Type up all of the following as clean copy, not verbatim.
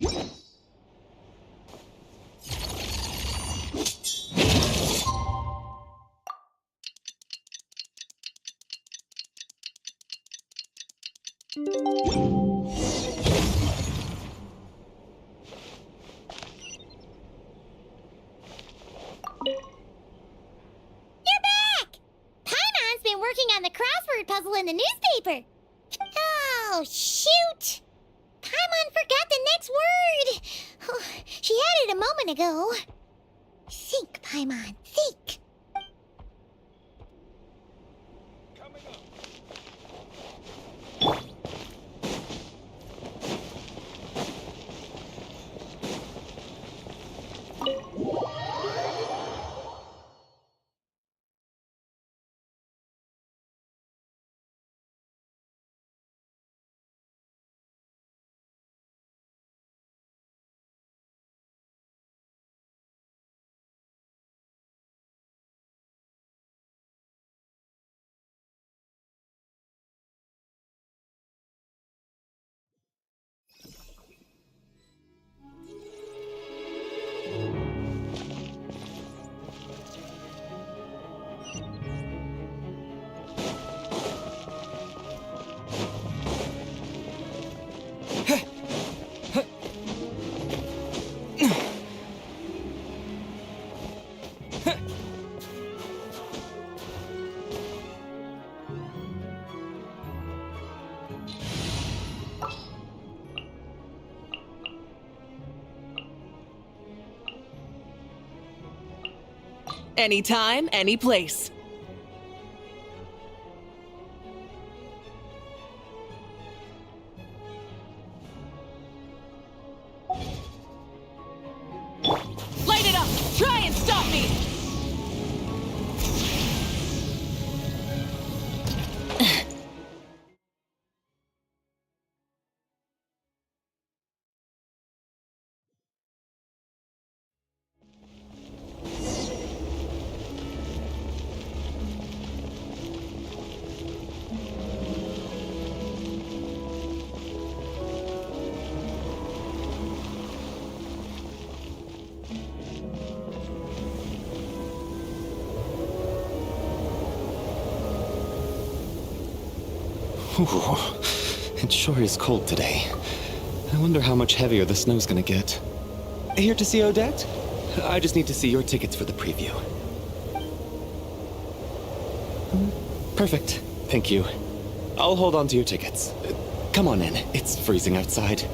Working on the crossword puzzle in the newspaper. Oh, shoot! Paimon forgot the next word. Oh, she had it a moment ago. Think, Paimon, think. Coming up. Anytime, any place. Light it up! Try and stop me! Ooh, it sure is cold today. I wonder how much heavier the snow's gonna get. Here to see Odette? I just need to see your tickets for the preview. Perfect. Thank you. I'll hold on to your tickets. Come on in. It's freezing outside.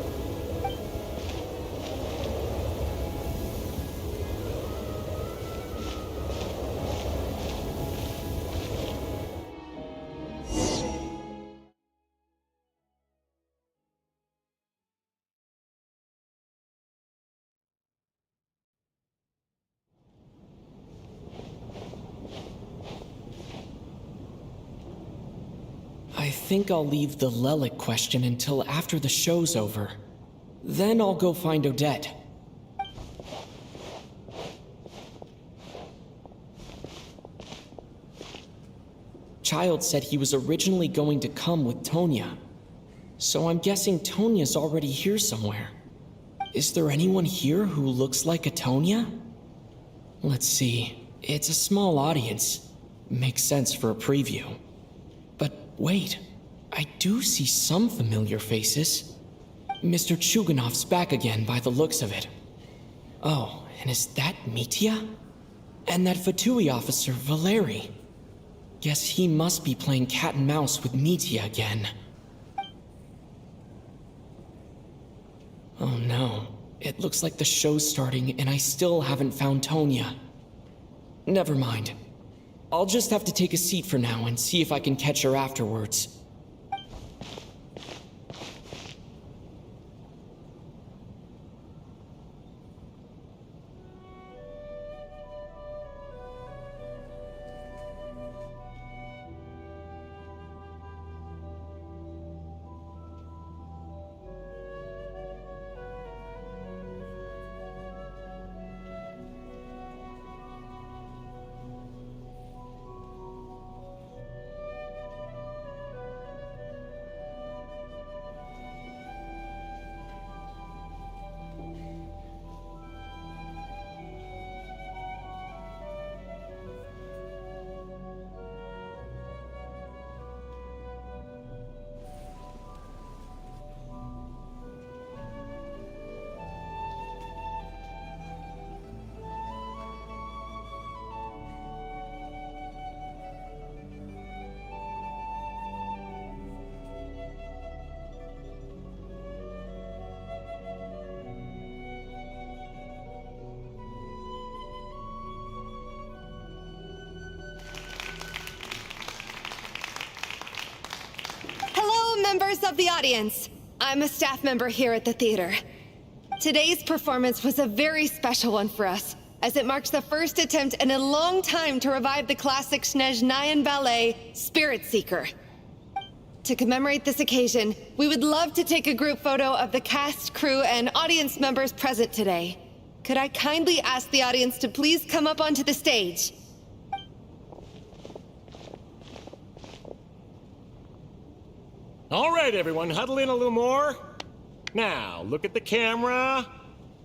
I think I'll leave the Lelic question until after the show's over. Then I'll go find Odette. Child said he was originally going to come with Tonya. So I'm guessing Tonya's already here somewhere. Is there anyone here who looks like a Tonya? Let's see. It's a small audience. Makes sense for a preview. But wait, I do see some familiar faces. Mr. Chuganov's back again by the looks of it. Oh, and is that Mitya? And that Fatui officer, Valeri. Guess he must be playing cat and mouse with Mitya again. Oh no, it looks like the show's starting and I still haven't found Tonya. Never mind. I'll just have to take a seat for now and see if I can catch her afterwards. Members of the audience, I'm a staff member here at the theater. Today's performance was a very special one for us, as it marks the first attempt in a long time to revive the classic Snezhnaya ballet, Spirit Seeker. To commemorate this occasion, we would love to take a group photo of the cast, crew, and audience members present today. Could I kindly ask the audience to please come up onto the stage? All right, everyone, huddle in a little more. Now, look at the camera.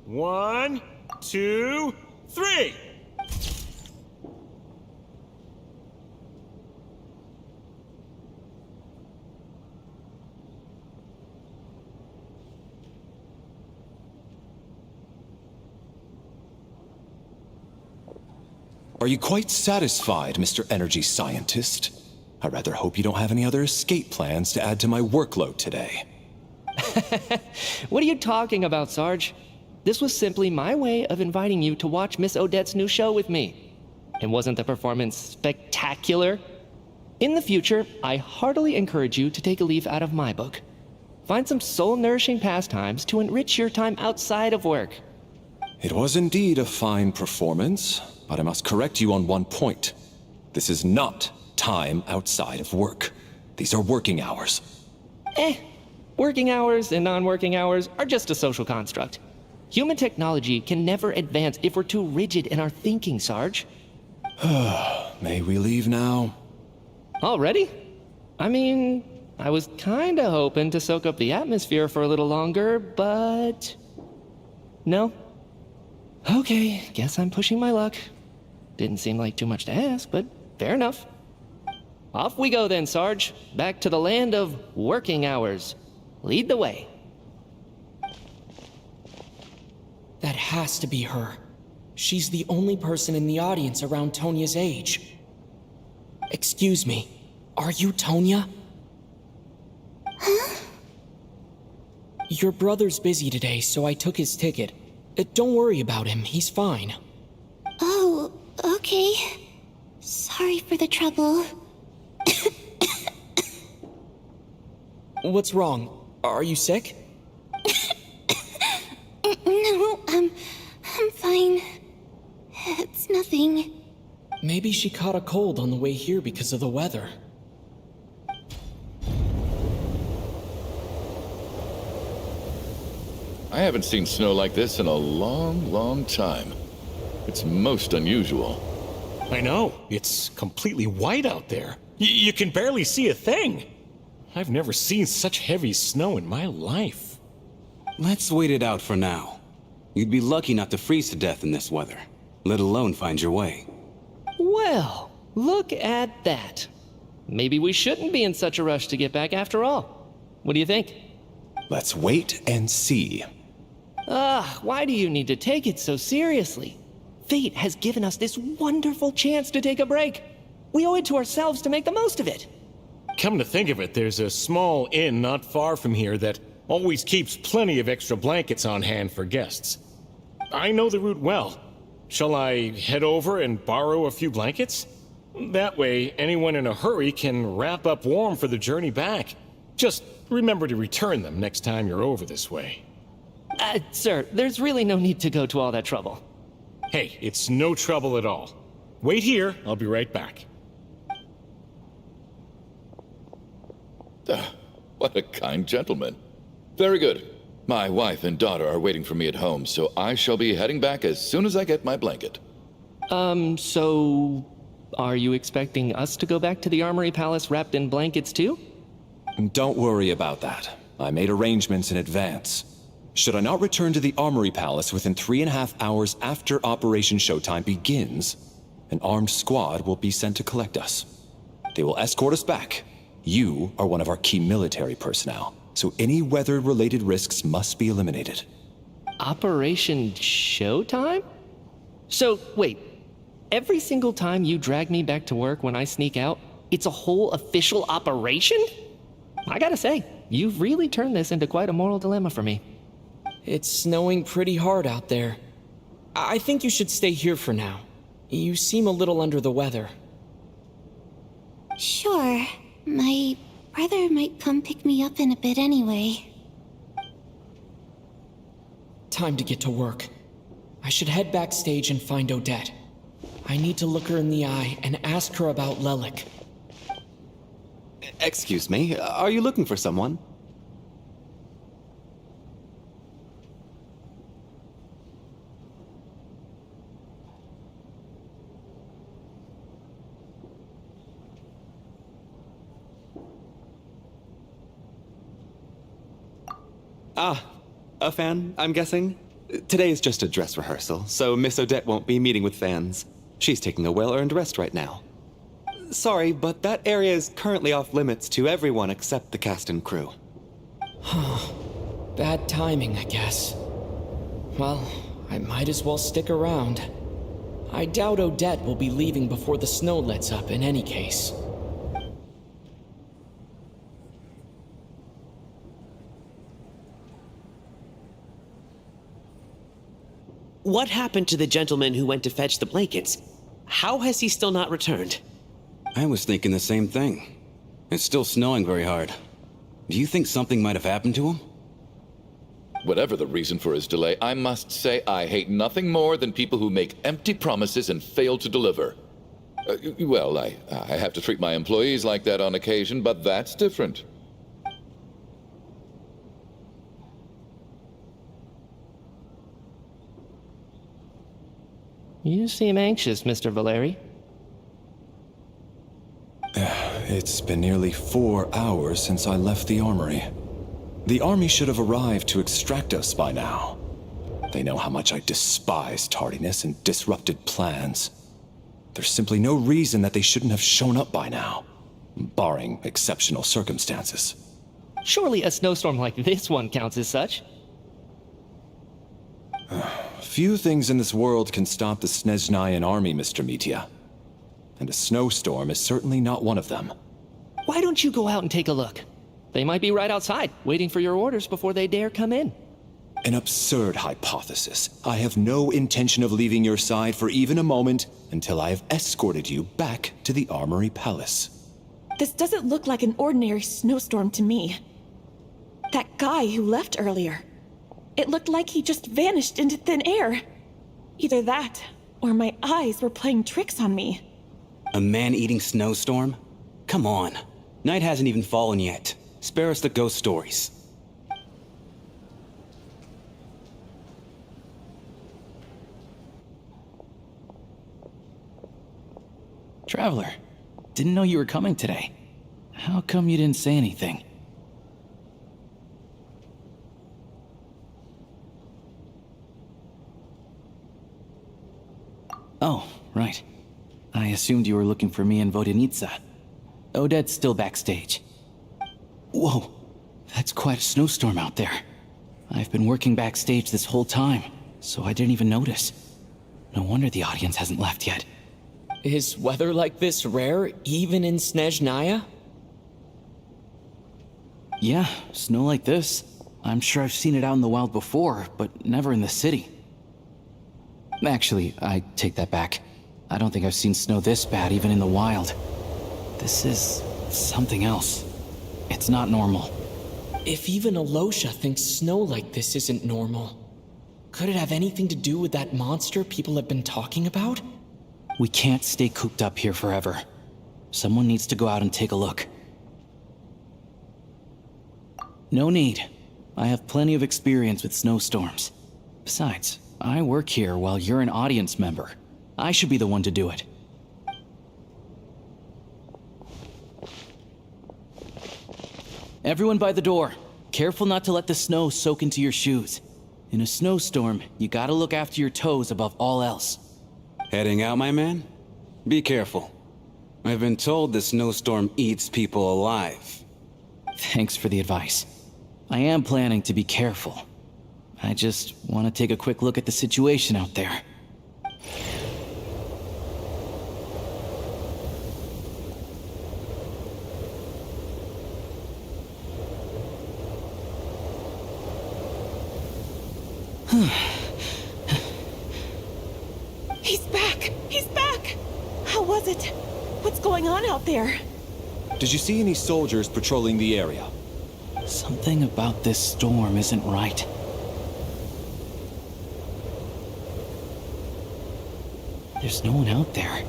1, 2, 3. Are you quite satisfied, Mr. Energy Scientist? I rather hope you don't have any other escape plans to add to my workload today. What are you talking about, Sarge? This was simply my way of inviting you to watch Miss Odette's new show with me. And wasn't the performance spectacular? In the future, I heartily encourage you to take a leaf out of my book. Find some soul-nourishing pastimes to enrich your time outside of work. It was indeed a fine performance, but I must correct you on one point. This is not time outside of work. These are working hours. Working hours and non-working hours are just a social construct. Human technology can never advance if we're too rigid in our thinking, Sarge. May we leave now? Already? I mean, I was kinda hoping to soak up the atmosphere for a little longer, but... no? Okay, guess I'm pushing my luck. Didn't seem like too much to ask, but fair enough. Off we go then, Sarge. Back to the land of working hours. Lead the way. That has to be her. She's the only person in the audience around Tonya's age. Excuse me, are you Tonya? Huh? Your brother's busy today, so I took his ticket. Don't worry about him, he's fine. Oh, okay. Sorry for the trouble. What's wrong? Are you sick? No, I'm fine. It's nothing. Maybe she caught a cold on the way here because of the weather. I haven't seen snow like this in a long, long time. It's most unusual. I know. It's completely white out there. You can barely see a thing. I've never seen such heavy snow in my life. Let's wait it out for now. You'd be lucky not to freeze to death in this weather, let alone find your way. Well, look at that. Maybe we shouldn't be in such a rush to get back after all. What do you think? Let's wait and see. Why do you need to take it so seriously? Fate has given us this wonderful chance to take a break. We owe it to ourselves to make the most of it. Come to think of it, there's a small inn not far from here that always keeps plenty of extra blankets on hand for guests. I know the route well. Shall I head over and borrow a few blankets? That way, anyone in a hurry can wrap up warm for the journey back. Just remember to return them next time you're over this way. Sir, there's really no need to go to all that trouble. Hey, it's no trouble at all. Wait here, I'll be right back. What a kind gentleman. Very good. My wife and daughter are waiting for me at home, so I shall be heading back as soon as I get my blanket. So... are you expecting us to go back to the Armory Palace wrapped in blankets too? Don't worry about that. I made arrangements in advance. Should I not return to the Armory Palace within 3.5 hours after Operation Showtime begins, an armed squad will be sent to collect us. They will escort us back. You are one of our key military personnel, so any weather-related risks must be eliminated. Operation Showtime? So, wait. Every single time you drag me back to work when I sneak out, it's a whole official operation? I gotta say, you've really turned this into quite a moral dilemma for me. It's snowing pretty hard out there. I think you should stay here for now. You seem a little under the weather. Sure. My Brother might come pick me up in a bit anyway. Time to get to work. I should head backstage and find Odette. I need to look her in the eye and ask her about Lelik. Excuse me, are you looking for someone? Ah, a fan, I'm guessing? Today is just a dress rehearsal, so Miss Odette won't be meeting with fans. She's taking a well-earned rest right now. Sorry, but that area is currently off limits to everyone except the cast and crew. Bad timing, I guess. Well, I might as well stick around. I doubt Odette will be leaving before the snow lets up in any case. What happened to the gentleman who went to fetch the blankets? How has he still not returned? I was thinking the same thing. It's still snowing very hard. Do you think something might have happened to him? Whatever the reason for his delay, I must say I hate nothing more than people who make empty promises and fail to deliver. Well, I have to treat my employees like that on occasion, but that's different. You seem anxious, Mr. Valeri. It's been nearly 4 hours since I left the armory. The army should have arrived to extract us by now. They know how much I despise tardiness and disrupted plans. There's simply no reason that they shouldn't have shown up by now, barring exceptional circumstances. Surely a snowstorm like this one counts as such. Few things in this world can stop the Snezhnayan army, Mr. Mitya. And a snowstorm is certainly not one of them. Why don't you go out and take a look? They might be right outside, waiting for your orders before they dare come in. An absurd hypothesis. I have no intention of leaving your side for even a moment until I have escorted you back to the Armory Palace. This doesn't look like an ordinary snowstorm to me. That guy who left earlier. It looked like he just vanished into thin air. Either that, or my eyes were playing tricks on me. A man-eating snowstorm? Come on. Night hasn't even fallen yet. Spare us the ghost stories. Traveler, didn't know you were coming today. How come you didn't say anything? Oh, right. I assumed you were looking for me and Vodenitsa. Odette's still backstage. Whoa, that's quite a snowstorm out there. I've been working backstage this whole time, so I didn't even notice. No wonder the audience hasn't left yet. Is weather like this rare, even in Snezhnaya? Yeah, snow like this. I'm sure I've seen it out in the wild before, but never in the city. Actually, I take that back. I don't think I've seen snow this bad even in the wild. This is something else. It's not normal. If even Alosha thinks snow like this isn't normal, could it have anything to do with that monster people have been talking about? We can't stay cooped up here forever. Someone needs to go out and take a look. No need. I have plenty of experience with snowstorms. Besides, I work here while you're an audience member. I should be the one to do it. Everyone by the door. Careful not to let the snow soak into your shoes. In a snowstorm, you gotta look after your toes above all else. Heading out, my man? Be careful. I've been told the snowstorm eats people alive. Thanks for the advice. I am planning to be careful. I just want to take a quick look at the situation out there. He's back! He's back! How was it? What's going on out there? Did you see any soldiers patrolling the area? Something about this storm isn't right. There's no one out there.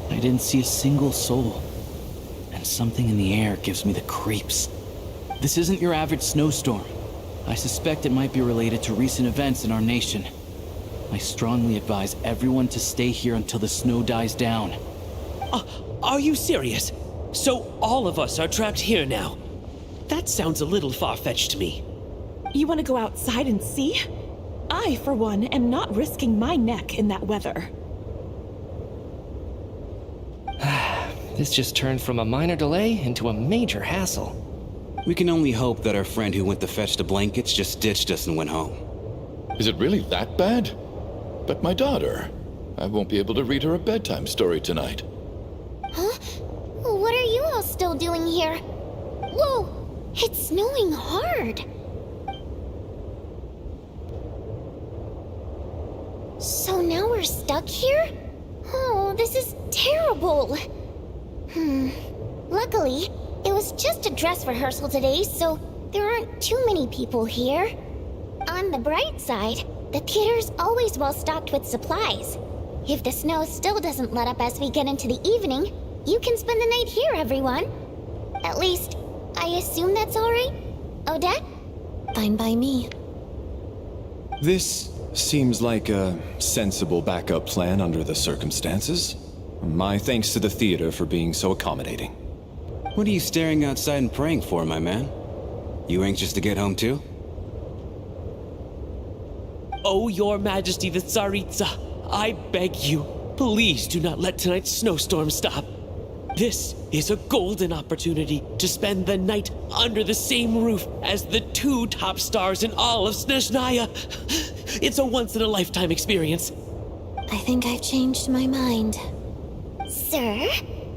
I didn't see a single soul. And something in the air gives me the creeps. This isn't your average snowstorm. I suspect it might be related to recent events in our nation. I strongly advise everyone to stay here until the snow dies down. Are you serious? So all of us are trapped here now? That sounds a little far-fetched to me. You want to go outside and see? I, for one, am not risking my neck in that weather. This just turned from a minor delay into a major hassle. We can only hope that our friend who went to fetch the blankets just ditched us and went home. Is it really that bad? But my daughter, I won't be able to read her a bedtime story tonight. Huh? What are you all still doing here? Whoa! It's snowing hard! So now we're stuck here? Oh, this is terrible! Luckily, it was just a dress rehearsal today, so there aren't too many people here. On the bright side, the theater's always well stocked with supplies. If the snow still doesn't let up as we get into the evening, you can spend the night here, everyone. At least, I assume that's alright? Odette? Fine by me. This seems like a sensible backup plan under the circumstances. My thanks to the theater for being so accommodating. What are you staring outside and praying for, my man? You anxious to get home too? Oh, Your Majesty the Tsaritsa, I beg you, please do not let tonight's snowstorm stop. This is a golden opportunity to spend the night under the same roof as the two top stars in all of Snezhnaya. It's a once-in-a-lifetime experience. I think I've changed my mind. Sir,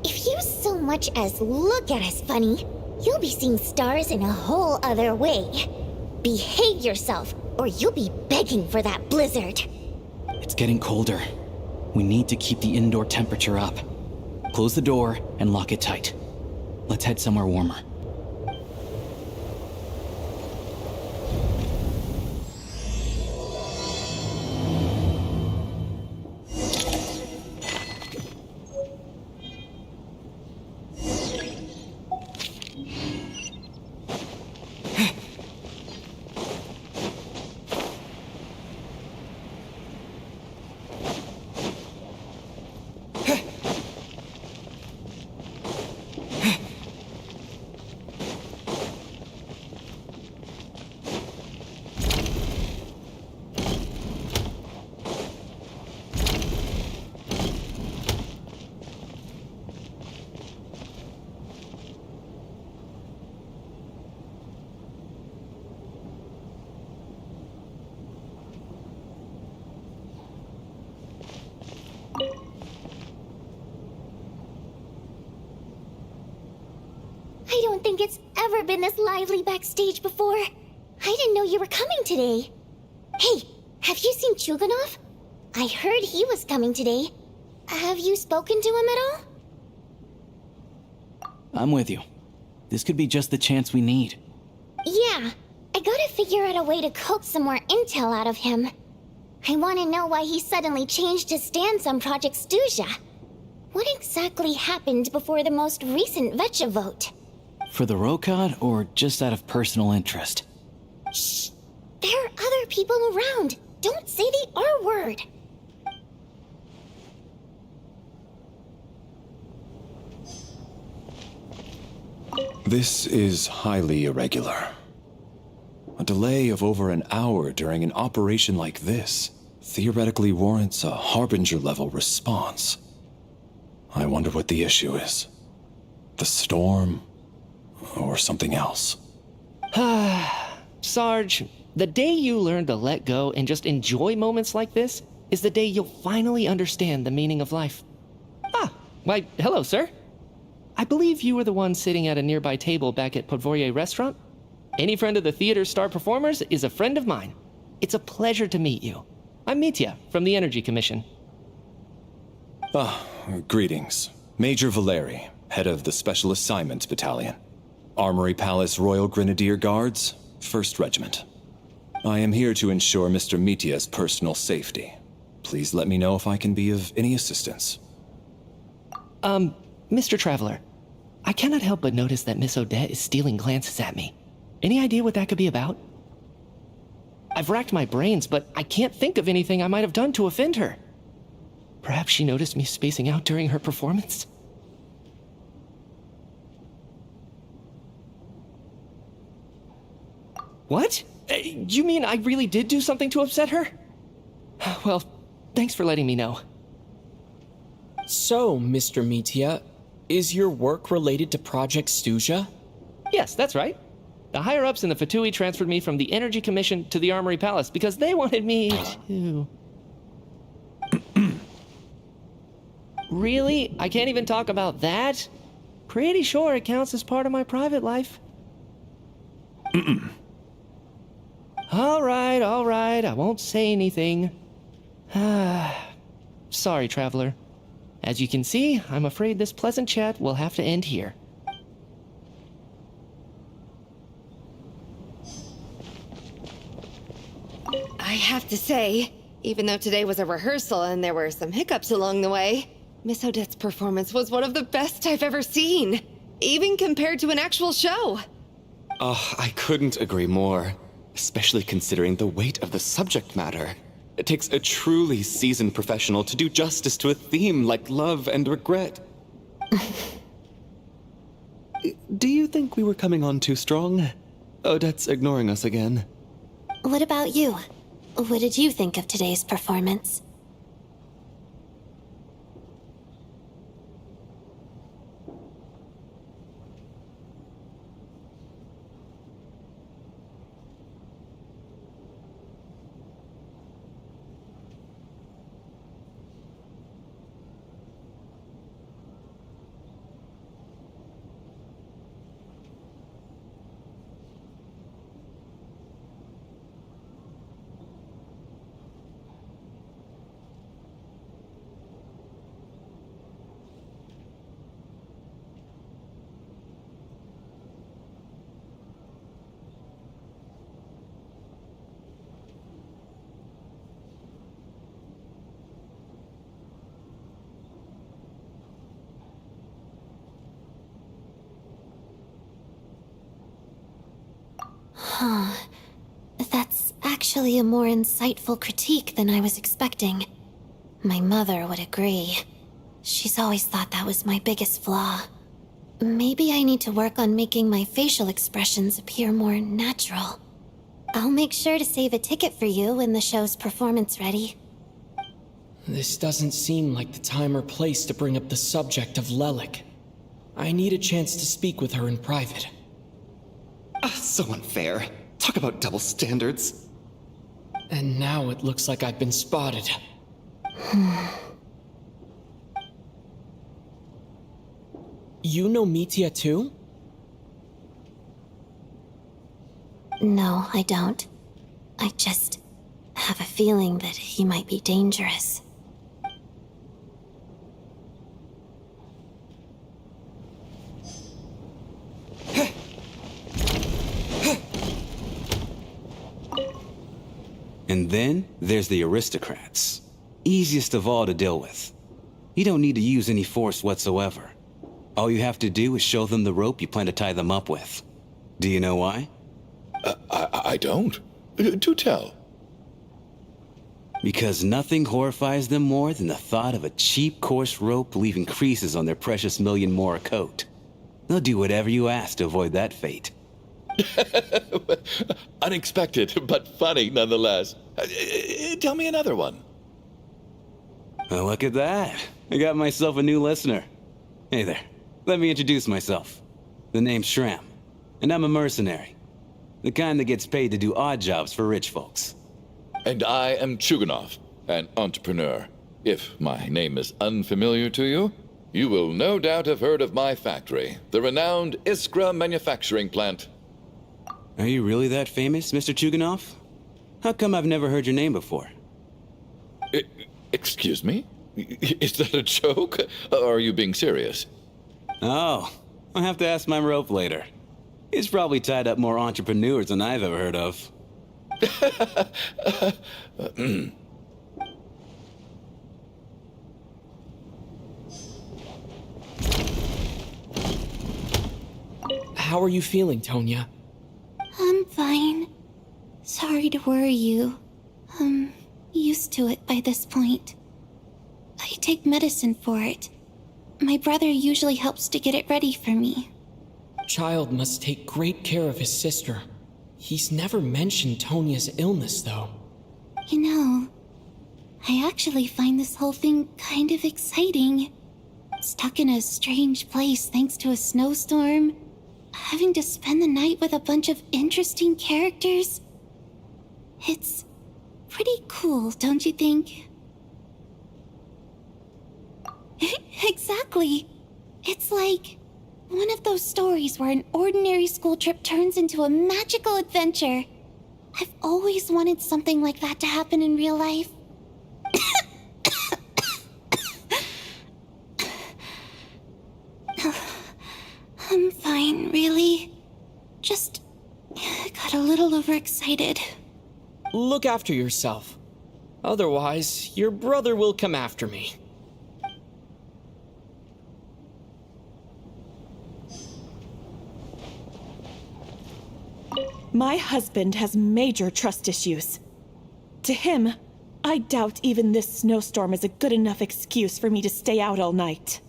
if you so much as look at us funny, you'll be seeing stars in a whole other way. Behave yourself, or you'll be begging for that blizzard. It's getting colder. We need to keep the indoor temperature up. Close the door and lock it tight. Let's head somewhere warmer. I don't think it's ever been this lively backstage before. I didn't know you were coming today. Hey, have you seen Chuganov? I heard he was coming today. Have you spoken to him at all? I'm with you. This could be just the chance we need. Yeah, I gotta figure out a way to coax some more intel out of him. I want to know why he suddenly changed his stance on Project Stuzha. What exactly happened before the most recent Vecha vote? For the Rokad, or just out of personal interest? Shh! There are other people around. Don't say the R word. This is highly irregular. A delay of over an hour during an operation like this theoretically warrants a Harbinger-level response. I wonder what the issue is. The storm, or something else. Sarge, the day you learn to let go and just enjoy moments like this is the day you'll finally understand the meaning of life. Ah, why, hello, sir. I believe you were the one sitting at a nearby table back at Podvorye Restaurant. Any friend of the theater's star performers is a friend of mine. It's a pleasure to meet you. I'm Mitya from the Energy Commission. Greetings. Major Valeri. head of the Special Assignments Battalion. Armory Palace Royal Grenadier Guards, 1st Regiment. I am here to ensure Mr. Mitia's personal safety. Please let me know if I can be of any assistance. Mr. Traveler, I cannot help but notice that Miss Odette is stealing glances at me. Any idea what that could be about? I've racked my brains, but I can't think of anything I might have done to offend her. Perhaps she noticed me spacing out during her performance? What? You mean I really did do something to upset her? Well, thanks for letting me know. So, Mr. Mitia, is your work related to Project Stuja? Yes, that's right. The higher-ups in the Fatui transferred me from the Energy Commission to the Armory Palace because they wanted me to... Really? I can't even talk about that? Pretty sure it counts as part of my private life. All right, I won't say anything. Sorry, Traveler. As you can see, I'm afraid this pleasant chat will have to end here. I have to say, even though today was a rehearsal and there were some hiccups along the way, Miss Odette's performance was one of the best I've ever seen, even compared to an actual show. Oh, I couldn't agree more, especially considering the weight of the subject matter. It takes a truly seasoned professional to do justice to a theme like love and regret. Do you think we were coming on too strong? Odette's ignoring us again. What about you? What did you think of today's performance? Huh. That's actually a more insightful critique than I was expecting. My mother would agree. She's always thought that was my biggest flaw. Maybe I need to work on making my facial expressions appear more natural. I'll make sure to save a ticket for you when the show's performance ready. This doesn't seem like the time or place to bring up the subject of Lelik. I need a chance to speak with her in private. So unfair. Talk about double standards. And now it looks like I've been spotted. You know Mitia too? No, I don't. I just have a feeling that he might be dangerous. And then there's the aristocrats. Easiest of all to deal with. You don't need to use any force whatsoever. All you have to do is show them the rope you plan to tie them up with. Do you know why? I don't. Do tell. Because nothing horrifies them more than the thought of a cheap, coarse rope leaving creases on their precious million Mora coat. They'll do whatever you ask to avoid that fate. Unexpected, but funny nonetheless. Tell me another one. Well, look at that. I got myself a new listener. Hey there. Let me introduce myself. The name's Shram, and I'm a mercenary. The kind that gets paid to do odd jobs for rich folks. And I am Chuganov, an entrepreneur. If my name is unfamiliar to you, you will no doubt have heard of my factory, the renowned Iskra manufacturing plant. Are you really that famous, Mr. Chuganov? How come I've never heard your name before? Excuse me? Is that a joke? Or are you being serious? Oh, I'll have to ask my rope later. He's probably tied up more entrepreneurs than I've ever heard of. How are you feeling, Tonya? I'm fine. Sorry to worry you. I'm used to it by this point. I take medicine for it. My brother usually helps to get it ready for me. Child must take great care of his sister. He's never mentioned Tonya's illness, though. You know, I actually find this whole thing kind of exciting. Stuck in a strange place thanks to a snowstorm. Having to spend the night with a bunch of interesting characters. It's pretty cool, don't you think? Exactly. It's like one of those stories where an ordinary school trip turns into a magical adventure. I've always wanted something like that to happen in real life. I'm fine, really. Just got a little overexcited. Look after yourself. Otherwise, your brother will come after me. My husband has major trust issues. To him, I doubt even this snowstorm is a good enough excuse for me to stay out all night.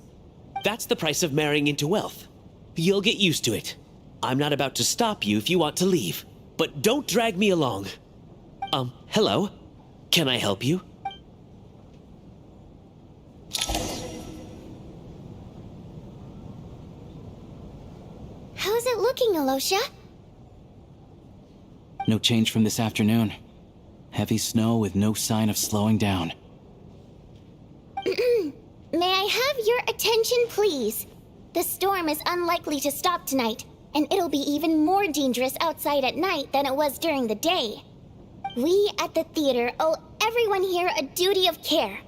That's the price of marrying into wealth. You'll get used to it. I'm not about to stop you if you want to leave, but don't drag me along. Hello? Can I help you? How's it looking, Alosha? No change from this afternoon. Heavy snow with no sign of slowing down. May I have your attention, please? The storm is unlikely to stop tonight, and it'll be even more dangerous outside at night than it was during the day. We at the theater owe everyone here a duty of care.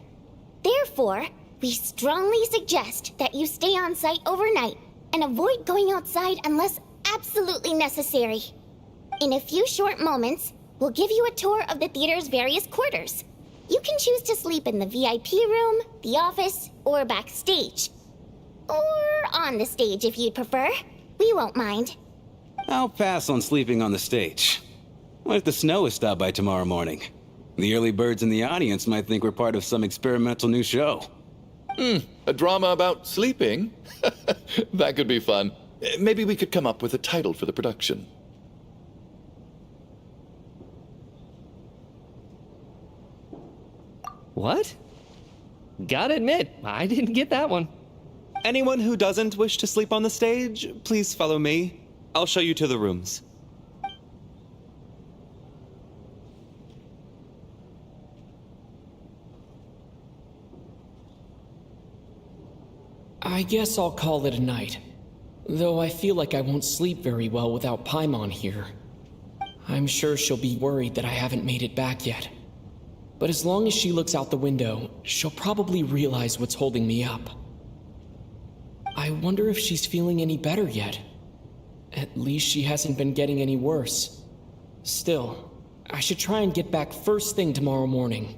Therefore, we strongly suggest that you stay on site overnight and avoid going outside unless absolutely necessary. In a few short moments, we'll give you a tour of the theater's various quarters. You can choose to sleep in the VIP room, the office, or backstage. Or on the stage if you'd prefer. We won't mind. I'll pass on sleeping on the stage. What if the snow is stopped by tomorrow morning? The early birds in the audience might think we're part of some experimental new show. A drama about sleeping? That could be fun. Maybe we could come up with a title for the production. What? Gotta admit, I didn't get that one. Anyone who doesn't wish to sleep on the stage, please follow me. I'll show you to the rooms. I guess I'll call it a night. Though I feel like I won't sleep very well without Paimon here. I'm sure she'll be worried that I haven't made it back yet. But as long as she looks out the window, she'll probably realize what's holding me up. I wonder if she's feeling any better yet. At least she hasn't been getting any worse. Still, I should try and get back first thing tomorrow morning.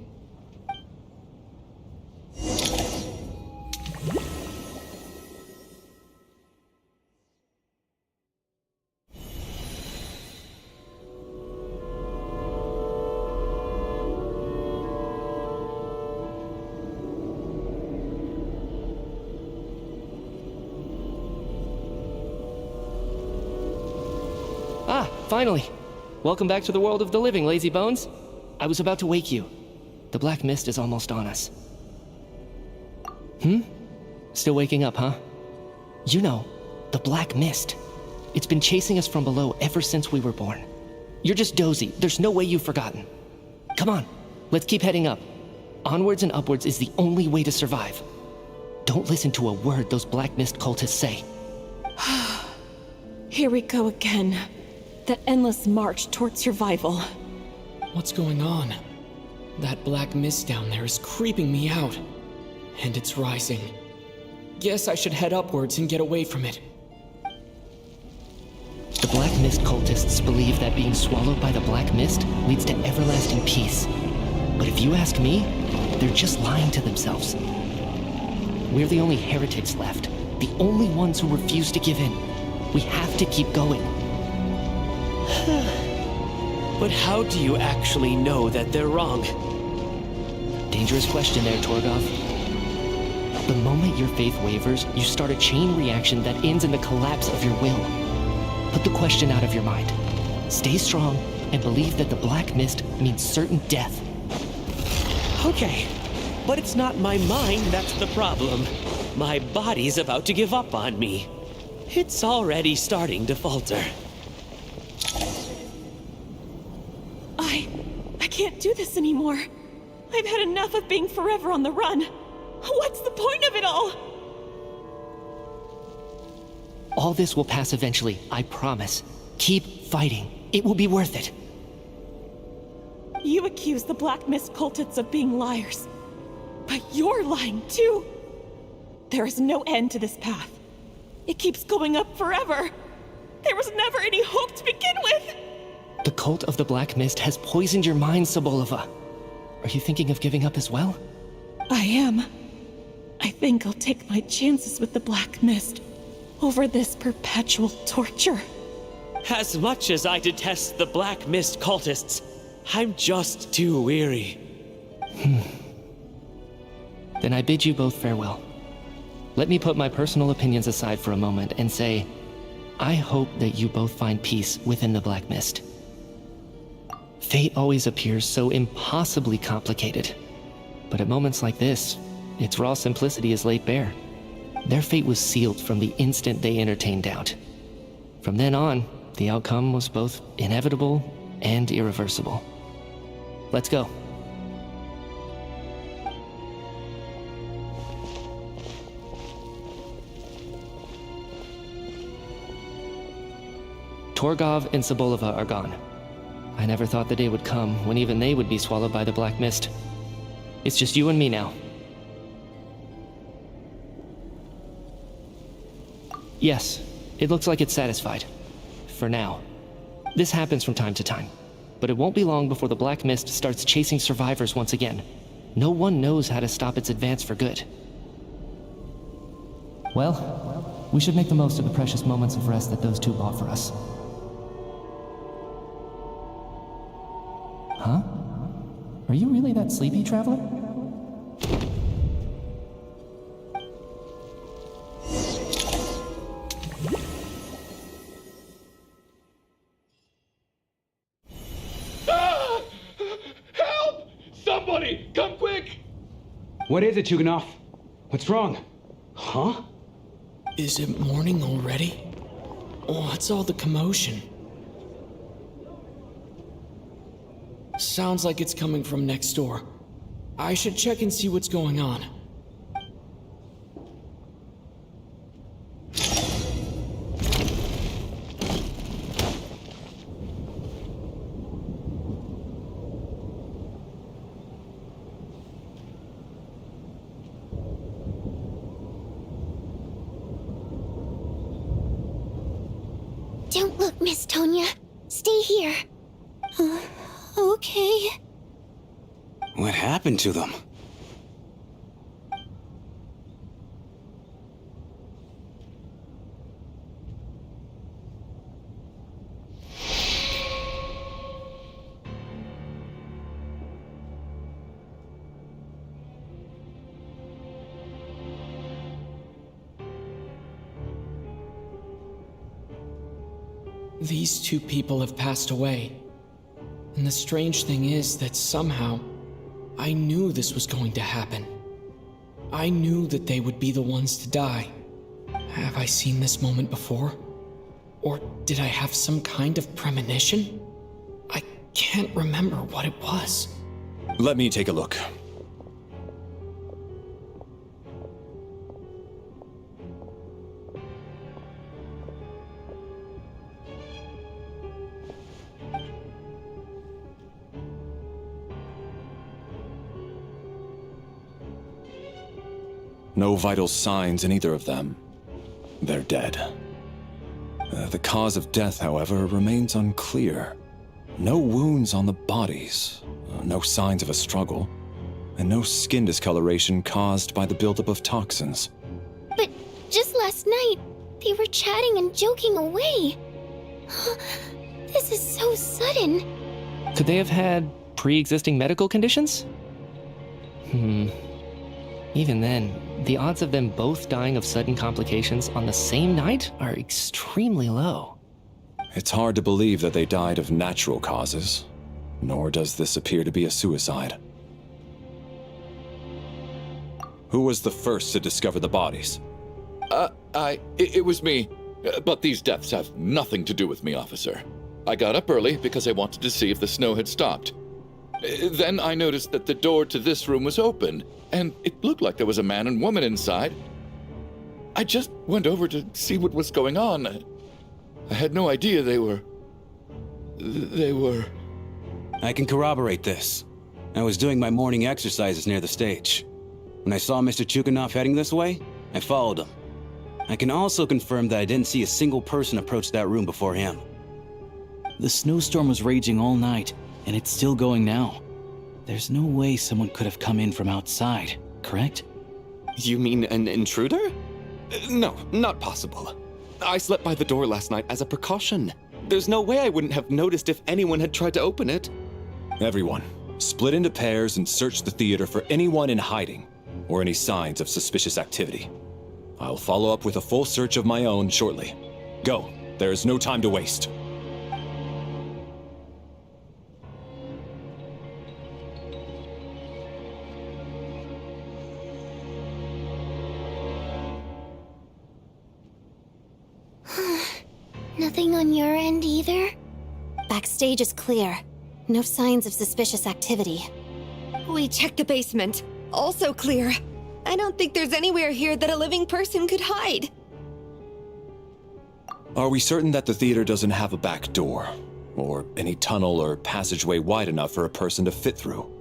Ah, finally. Welcome back to the world of the living, lazy bones. I was about to wake you. The black mist is almost on us. Still waking up, huh? You know, the black mist. It's been chasing us from below ever since we were born. You're just dozy. There's no way you've forgotten. Come on, let's keep heading up. Onwards and upwards is the only way to survive. Don't listen to a word those black mist cultists say. Here we go again. The endless march toward survival. What's going on? That black mist down there is creeping me out. And it's rising. guess I should head upwards and get away from it. The Black Mist cultists believe that being swallowed by the Black Mist leads to everlasting peace. But if you ask me, they're just lying to themselves. We're the only heretics left, the only ones who refuse to give in. We have to keep going. But how do you actually know that they're wrong? Dangerous question there, Torgov. The moment your faith wavers, you start a chain reaction that ends in the collapse of your will. Put the question out of your mind. Stay strong and believe that the Black Mist means certain death. Okay, but it's not my mind that's the problem. My body's about to give up on me. It's already starting to falter. I can't do this anymore. I've had enough of being forever on the run. What's the point of it all? All this will pass eventually, I promise. Keep fighting. It will be worth it. You accuse the Black Mist cultists of being liars. But you're lying too. There is no end to this path. It keeps going up forever. There was never any hope to begin with. The cult of the Black Mist has poisoned your mind, Sobolova. Are you thinking of giving up as well? I am. I think I'll take my chances with the Black Mist over this perpetual torture. As much as I detest the Black Mist cultists, I'm just too weary. Then I bid you both farewell. Let me put my personal opinions aside for a moment and say, I hope that you both find peace within the Black Mist. Fate always appears so impossibly complicated. But at moments like this, its raw simplicity is laid bare. Their fate was sealed from the instant they entertained doubt. From then on, the outcome was both inevitable and irreversible. Let's go. Torgov and Sobolova are gone. I never thought the day would come when even they would be swallowed by the Black Mist. It's just you and me now. Yes, it looks like it's satisfied. For now. This happens from time to time. But it won't be long before the Black Mist starts chasing survivors once again. No one knows how to stop its advance for good. Well, we should make the most of the precious moments of rest that those two bought for us. Huh? Are you really that sleepy, traveler? Ah! Help! Somebody, come quick! What is it, Chuganov? What's wrong? Huh? Is it morning already? What's all the commotion? Sounds like it's coming from next door. I should check and see what's going on. Don't look, Miss Tonya. Stay here. Okay. What happened to them? These two people have passed away. And the strange thing is that somehow, I knew this was going to happen. I knew that they would be the ones to die. Have I seen this moment before? Or did I have some kind of premonition? I can't remember what it was. Let me take a look. No vital signs in either of them. They're dead. The cause of death, however, remains unclear. No wounds on the bodies, no signs of a struggle, and no skin discoloration caused by the buildup of toxins. But just last night, they were chatting and joking away. This is so sudden. Could they have had pre-existing medical conditions? Even then, the odds of them both dying of sudden complications on the same night are extremely low. It's hard to believe that they died of natural causes, nor does this appear to be a suicide. Who was the first to discover the bodies? It was me. But these deaths have nothing to do with me, officer. I got up early because I wanted to see if the snow had stopped. Then I noticed that the door to this room was open, and it looked like there was a man and woman inside. I just went over to see what was going on. I had no idea they were... I can corroborate this. I was doing my morning exercises near the stage. When I saw Mr. Chuganov heading this way, I followed him. I can also confirm that I didn't see a single person approach that room before him. The snowstorm was raging all night, and it's still going now. There's no way someone could have come in from outside, correct? You mean an intruder? No, not possible. I slept by the door last night as a precaution. There's no way I wouldn't have noticed if anyone had tried to open it. Everyone, split into pairs and search the theater for anyone in hiding, or any signs of suspicious activity. I'll follow up with a full search of my own shortly. Go, there is no time to waste. Nothing on your end either? Backstage is clear. No signs of suspicious activity. We checked the basement. Also clear. I don't think there's anywhere here that a living person could hide. Are we certain that the theater doesn't have a back door? Or any tunnel or passageway wide enough for a person to fit through?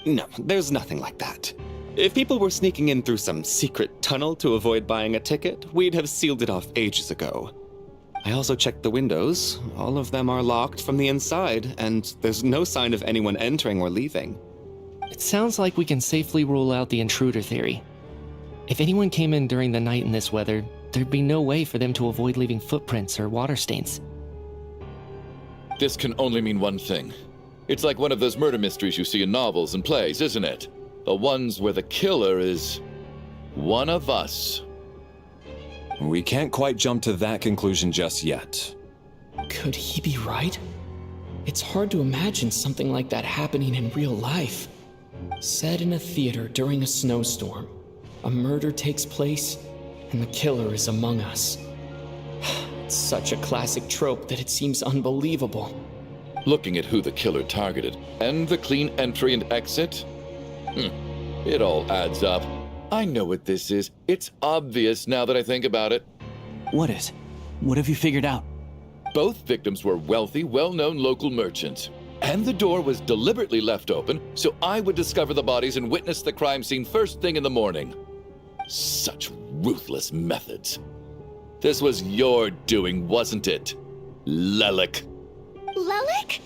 No, there's nothing like that. If people were sneaking in through some secret tunnel to avoid buying a ticket, we'd have sealed it off ages ago. I also checked the windows. All of them are locked from the inside, and there's no sign of anyone entering or leaving. It sounds like we can safely rule out the intruder theory. If anyone came in during the night in this weather, there'd be no way for them to avoid leaving footprints or water stains. This can only mean one thing. It's like one of those murder mysteries you see in novels and plays, isn't it? The ones where the killer is one of us. We can't quite jump to that conclusion just yet. Could he be right? It's hard to imagine something like that happening in real life. Set in a theater during a snowstorm, a murder takes place, and the killer is among us. It's such a classic trope that it seems unbelievable. Looking at who the killer targeted, and the clean entry and exit, it all adds up. I know what this is. It's obvious now that I think about it. What is? What have you figured out? Both victims were wealthy, well-known local merchants. And the door was deliberately left open so I would discover the bodies and witness the crime scene first thing in the morning. Such ruthless methods. This was your doing, wasn't it, Lelik? Lelik?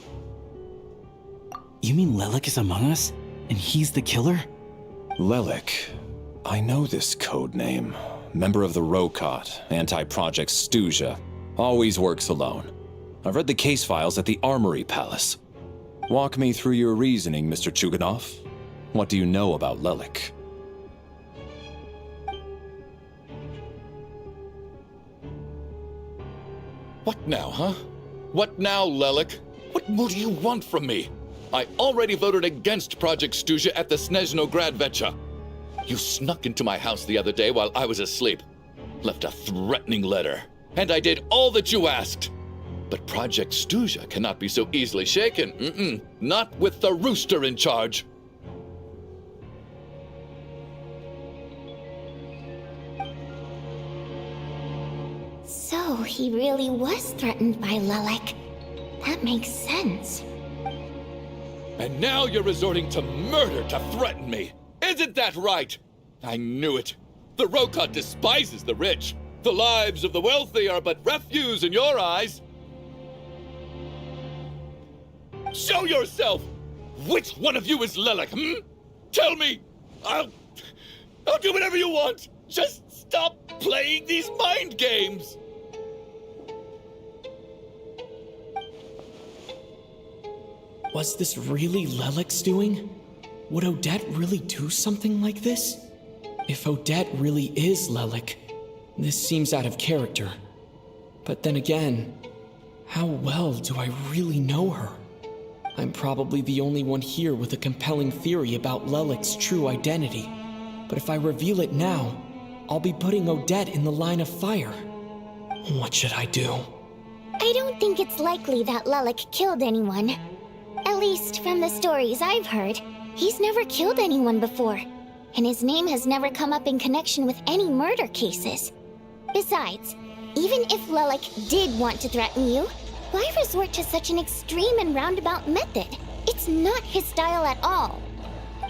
You mean Lelik is among us? And he's the killer? Lelik. I know this code name. Member of the Rokot, anti-Project Snezhnaya. Always works alone. I've read the case files at the Armory Palace. Walk me through your reasoning, Mr. Chuganov. What do you know about Lelik? What now, huh? What now, Lelik? What more do you want from me? I already voted against Project Snezhnaya at the Snezhnaya Gradvecha. You snuck into my house the other day while I was asleep. Left a threatening letter. And I did all that you asked. But Project Snezhnaya cannot be so easily shaken. Not with the rooster in charge. So he really was threatened by Lelik. That makes sense. And now you're resorting to murder to threaten me. Isn't that right? I knew it. The Rokot despises the rich. The lives of the wealthy are but refuse in your eyes. Show yourself! Which one of you is Lilac, Tell me! I'll do whatever you want! Just stop playing these mind games! Was this really Lelek's doing? Would Odette really do something like this? If Odette really is Lelek, this seems out of character. But then again, how well do I really know her? I'm probably the only one here with a compelling theory about Lelek's true identity. But if I reveal it now, I'll be putting Odette in the line of fire. What should I do? I don't think it's likely that Lelek killed anyone. At least from the stories I've heard, he's never killed anyone before. And his name has never come up in connection with any murder cases. Besides, even if Lelek did want to threaten you, why resort to such an extreme and roundabout method? It's not his style at all.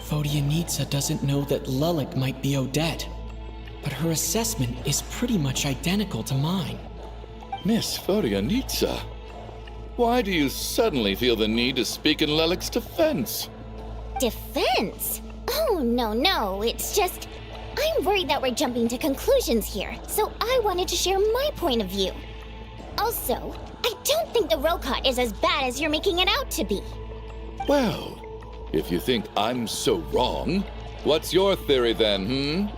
Vodyanitsa doesn't know that Lelek might be Odette, but her assessment is pretty much identical to mine. Miss Vodyanitsa, why do you suddenly feel the need to speak in Lelek's defense? Defense? Oh, no, it's just... I'm worried that we're jumping to conclusions here, so I wanted to share my point of view. Also, I don't think the Rokot is as bad as you're making it out to be. Well, if you think I'm so wrong, what's your theory then,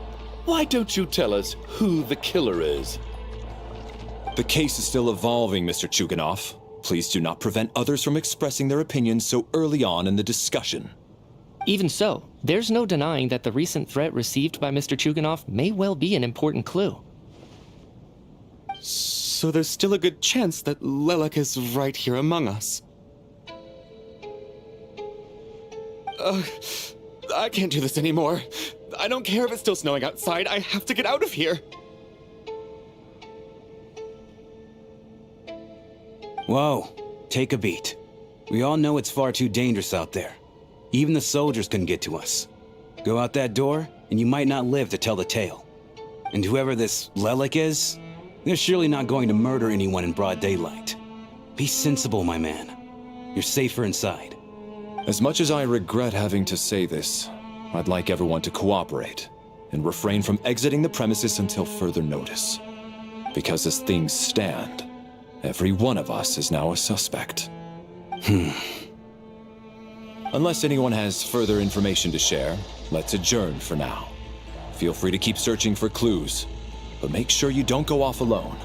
Why don't you tell us who the killer is? The case is still evolving, Mr. Chuganov. Please do not prevent others from expressing their opinions so early on in the discussion. Even so, there's no denying that the recent threat received by Mr. Chuganov may well be an important clue. So there's still a good chance that Lelek is right here among us. I can't do this anymore. I don't care if it's still snowing outside. I have to get out of here. Whoa, take a beat. We all know it's far too dangerous out there. Even the soldiers couldn't get to us. Go out that door, and you might not live to tell the tale. And whoever this Lelek is, they're surely not going to murder anyone in broad daylight. Be sensible, my man. You're safer inside. As much as I regret having to say this, I'd like everyone to cooperate and refrain from exiting the premises until further notice. Because as things stand, every one of us is now a suspect. Unless anyone has further information to share, let's adjourn for now. Feel free to keep searching for clues, but make sure you don't go off alone.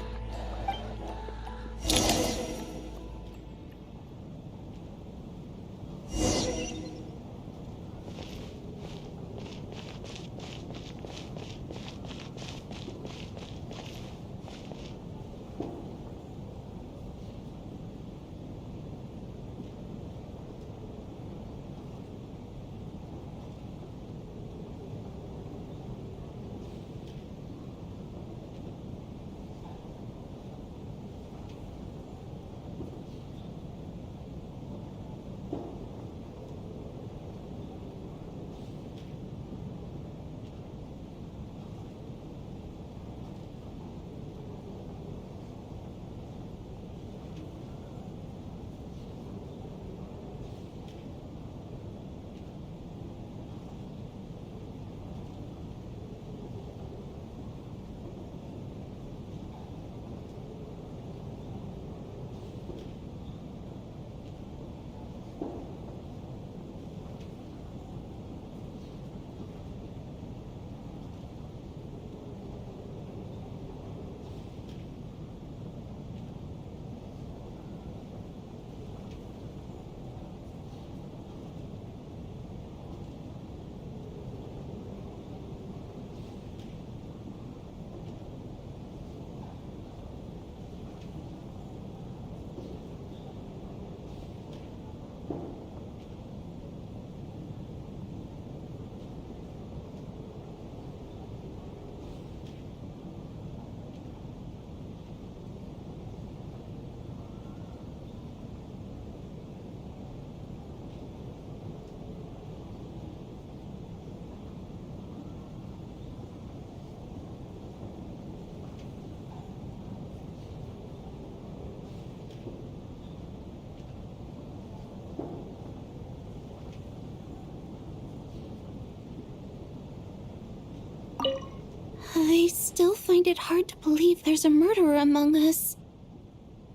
I still find it hard to believe there's a murderer among us.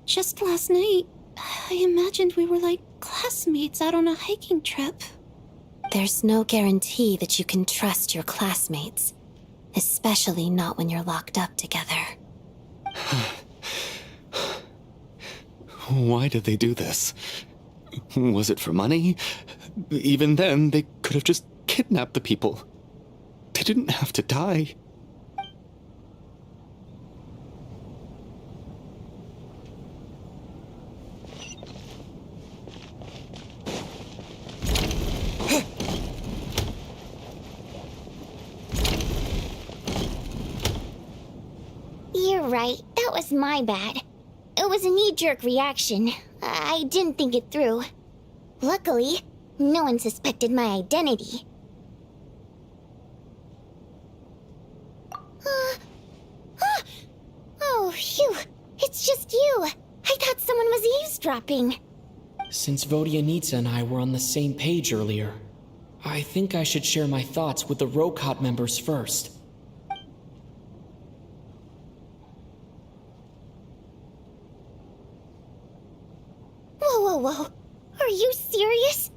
Just last night, I imagined we were like classmates out on a hiking trip. There's no guarantee that you can trust your classmates, especially not when you're locked up together. Why did they do this? Was it for money? Even then, they could have just kidnapped the people. They didn't have to die. You're right, that was my bad. It was a knee-jerk reaction. I didn't think it through. Luckily, no one suspected my identity. Oh, phew. It's just you. I thought someone was eavesdropping. Since Vodyanitsa and I were on the same page earlier, I think I should share my thoughts with the Rokot members first. Whoa. Are you serious?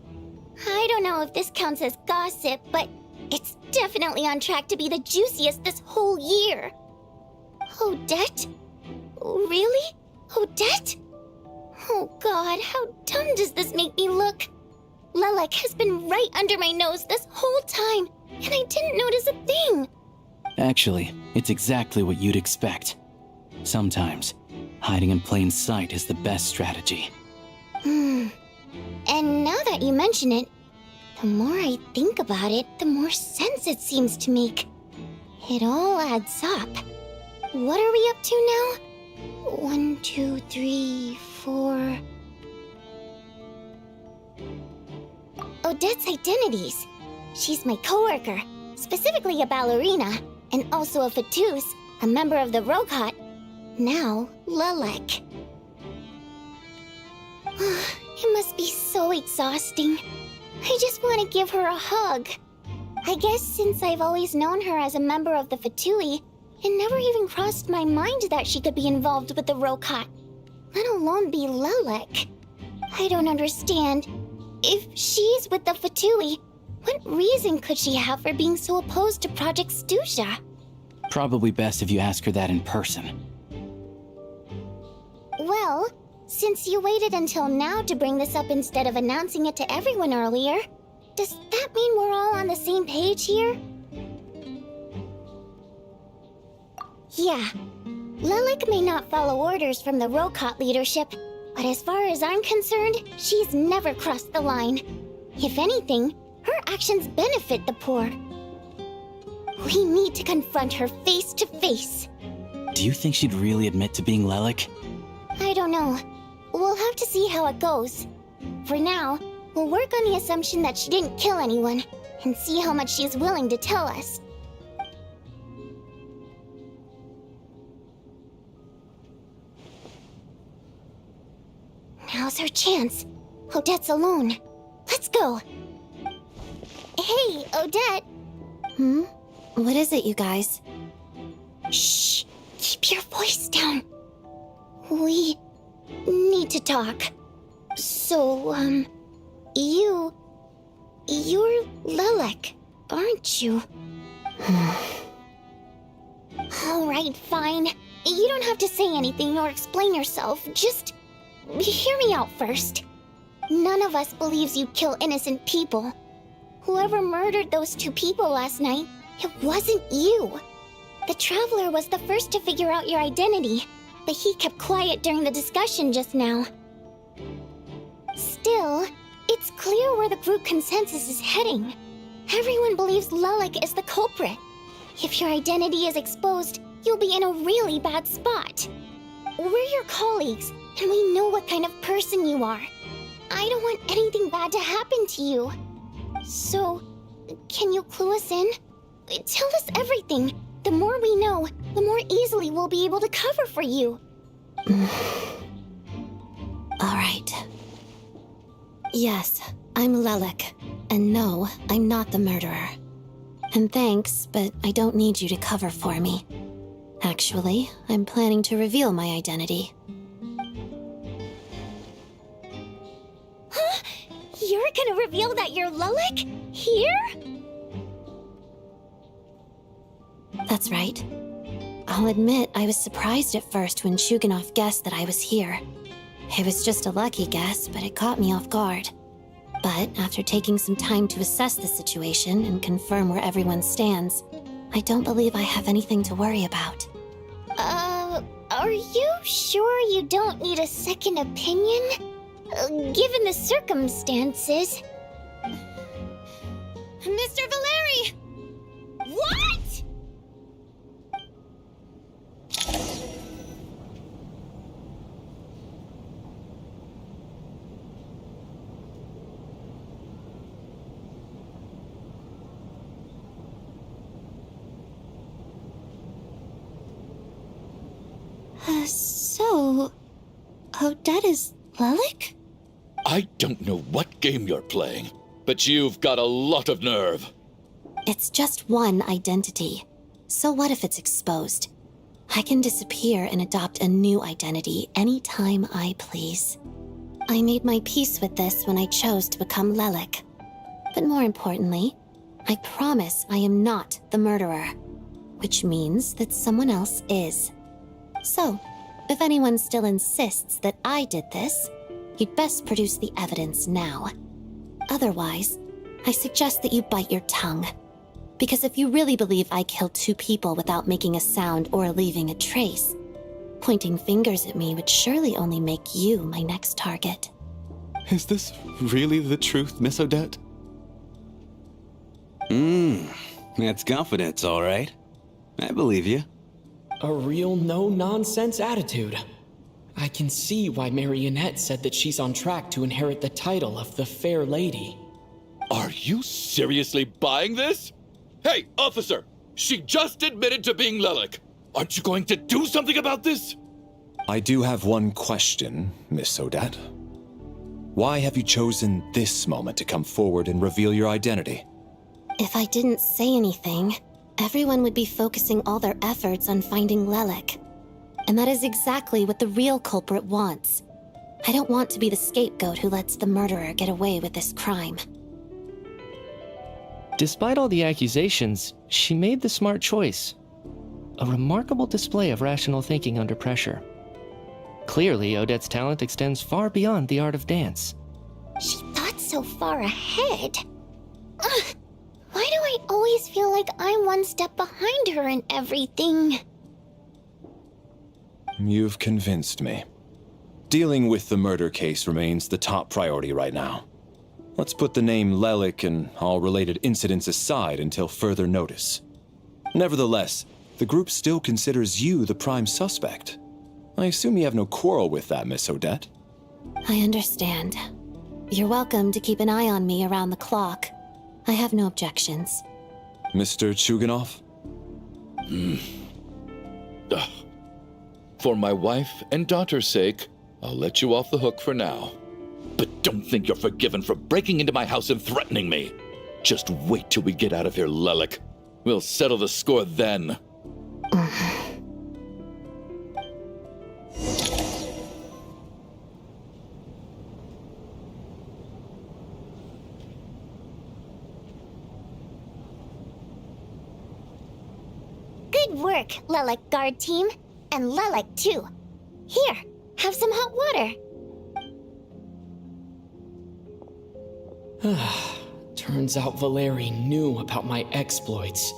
I don't know if this counts as gossip, but it's definitely on track to be the juiciest this whole year. Odette? Really? Odette? Oh god, how dumb does this make me look? Lelek has been right under my nose this whole time, and I didn't notice a thing. Actually, it's exactly what you'd expect. Sometimes, hiding in plain sight is the best strategy. And now that you mention it, the more I think about it, the more sense it seems to make. It all adds up. What are we up to now? 1, 2, 3, 4... Odette's identities. She's my coworker, specifically a ballerina, and also a Fatous, a member of the Rokot. Now, Lelek. It must be so exhausting. I just want to give her a hug. I guess since I've always known her as a member of the Fatui, it never even crossed my mind that she could be involved with the Rokot, let alone be Lelek. I don't understand. If she's with the Fatui, what reason could she have for being so opposed to Project Stusha? Probably best if you ask her that in person. Well, since you waited until now to bring this up instead of announcing it to everyone earlier, does that mean we're all on the same page here? Yeah. Lelek may not follow orders from the Rokot leadership, but as far as I'm concerned, she's never crossed the line. If anything, her actions benefit the poor. We need to confront her face to face. Do you think she'd really admit to being Lelek? I don't know. We'll have to see how it goes. For now, we'll work on the assumption that she didn't kill anyone, and see how much she's willing to tell us. Now's our chance. Odette's alone. Let's go. Hey, Odette. What is it, you guys? Shh. Keep your voice down. We need to talk. So, you're Lelek, aren't you? All right, fine. You don't have to say anything or explain yourself. Just hear me out first. None of us believes you kill innocent people. Whoever murdered those 2 people last night, it wasn't you. The Traveler was the first to figure out your identity, but he kept quiet during the discussion just now. Still, it's clear where the group consensus is heading. Everyone believes Lelek is the culprit. If your identity is exposed, you'll be in a really bad spot. We're your colleagues, and we know what kind of person you are. I don't want anything bad to happen to you. So, can you clue us in? Tell us everything. The more we know, the more easily we'll be able to cover for you. All right. Yes, I'm Lelek. And no, I'm not the murderer. And thanks, but I don't need you to cover for me. Actually, I'm planning to reveal my identity. Huh? You're gonna reveal that you're Lelik? Here? That's right. I'll admit I was surprised at first when Chuganov guessed that I was here. It was just a lucky guess, but it caught me off guard. But after taking some time to assess the situation and confirm where everyone stands, I don't believe I have anything to worry about. Are you sure you don't need a second opinion? Given the circumstances. Mr. Valeri! What?! So, Odette is Lelik? I don't know what game you're playing, but you've got a lot of nerve. It's just one identity. So what if it's exposed? I can disappear and adopt a new identity anytime I please. I made my peace with this when I chose to become Lelik. But more importantly, I promise I am not the murderer, which means that someone else is. So, if anyone still insists that I did this, you'd best produce the evidence now. Otherwise, I suggest that you bite your tongue. Because if you really believe I killed 2 people without making a sound or leaving a trace, pointing fingers at me would surely only make you my next target. Is this really the truth, Miss Odette? That's confidence, all right. I believe you. A real no-nonsense attitude. I can see why Marionette said that she's on track to inherit the title of the Fair Lady. Are you seriously buying this? Hey, officer! She just admitted to being Lelik. Aren't you going to do something about this? I do have one question, Miss Odette. Why have you chosen this moment to come forward and reveal your identity? If I didn't say anything, everyone would be focusing all their efforts on finding Lelik. And that is exactly what the real culprit wants. I don't want to be the scapegoat who lets the murderer get away with this crime. Despite all the accusations, she made the smart choice. A remarkable display of rational thinking under pressure. Clearly, Odette's talent extends far beyond the art of dance. She thought so far ahead. Ugh, why do I always feel like I'm one step behind her in everything? You've convinced me. Dealing with the murder case remains the top priority right now. Let's put the name Lelik and all related incidents aside until further notice. Nevertheless, the group still considers you the prime suspect. I assume you have no quarrel with that, Miss Odette? I understand. You're welcome to keep an eye on me around the clock. I have no objections. Mr. Chuganov? For my wife and daughter's sake, I'll let you off the hook for now. But don't think you're forgiven for breaking into my house and threatening me. Just wait till we get out of here, Lelik. We'll settle the score then. Good work, Lelik guard team. And Lelik, too. Here, have some hot water. Turns out Valeri knew about my exploits.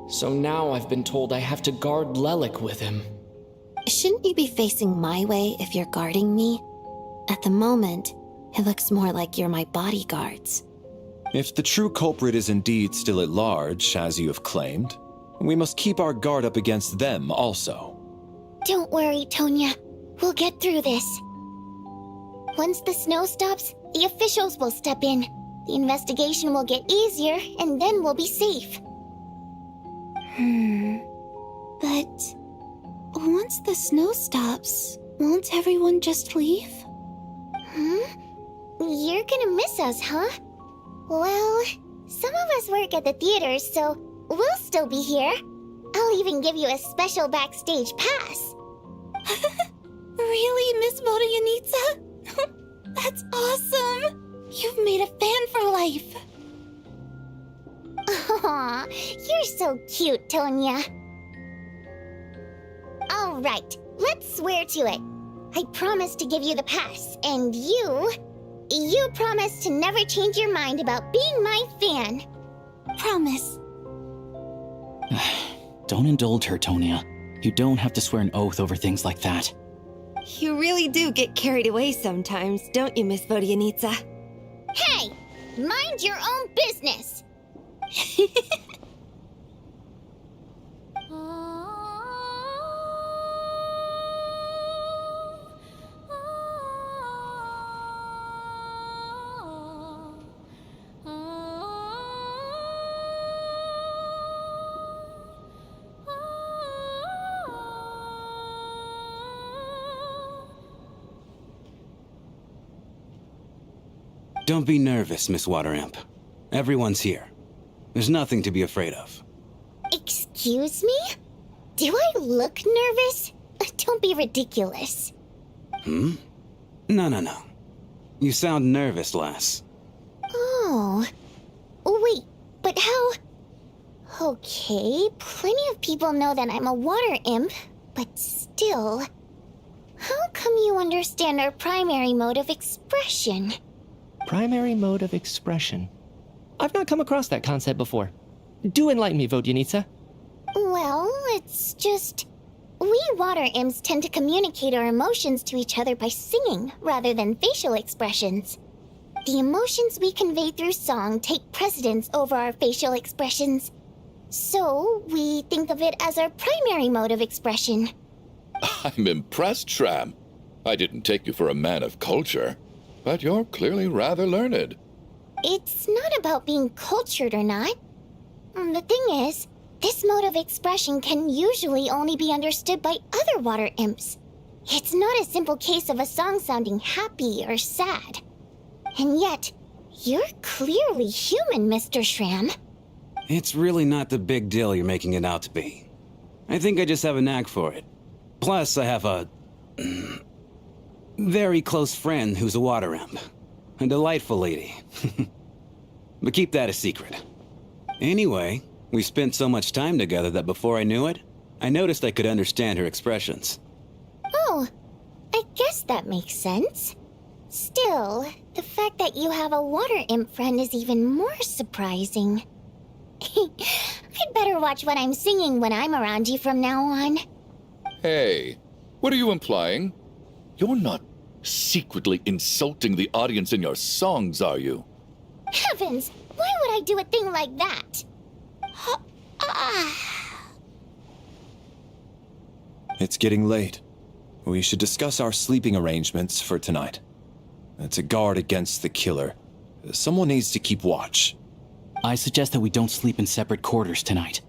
So now I've been told I have to guard Lelik with him. Shouldn't you be facing my way if you're guarding me? At the moment, it looks more like you're my bodyguards. If the true culprit is indeed still at large, as you have claimed, we must keep our guard up against them also. Don't worry, Tonya. We'll get through this. Once the snow stops, the officials will step in. The investigation will get easier, and then we'll be safe. But once the snow stops, won't everyone just leave? You're gonna miss us, huh? Well, some of us work at the theater, so we'll still be here. I'll even give you a special backstage pass. Really, Miss Vodyanitsa? That's awesome! You've made a fan for life. Aw, you're so cute, Tonya. All right, let's swear to it. I promise to give you the pass, and you promise to never change your mind about being my fan. Promise. Don't indulge her, Tonya. You don't have to swear an oath over things like that. You really do get carried away sometimes, don't you, Miss Vodyanitsa? Hey, mind your own business. Don't be nervous, Miss Water Imp. Everyone's here. There's nothing to be afraid of. Excuse me? Do I look nervous? Don't be ridiculous. No, no. You sound nervous, lass. Oh. Wait, but how... Okay, plenty of people know that I'm a water imp, but still... How come you understand our primary mode of expression? Primary mode of expression. I've not come across that concept before. Do enlighten me, Vodyanitsa. Well, it's just... We water imps tend to communicate our emotions to each other by singing rather than facial expressions. The emotions we convey through song take precedence over our facial expressions. So, we think of it as our primary mode of expression. I'm impressed, Shram. I didn't take you for a man of culture, but you're clearly rather learned. It's not about being cultured or not. The thing is, this mode of expression can usually only be understood by other water imps. It's not a simple case of a song sounding happy or sad. And yet, you're clearly human, Mr. Shram. It's really not the big deal you're making it out to be. I think I just have a knack for it. Plus, I have a... very close friend who's a water imp. A delightful lady. But keep that a secret. Anyway, we spent so much time together that before I knew it, I noticed I could understand her expressions. Oh, I guess that makes sense. Still, the fact that you have a water imp friend is even more surprising. I'd better watch what I'm singing when I'm around you from now on. Hey, what are you implying? You're not secretly insulting the audience in your songs, are you? Heavens, why would I do a thing like that? It's getting late. We should discuss our sleeping arrangements for tonight. To guard against the killer, someone needs to keep watch. I suggest that we don't sleep in separate quarters tonight.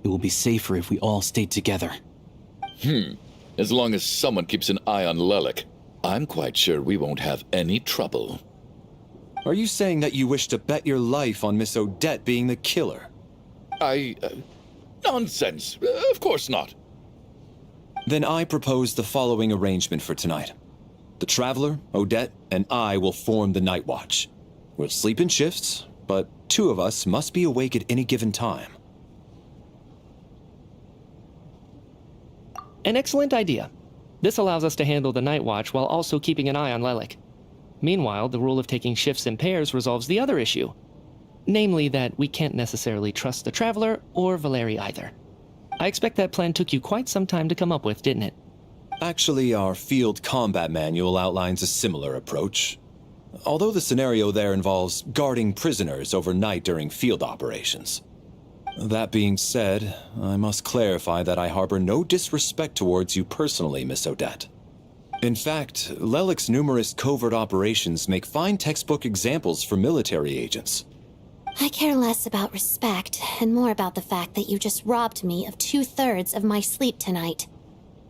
It will be safer if we all stayed together. As long as someone keeps an eye on Lelik, I'm quite sure we won't have any trouble. Are you saying that you wish to bet your life on Miss Odette being the killer? Nonsense. Of course not. Then I propose the following arrangement for tonight. The Traveler, Odette, and I will form the Night Watch. We'll sleep in shifts, but two of us must be awake at any given time. An excellent idea. This allows us to handle the Night Watch while also keeping an eye on Lelik. Meanwhile, the rule of taking shifts in pairs resolves the other issue. Namely that we can't necessarily trust the Traveler or Valeri either. I expect that plan took you quite some time to come up with, didn't it? Actually, our field combat manual outlines a similar approach. Although the scenario there involves guarding prisoners overnight during field operations. That being said, I must clarify that I harbor no disrespect towards you personally, Miss Odette. In fact, Lelik's numerous covert operations make fine textbook examples for military agents. I care less about respect and more about the fact that you just robbed me of 2/3 of my sleep tonight.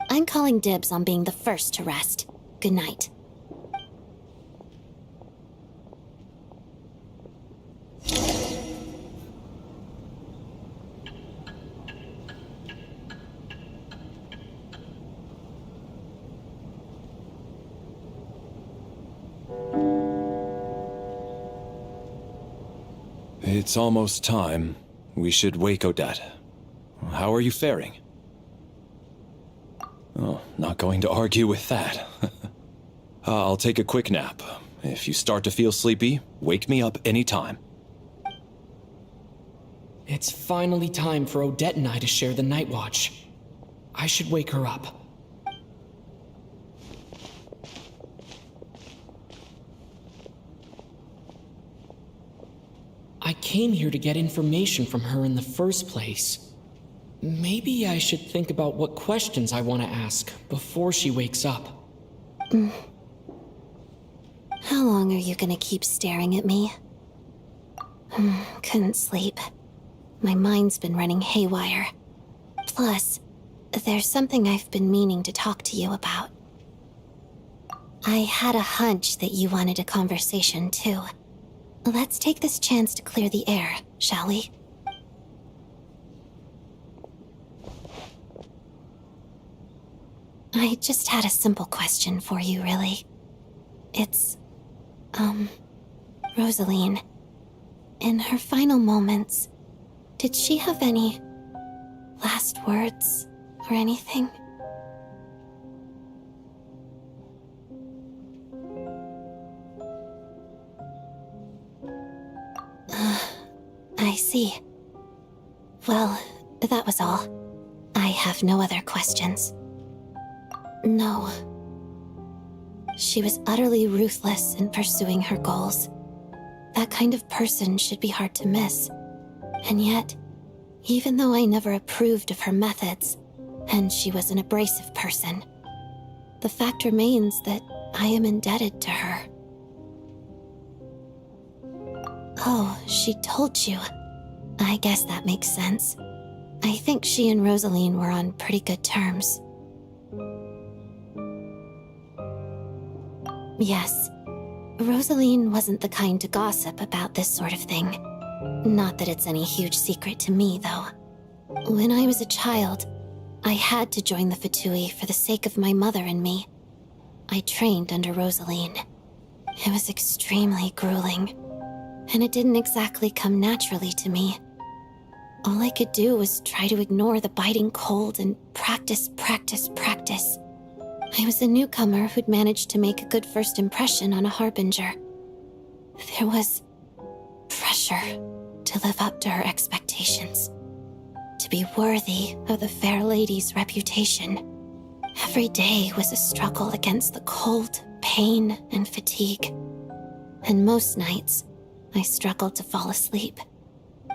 I'm calling dibs on being the first to rest. Good night. it's almost time. We should wake Odette. How are you faring? Oh, not going to argue with that. I'll take a quick nap. If you start to feel sleepy, wake me up anytime. It's finally time for Odette and I to share the night watch. I should wake her up. I came here to get information from her in the first place. Maybe I should think about what questions I want to ask before she wakes up. How long are you gonna keep staring at me? Couldn't sleep. My mind's been running haywire. Plus, there's something I've been meaning to talk to you about. I had a hunch that you wanted a conversation too. Let's take this chance to clear the air, shall we? I just had a simple question for you, really. It's, Rosaline. In her final moments, did she have any last words or anything? I see. Well, that was all. I have no other questions. No. She was utterly ruthless in pursuing her goals. That kind of person should be hard to miss. And yet, even though I never approved of her methods, and she was an abrasive person, the fact remains that I am indebted to her. Oh, she told you. I guess that makes sense. I think she and Rosaline were on pretty good terms. Yes, Rosaline wasn't the kind to gossip about this sort of thing. Not that it's any huge secret to me, though. When I was a child, I had to join the Fatui for the sake of my mother and me. I trained under Rosaline. It was extremely grueling, and it didn't exactly come naturally to me. All I could do was try to ignore the biting cold and practice. I was a newcomer who'd managed to make a good first impression on a harbinger. There was pressure to live up to her expectations, to be worthy of the fair lady's reputation. Every day was a struggle against the cold, pain, and fatigue. And most nights, I struggled to fall asleep.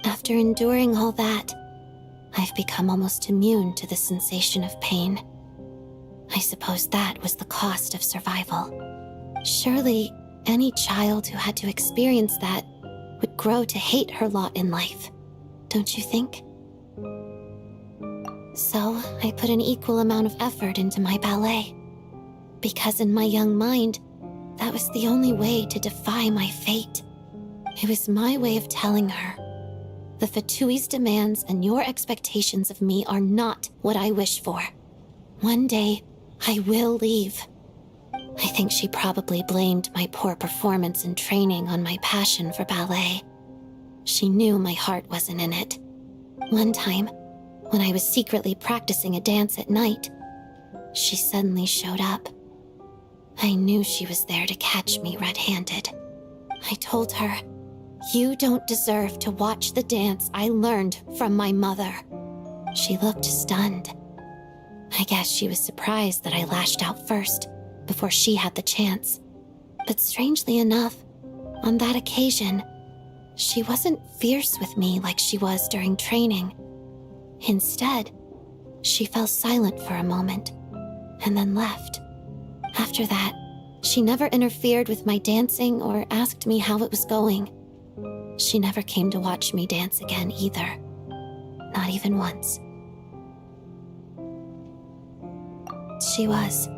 After enduring all that, I've become almost immune to the sensation of pain. I suppose that was the cost of survival. Surely, any child who had to experience that would grow to hate her lot in life, don't you think? So, I put an equal amount of effort into my ballet. Because in my young mind, that was the only way to defy my fate. It was my way of telling her, the Fatui's demands and your expectations of me are not what I wish for. One day, I will leave. I think she probably blamed my poor performance in training on my passion for ballet. She knew my heart wasn't in it. One time, when I was secretly practicing a dance at night, she suddenly showed up. I knew she was there to catch me red-handed. I told her, "You don't deserve to watch the dance I learned from my mother." She looked stunned. I guess she was surprised that I lashed out first, before she had the chance. But strangely enough, on that occasion, she wasn't fierce with me like she was during training. Instead, she fell silent for a moment, and then left. After that, she never interfered with my dancing or asked me how it was going. She never came to watch me dance again either. Not even once. She was.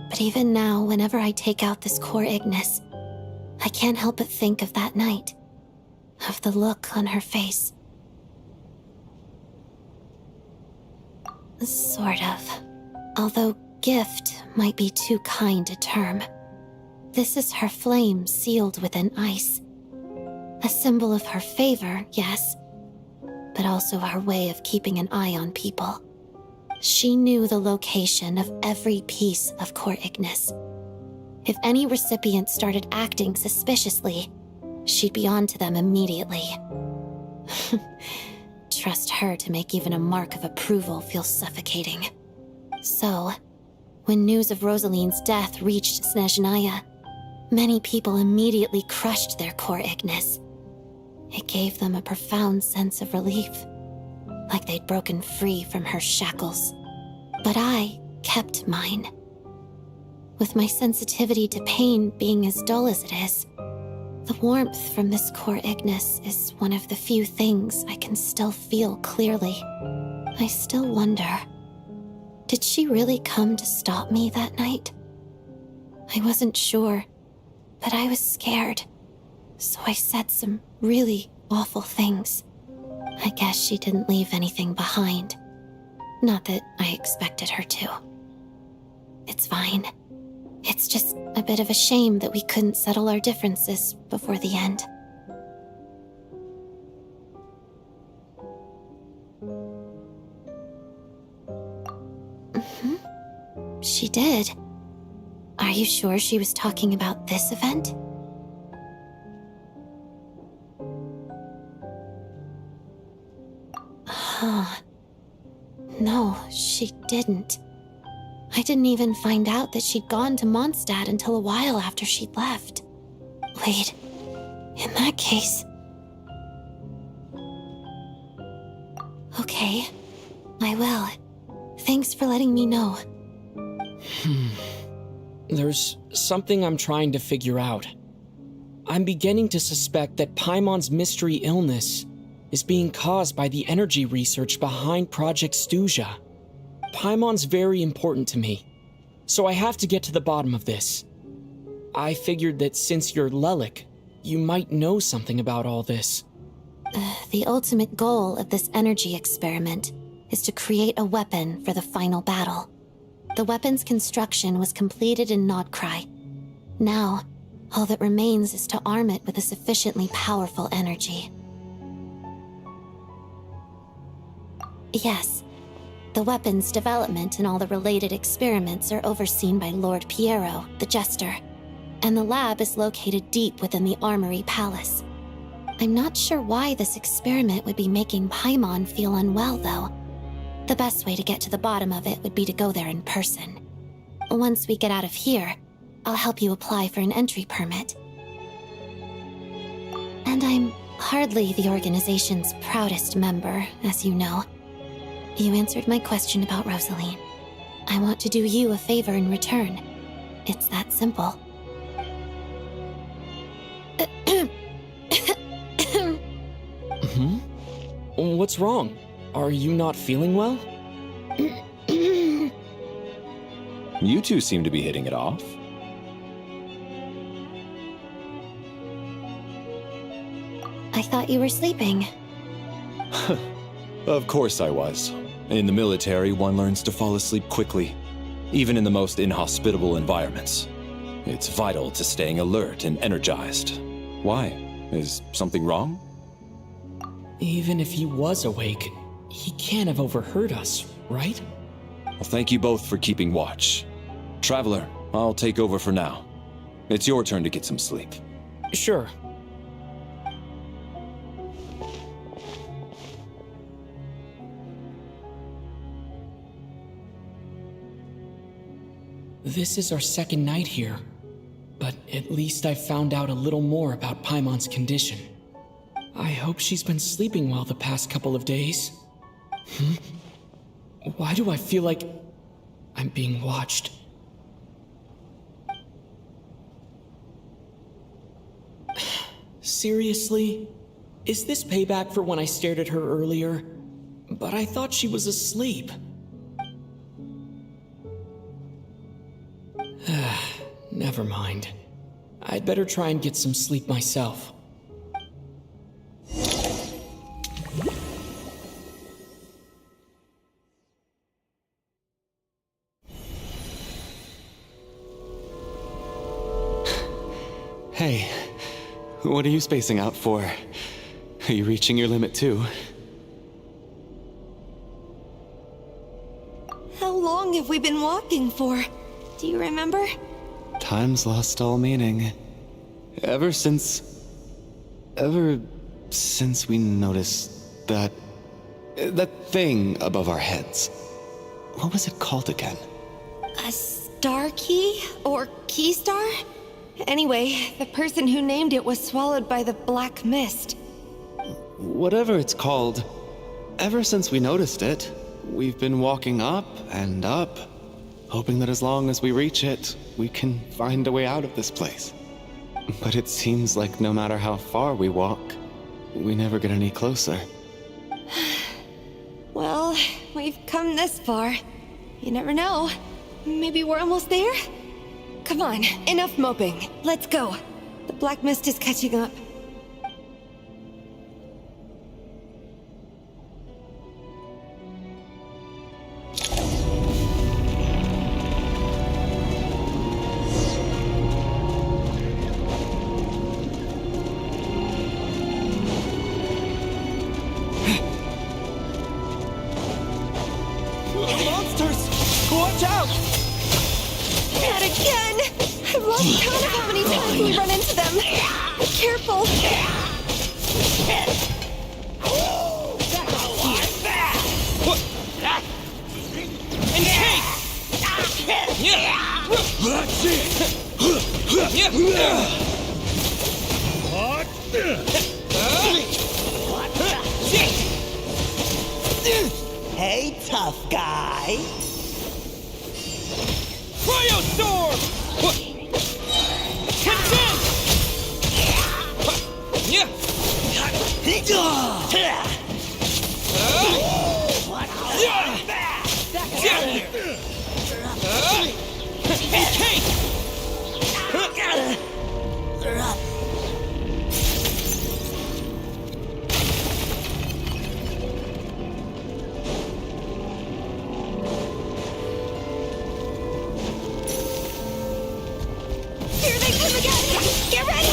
But even now, whenever I take out this core Ignis, I can't help but think of that night. Of the look on her face. Sort of. Although gift might be too kind a term. This is her flame sealed within ice. A symbol of her favor, yes, but also her way of keeping an eye on people. She knew the location of every piece of Cor Ignis. If any recipient started acting suspiciously, she'd be on to them immediately. Trust her to make even a mark of approval feel suffocating. So, when news of Rosaline's death reached Snezhnaya, many people immediately crushed their Cor Ignis. It gave them a profound sense of relief, like they'd broken free from her shackles. But I kept mine. With my sensitivity to pain being as dull as it is, the warmth from this Cor Ignis is one of the few things I can still feel clearly. I still wonder, did she really come to stop me that night? I wasn't sure, but I was scared, so I said some really awful things. I guess she didn't leave anything behind. Not that I expected her to. It's fine. It's just a bit of a shame that we couldn't settle our differences before the end. She did. Are you sure she was talking about this event? No, she didn't. I didn't even find out that she'd gone to Mondstadt until a while after she'd left. Wait, in that case... Okay, I will. Thanks for letting me know. There's something I'm trying to figure out. I'm beginning to suspect that Paimon's mystery illness is being caused by the energy research behind Project Stuja. Paimon's very important to me, so I have to get to the bottom of this. I figured that since you're Lelik, you might know something about all this. The ultimate goal of this energy experiment is to create a weapon for the final battle. The weapon's construction was completed in Nodkrai. Now, all that remains is to arm it with a sufficiently powerful energy. Yes, the weapon's development and all the related experiments are overseen by Lord Piero, the Jester, and the lab is located deep within the Armory Palace. I'm not sure why this experiment would be making Paimon feel unwell, though. The best way to get to the bottom of it would be to go there in person. Once we get out of here, I'll help you apply for an entry permit. And I'm hardly the organization's proudest member, as you know. You answered my question about Rosaline. I want to do you a favor in return. It's that simple. What's wrong? Are you not feeling well? You two seem to be hitting it off. I thought you were sleeping. Of course I was. In the military, one learns to fall asleep quickly, even in the most inhospitable environments. It's vital to staying alert and energized. Why? Is something wrong? Even if he was awake, he can't have overheard us, right? Well, thank you both for keeping watch. Traveler, I'll take over for now. It's your turn to get some sleep. Sure. This is our second night here, but at least I found out a little more about Paimon's condition. I hope she's been sleeping well the past couple of days. Why do I feel like I'm being watched? Seriously? Is this payback for when I stared at her earlier? But I thought she was asleep. Never mind. I'd better try and get some sleep myself. Hey, What are you spacing out for? Are you reaching your limit too? How long have we been walking for? Do you remember? Time's lost all meaning. Ever since we noticed that thing above our heads. What was it called again? A star key? Or key star? Anyway, the person who named it was swallowed by the black mist. Whatever it's called, ever since we noticed it, we've been walking up and up, hoping that as long as we reach it, we can find a way out of this place. But it seems like no matter how far we walk, we never get any closer. Well, we've come this far. You never know. Maybe we're almost there? Come on, enough moping. Let's go. The black mist is catching up. Monsters! Watch out! Not again! I've lost count of how many times we run into them. Be careful. Hey, tough guy. Cryostorm! Consent! Here they come again! Get ready!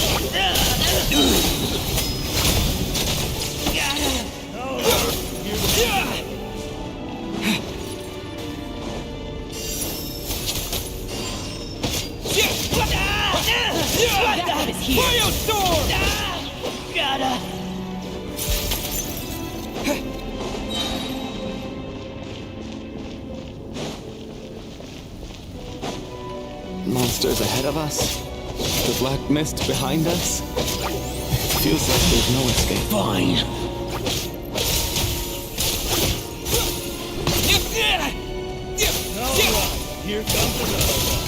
That is here! Cryostorm! Monsters ahead of us? The black mist behind us? It feels like there's no escape. Fine. Here comes another one.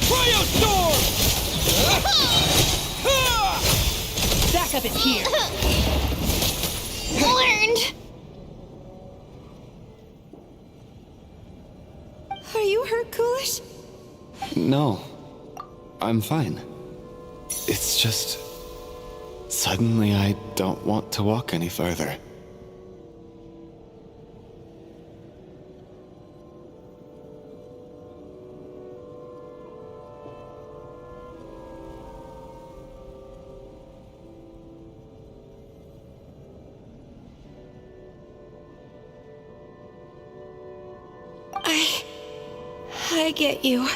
Cryostorm! Backup is here. Learned! Are you hurt, Coolish? No, I'm fine. It's just... suddenly I don't want to walk any further. I get you.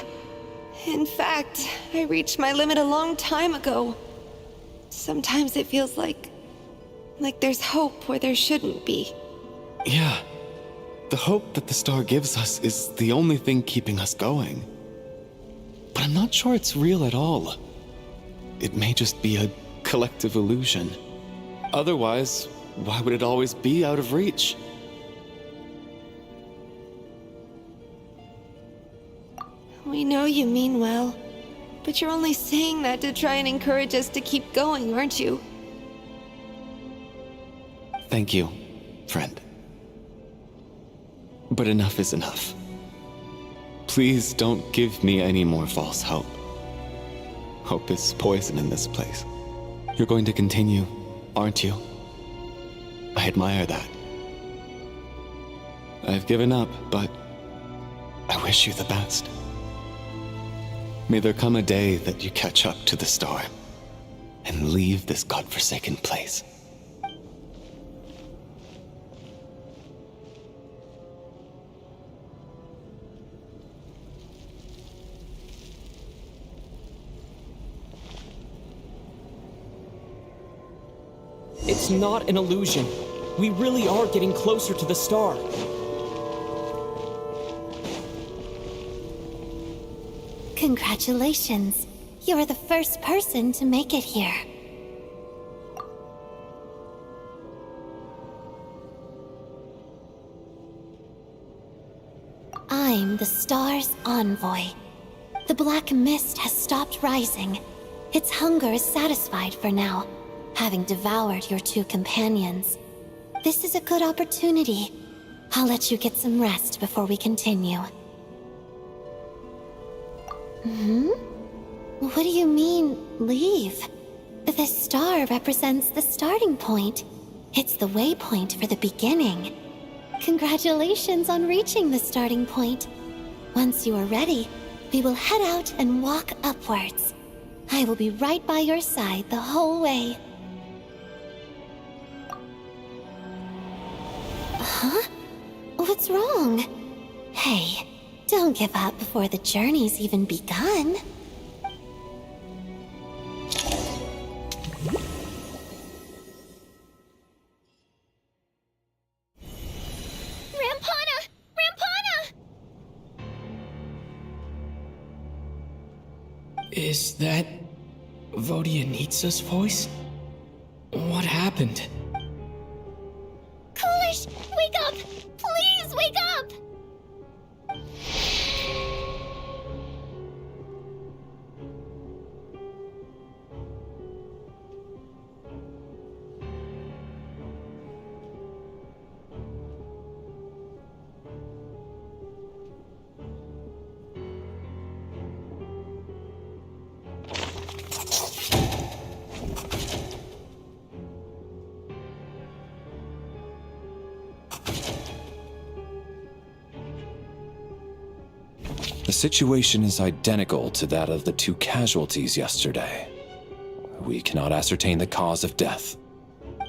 In fact, I reached my limit a long time ago. Sometimes it feels like there's hope where there shouldn't be. Yeah. The hope that the star gives us is the only thing keeping us going. But I'm not sure it's real at all. It may just be a collective illusion. Otherwise, why would it always be out of reach? We know you mean well, but you're only saying that to try and encourage us to keep going, aren't you? Thank you, friend. But enough is enough. Please don't give me any more false hope. Hope is poison in this place. You're going to continue, aren't you? I admire that. I've given up, but I wish you the best. May there come a day that you catch up to the storm and leave this godforsaken place. It's not an illusion. We really are getting closer to the star. Congratulations. You're the first person to make it here. I'm the star's envoy. The black mist has stopped rising. Its hunger is satisfied for now, having devoured your two companions. This is a good opportunity. I'll let you get some rest before we continue. What do you mean, leave? The star represents the starting point. It's the waypoint for the beginning. Congratulations on reaching the starting point. Once you are ready, we will head out and walk upwards. I will be right by your side the whole way. Huh? What's wrong? Hey, don't give up before the journey's even begun. Rampana! Rampana! Is that Vodyanitsa's voice? What happened? Coolish, wake up! Please wake up! The situation is identical to that of the two casualties yesterday. We cannot ascertain the cause of death.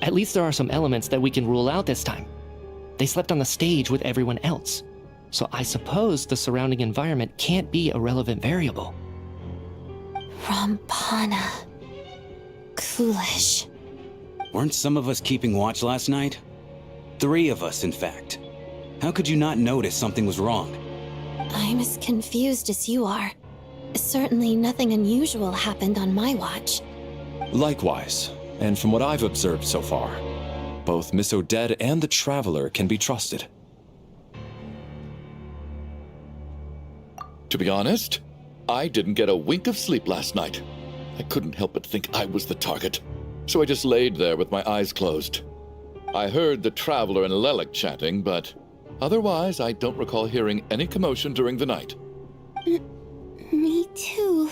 At least there are some elements that we can rule out this time. They slept on the stage with everyone else, so I suppose the surrounding environment can't be a relevant variable. Rampana. Coolish. Weren't some of us keeping watch last night? 3 of us, in fact. How could you not notice something was wrong? I'm as confused as you are. Certainly nothing unusual happened on my watch. Likewise, and from what I've observed so far, both Miss Odette and the Traveler can be trusted. To be honest, I didn't get a wink of sleep last night. I couldn't help but think I was the target, so I just laid there with my eyes closed. I heard the Traveler and Lelik chatting, but otherwise I don't recall hearing any commotion during the night. Me too.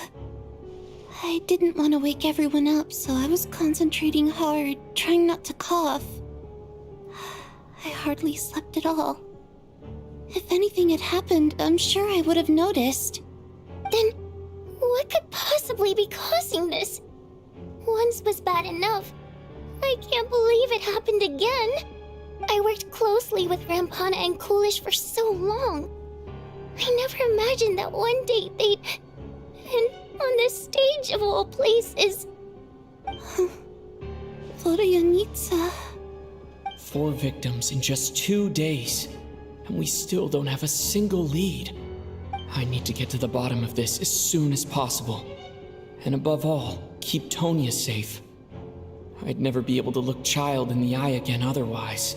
I didn't want to wake everyone up, so I was concentrating hard, trying not to cough. I hardly slept at all. If anything had happened, I'm sure I would have noticed. Then, what could possibly be causing this? Once was bad enough. I can't believe it happened again. I worked closely with Rampana and Coolish for so long. I never imagined that one day they'd... And on the stage of all places... Vodyanitsa. 4 victims in just 2 days, and we still don't have a single lead. I need to get to the bottom of this as soon as possible. And above all, keep Tonya safe. I'd never be able to look Child in the eye again otherwise.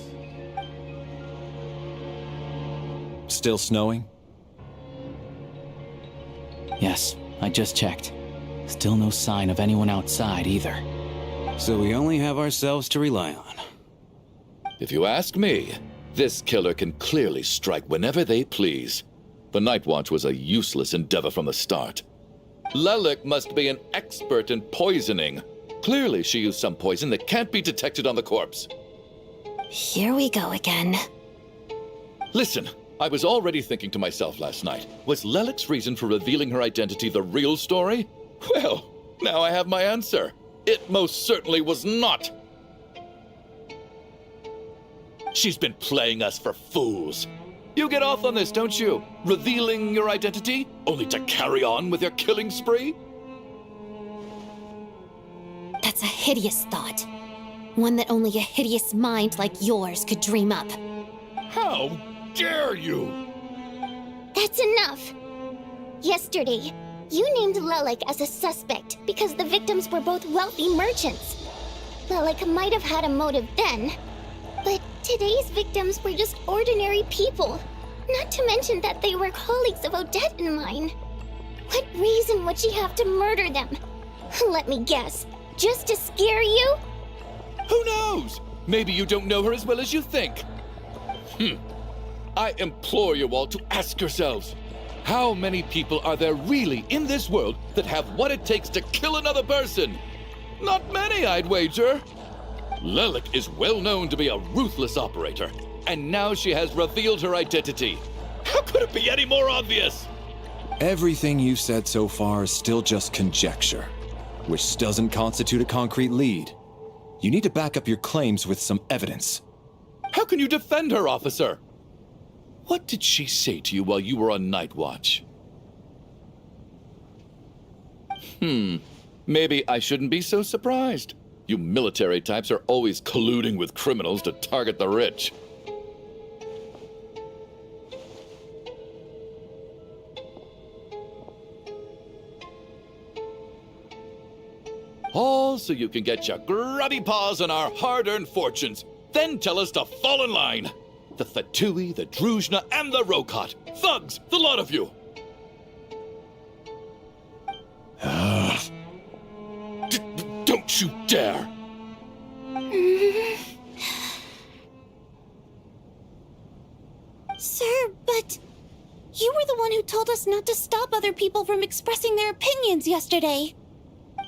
Still snowing? Yes, I just checked. Still no sign of anyone outside either. So we only have ourselves to rely on. If you ask me, this killer can clearly strike whenever they please. The Night Watch was a useless endeavor from the start. Lelik must be an expert in poisoning. Clearly she used some poison that can't be detected on the corpse. Here we go again. Listen, I was already thinking to myself last night, was Lelik's reason for revealing her identity the real story? Well, now I have my answer. It most certainly was not. She's been playing us for fools. You get off on this, don't you? Revealing your identity, only to carry on with your killing spree? That's a hideous thought. One that only a hideous mind like yours could dream up. How dare you? That's enough! Yesterday, you named Lelik as a suspect because the victims were both wealthy merchants. Lelik might have had a motive then, but today's victims were just ordinary people. Not to mention that they were colleagues of Odette and mine. What reason would she have to murder them? Let me guess, just to scare you? Who knows? Maybe you don't know her as well as you think. I implore you all to ask yourselves, how many people are there really in this world that have what it takes to kill another person? Not many, I'd wager. Lelik is well known to be a ruthless operator, and now she has revealed her identity. How could it be any more obvious? Everything you've said so far is still just conjecture, which doesn't constitute a concrete lead. You need to back up your claims with some evidence. How can you defend her, officer? What did she say to you while you were on night watch? Maybe I shouldn't be so surprised. You military types are always colluding with criminals to target the rich. All so you can get your grubby paws on our hard-earned fortunes, then tell us to fall in line. The Fatui, the Druzhna, and the Rokot. Thugs, the lot of you! Don't you dare! Sir, but you were the one who told us not to stop other people from expressing their opinions yesterday.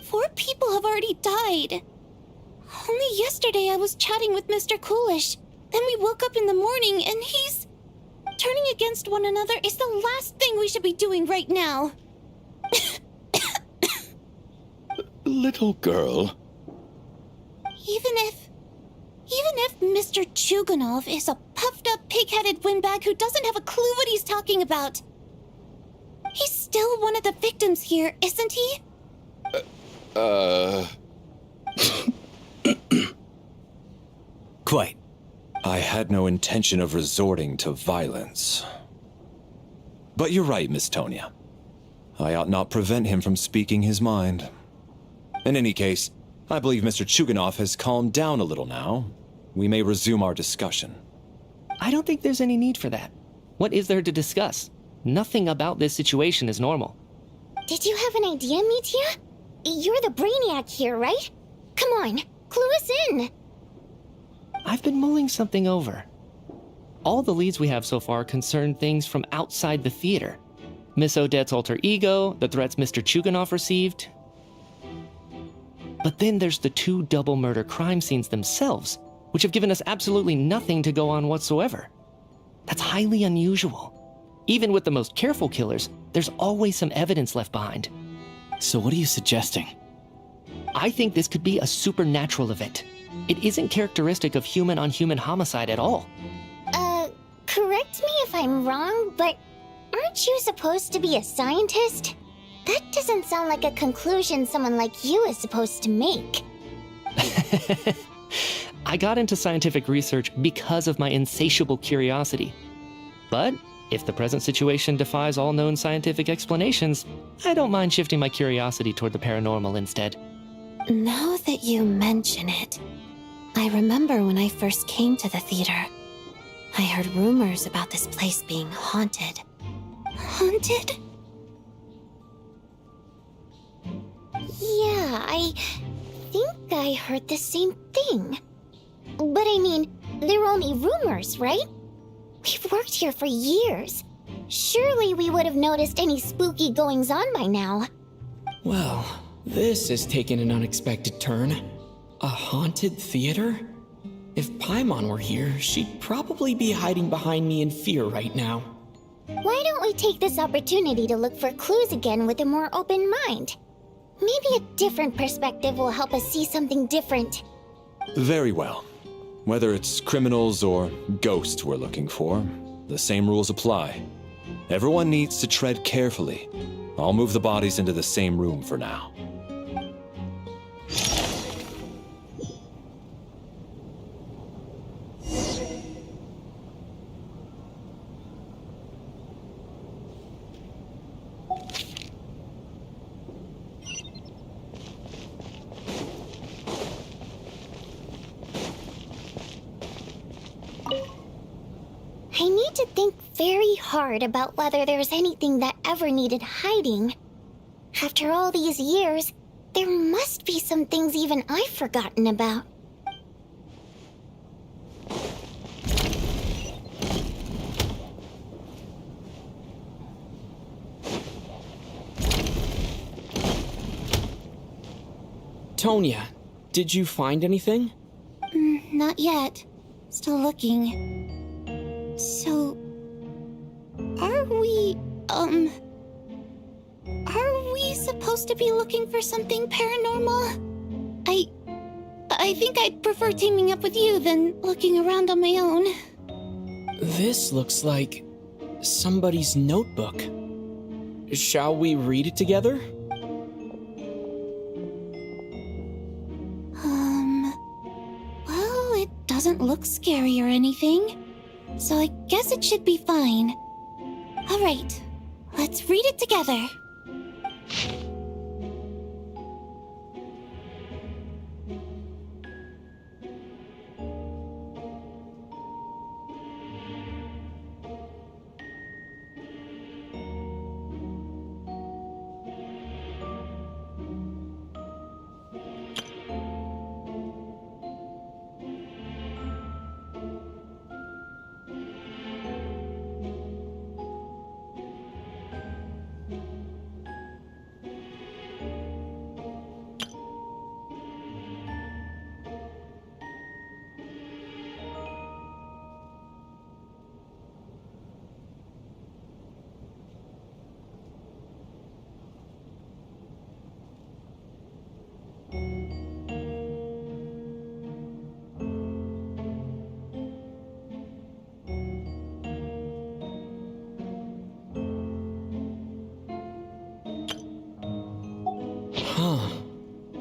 4 people have already died. Only yesterday I was chatting with Mr. Coolish. Then we woke up in the morning and he's... Turning against one another is the last thing we should be doing right now. Little girl. Even if Mr. Chuganov is a puffed-up, pig-headed windbag who doesn't have a clue what he's talking about, he's still one of the victims here, isn't he? Quite. I had no intention of resorting to violence. But you're right, Miss Tonya. I ought not prevent him from speaking his mind. In any case, I believe Mr. Chuganov has calmed down a little now. We may resume our discussion. I don't think there's any need for that. What is there to discuss? Nothing about this situation is normal. Did you have an idea, Mitya? You're the brainiac here, right? Come on, clue us in. I've been mulling something over. All the leads we have so far concern things from outside the theater. Miss Odette's alter ego, the threats Mr. Chuganov received. But then there's the 2 double murder crime scenes themselves, which have given us absolutely nothing to go on whatsoever. That's highly unusual. Even with the most careful killers, there's always some evidence left behind. So what are you suggesting? I think this could be a supernatural event. It isn't characteristic of human-on-human homicide at all. Correct me if I'm wrong, but aren't you supposed to be a scientist? That doesn't sound like a conclusion someone like you is supposed to make. I got into scientific research because of my insatiable curiosity. But if the present situation defies all known scientific explanations, I don't mind shifting my curiosity toward the paranormal instead. Now that you mention it, I remember when I first came to the theater. I heard rumors about this place being haunted. Haunted? Yeah, I think I heard the same thing. But I mean, they're only rumors, right? We've worked here for years. Surely we would have noticed any spooky goings-on by now. Well, this has taken an unexpected turn. A haunted theater? If Paimon were here, she'd probably be hiding behind me in fear right now. Why don't we take this opportunity to look for clues again with a more open mind? Maybe a different perspective will help us see something different. Very well. Whether it's criminals or ghosts we're looking for, the same rules apply. Everyone needs to tread carefully. I'll move the bodies into the same room for now. I need to think very hard about whether there's anything that ever needed hiding. After all these years, there must be some things even I've forgotten about. Tonya, did you find anything? Not yet. Still looking. So, are we supposed to be looking for something paranormal? I think I'd prefer teaming up with you than looking around on my own. This looks like somebody's notebook. Shall we read it together? Well, it doesn't look scary or anything. So I guess it should be fine. Alright, let's read it together.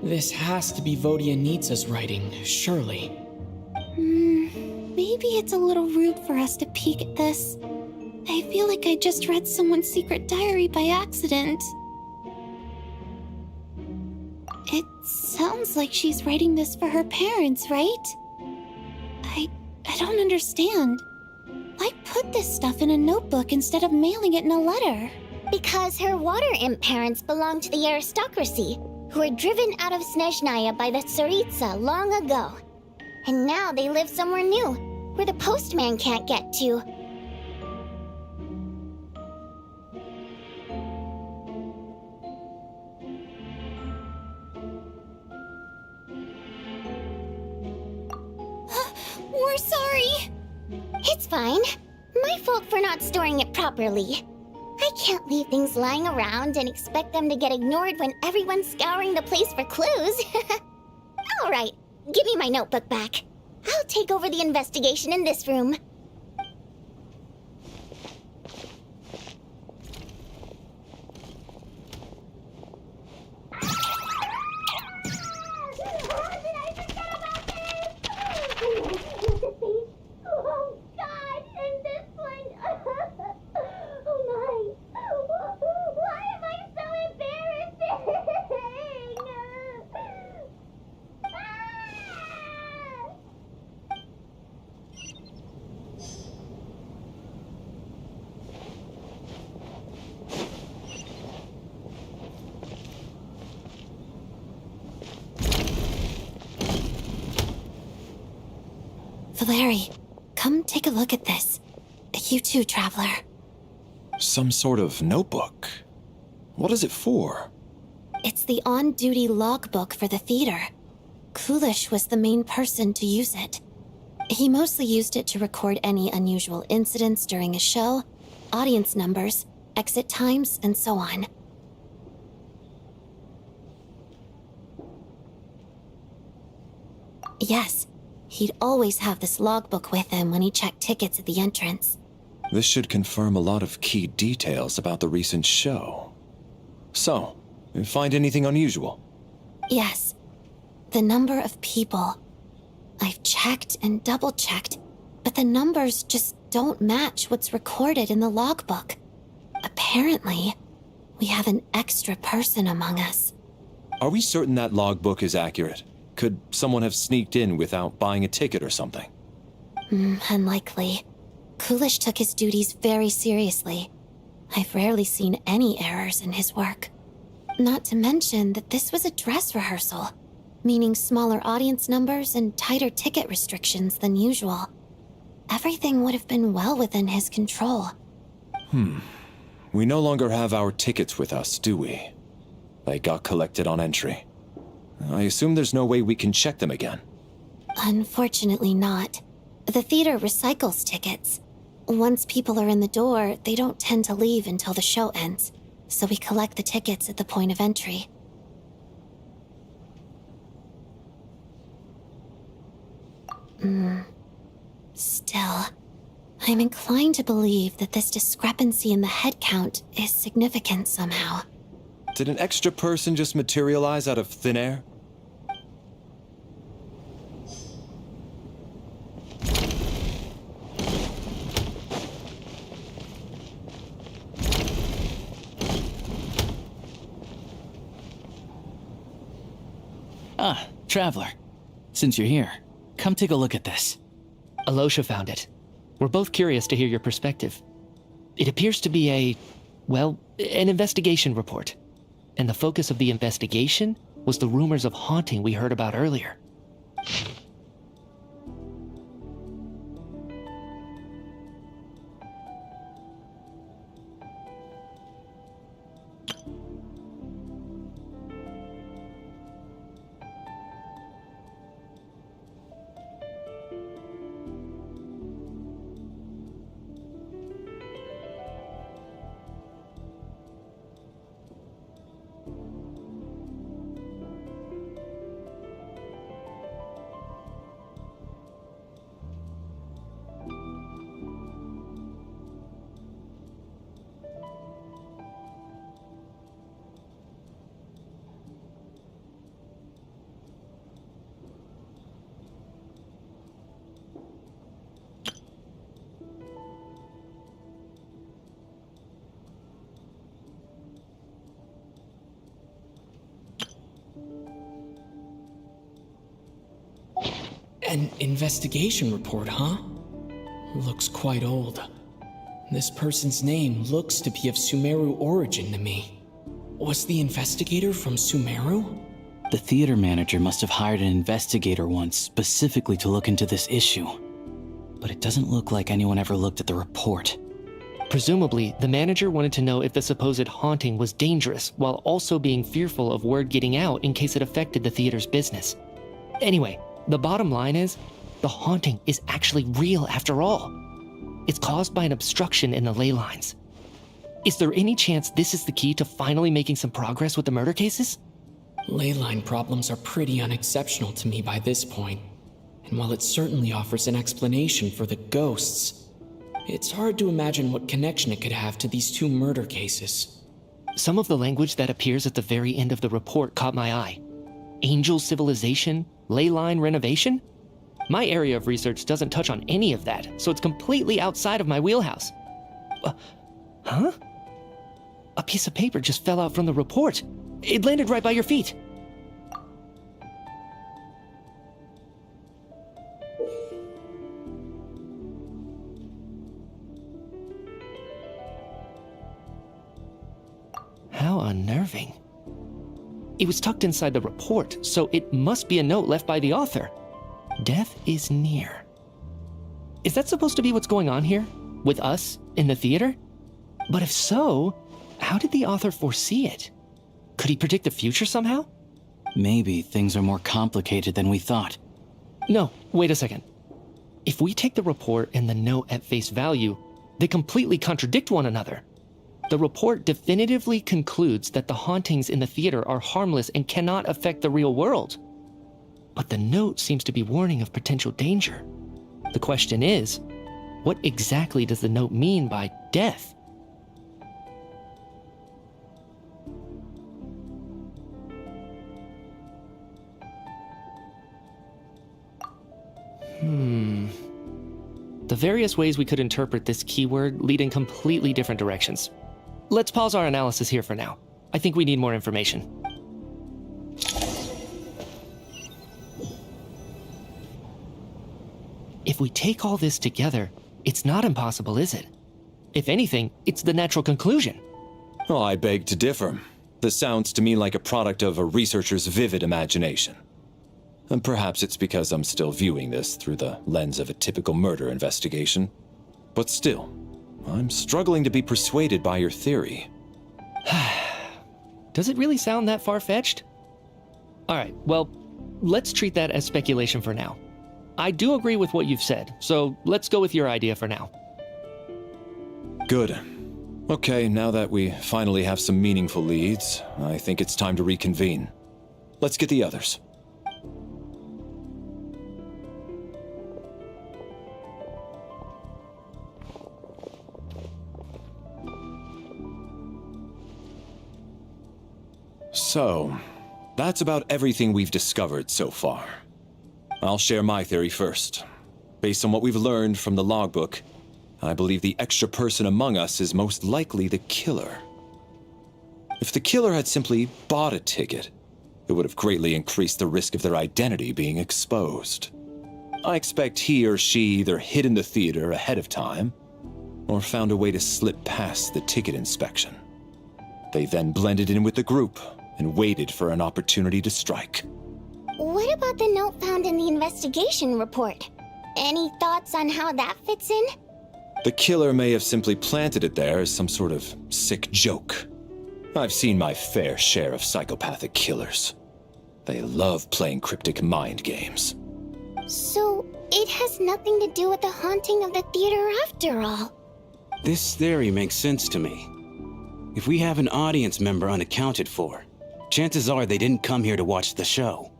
This has to be Vodyanitsa's writing, surely. Maybe it's a little rude for us to peek at this. I feel like I just read someone's secret diary by accident. It sounds like she's writing this for her parents, right? I don't understand. Why put this stuff in a notebook instead of mailing it in a letter? Because her water imp parents belong to the aristocracy, who were driven out of Snezhnaya by the Tsaritsa long ago. And now they live somewhere new, where the postman can't get to. We're sorry! It's fine. My fault for not storing it properly. I can't leave things lying around and expect them to get ignored when everyone's scouring the place for clues. All right, give me my notebook back. I'll take over the investigation in this room. Valeri, come take a look at this. You too, Traveler. Some sort of notebook. What is it for? It's the on-duty logbook for the theater. Kulish was the main person to use it. He mostly used it to record any unusual incidents during a show, audience numbers, exit times, and so on. Yes, he'd always have this logbook with him when he checked tickets at the entrance. This should confirm a lot of key details about the recent show. So, you find anything unusual? Yes, the number of people. I've checked and double-checked, but the numbers just don't match what's recorded in the logbook. Apparently, we have an extra person among us. Are we certain that logbook is accurate? Could someone have sneaked in without buying a ticket or something? Unlikely. Coolish took his duties very seriously. I've rarely seen any errors in his work. Not to mention that this was a dress rehearsal, meaning smaller audience numbers and tighter ticket restrictions than usual. Everything would have been well within his control. We no longer have our tickets with us, do we? They got collected on entry. I assume there's no way we can check them again. Unfortunately not. The theater recycles tickets. Once people are in the door, they don't tend to leave until the show ends, so we collect the tickets at the point of entry. Still, I'm inclined to believe that this discrepancy in the head count is significant somehow. Did an extra person just materialize out of thin air? Ah, Traveler. Since you're here, come take a look at this. Alosha found it. We're both curious to hear your perspective. It appears to be an investigation report. And the focus of the investigation was the rumors of haunting we heard about earlier. An investigation report, huh? Looks quite old. This person's name looks to be of Sumeru origin to me. Was the investigator from Sumeru? The theater manager must have hired an investigator once specifically to look into this issue. But it doesn't look like anyone ever looked at the report. Presumably, the manager wanted to know if the supposed haunting was dangerous, while also being fearful of word getting out in case it affected the theater's business. Anyway, the bottom line is, the haunting is actually real after all. It's caused by an obstruction in the ley lines. Is there any chance this is the key to finally making some progress with the murder cases? Ley line problems are pretty unexceptional to me by this point. And while it certainly offers an explanation for the ghosts, it's hard to imagine what connection it could have to these two murder cases. Some of the language that appears at the very end of the report caught my eye. Angel civilization, ley line renovation? My area of research doesn't touch on any of that, so it's completely outside of my wheelhouse. Huh? A piece of paper just fell out from the report. It landed right by your feet. How unnerving. It was tucked inside the report, so it must be a note left by the author. Death is near. Is that supposed to be what's going on here? With us in the theater? But if so, how did the author foresee it? Could he predict the future somehow? Maybe things are more complicated than we thought. No, wait a second. If we take the report and the note at face value, they completely contradict one another. The report definitively concludes that the hauntings in the theater are harmless and cannot affect the real world. But the note seems to be warning of potential danger. The question is, what exactly does the note mean by death? The various ways we could interpret this keyword lead in completely different directions. Let's pause our analysis here for now. I think we need more information. If we take all this together, it's not impossible, is it? If anything, it's the natural conclusion. Oh, I beg to differ. This sounds to me like a product of a researcher's vivid imagination. And perhaps it's because I'm still viewing this through the lens of a typical murder investigation. But still, I'm struggling to be persuaded by your theory. Does it really sound that far-fetched? Alright, well, let's treat that as speculation for now. I do agree with what you've said, so let's go with your idea for now. Good. Okay, now that we finally have some meaningful leads, I think it's time to reconvene. Let's get the others. So, that's about everything we've discovered so far. I'll share my theory first. Based on what we've learned from the logbook, I believe the extra person among us is most likely the killer. If the killer had simply bought a ticket, it would have greatly increased the risk of their identity being exposed. I expect he or she either hid in the theater ahead of time, or found a way to slip past the ticket inspection. They then blended in with the group and waited for an opportunity to strike. What about the note found in the investigation report? Any thoughts on how that fits in? The killer may have simply planted it there as some sort of sick joke. I've seen my fair share of psychopathic killers. They love playing cryptic mind games. So, it has nothing to do with the haunting of the theater after all. This theory makes sense to me. If we have an audience member unaccounted for, chances are they didn't come here to watch the show.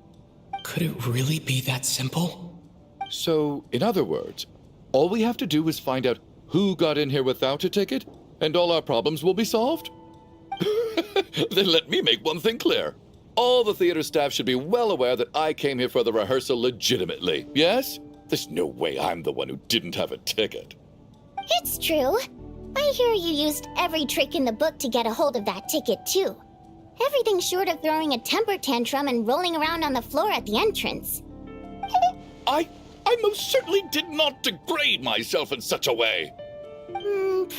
Could it really be that simple? So, in other words, all we have to do is find out who got in here without a ticket, and all our problems will be solved? Then let me make one thing clear. All the theater staff should be well aware that I came here for the rehearsal legitimately, yes? There's no way I'm the one who didn't have a ticket. It's true. I hear you used every trick in the book to get a hold of that ticket, too. Everything short of throwing a temper tantrum and rolling around on the floor at the entrance. I most certainly did not degrade myself in such a way.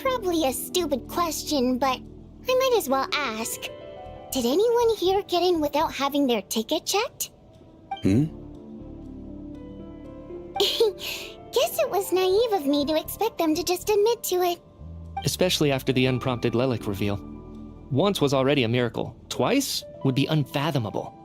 Probably a stupid question, but I might as well ask. Did anyone here get in without having their ticket checked? Hmm? Guess it was naive of me to expect them to just admit to it. Especially after the unprompted Lelik reveal. Once was already a miracle. Twice would be unfathomable.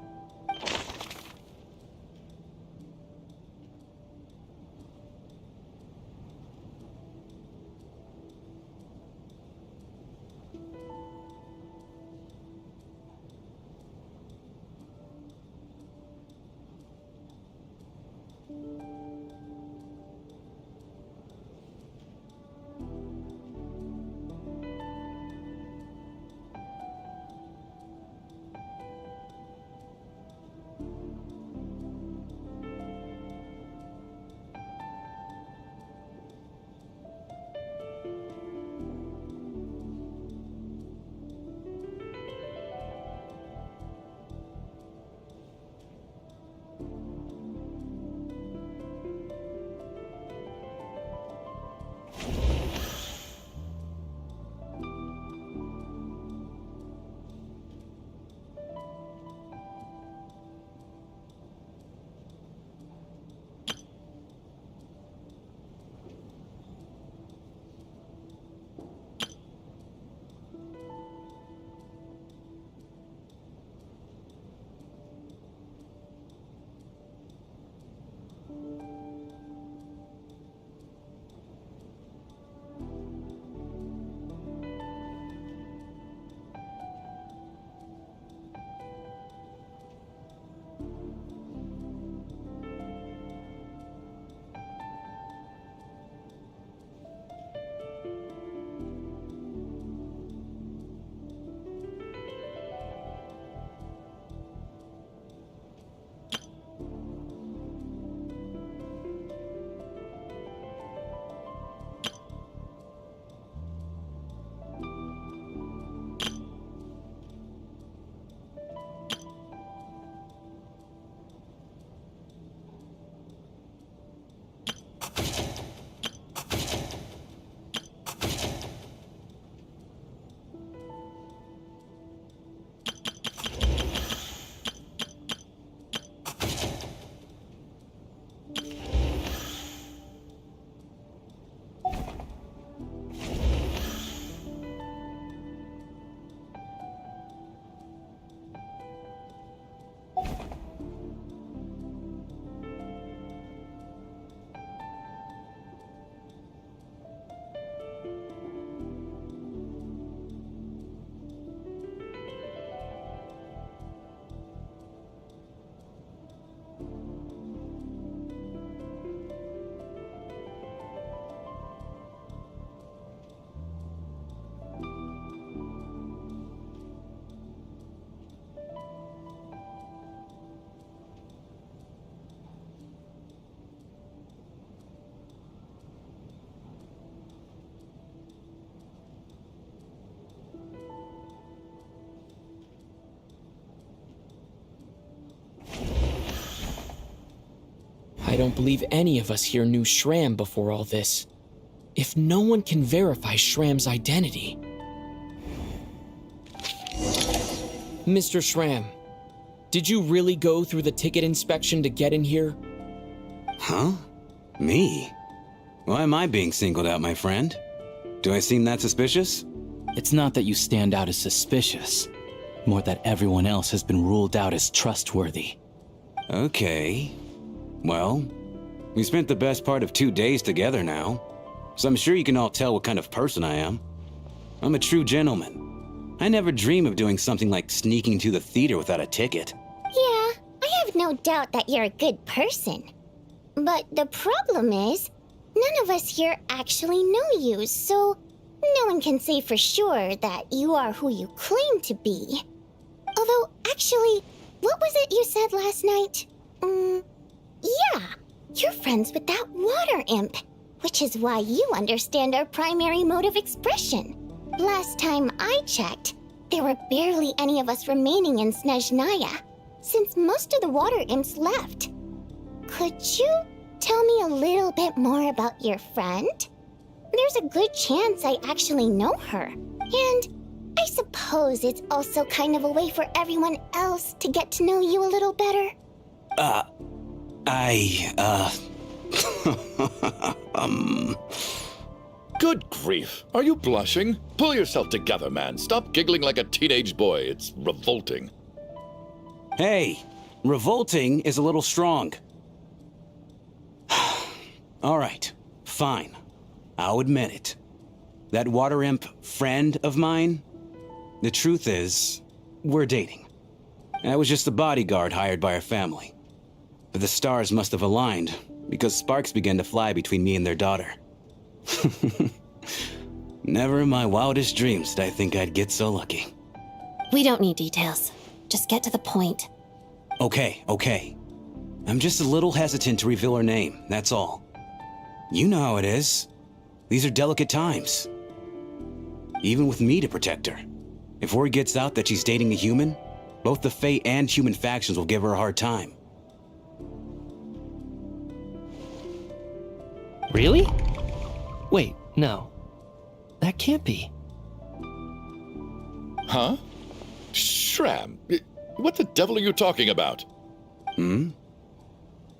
I don't believe any of us here knew Shram before all this. If no one can verify Shram's identity... Mr. Shram, did you really go through the ticket inspection to get in here? Huh? Me? Why am I being singled out, my friend? Do I seem that suspicious? It's not that you stand out as suspicious, more that everyone else has been ruled out as trustworthy. Okay. Well, we spent the best part of 2 days together now, so I'm sure you can all tell what kind of person I am. I'm a true gentleman. I never dream of doing something like sneaking to the theater without a ticket. Yeah, I have no doubt that you're a good person. But the problem is, none of us here actually know you, so no one can say for sure that you are who you claim to be. Although, actually, what was it you said last night? Yeah, you're friends with that water imp, which is why you understand our primary mode of expression. Last time I checked, there were barely any of us remaining in Snezhnaya, since most of the water imps left. Could you tell me a little bit more about your friend? There's a good chance I actually know her, and I suppose it's also kind of a way for everyone else to get to know you a little better. Good grief. Are you blushing? Pull yourself together, man. Stop giggling like a teenage boy. It's revolting. Hey, revolting is a little strong. All right, fine. I'll admit it. That water imp friend of mine, the truth is, we're dating. I was just a bodyguard hired by our family. But the stars must have aligned, because sparks began to fly between me and their daughter. Never in my wildest dreams did I think I'd get so lucky. We don't need details. Just get to the point. Okay. I'm just a little hesitant to reveal her name, that's all. You know how it is. These are delicate times. Even with me to protect her. If word gets out that she's dating a human, both the Fae and human factions will give her a hard time. Really? Wait, no. That can't be. Huh? Shram, what the devil are you talking about?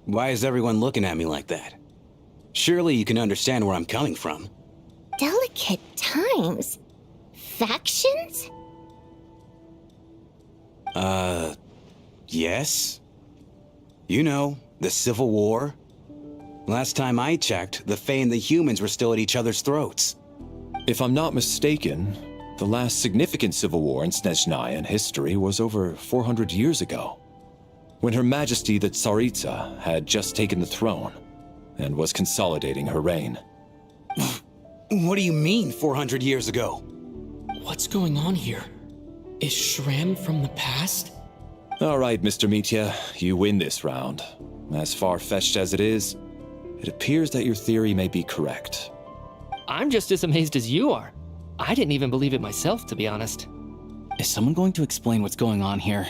Why is everyone looking at me like that? Surely you can understand where I'm coming from. Delicate times? Factions? Yes? You know, the Civil War? Last time I checked, the Fae and the humans were still at each other's throats. If I'm not mistaken, the last significant civil war in Snezhnayan history was over 400 years ago, when Her Majesty the Tsaritsa had just taken the throne and was consolidating her reign. What do you mean, 400 years ago? What's going on here? Is Shram from the past? All right, Mr. Mitya, you win this round. As far-fetched as it is, it appears that your theory may be correct. I'm just as amazed as you are. I didn't even believe it myself, to be honest. Is someone going to explain what's going on here?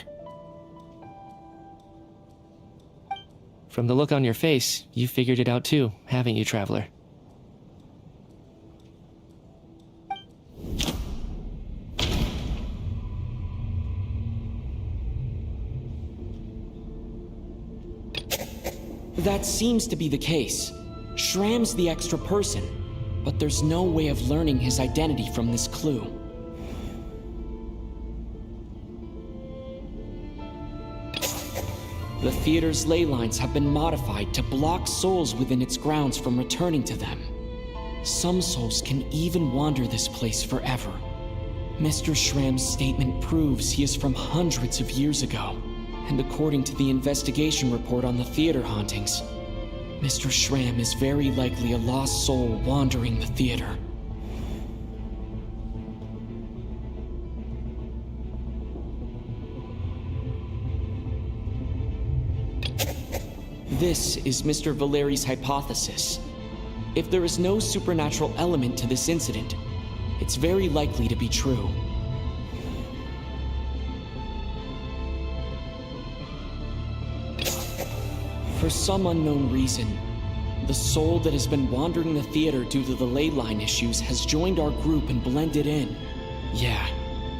From the look on your face, you figured it out too, haven't you, Traveler? That seems to be the case. Shram's the extra person, but there's no way of learning his identity from this clue. The theater's ley lines have been modified to block souls within its grounds from returning to them. Some souls can even wander this place forever. Mr. Shram's statement proves he is from hundreds of years ago, and according to the investigation report on the theater hauntings, Mr. Shram is very likely a lost soul wandering the theater. This is Mr. Valeri's hypothesis. If there is no supernatural element to this incident, it's very likely to be true. For some unknown reason, the soul that has been wandering the theater due to the ley line issues has joined our group and blended in. Yeah,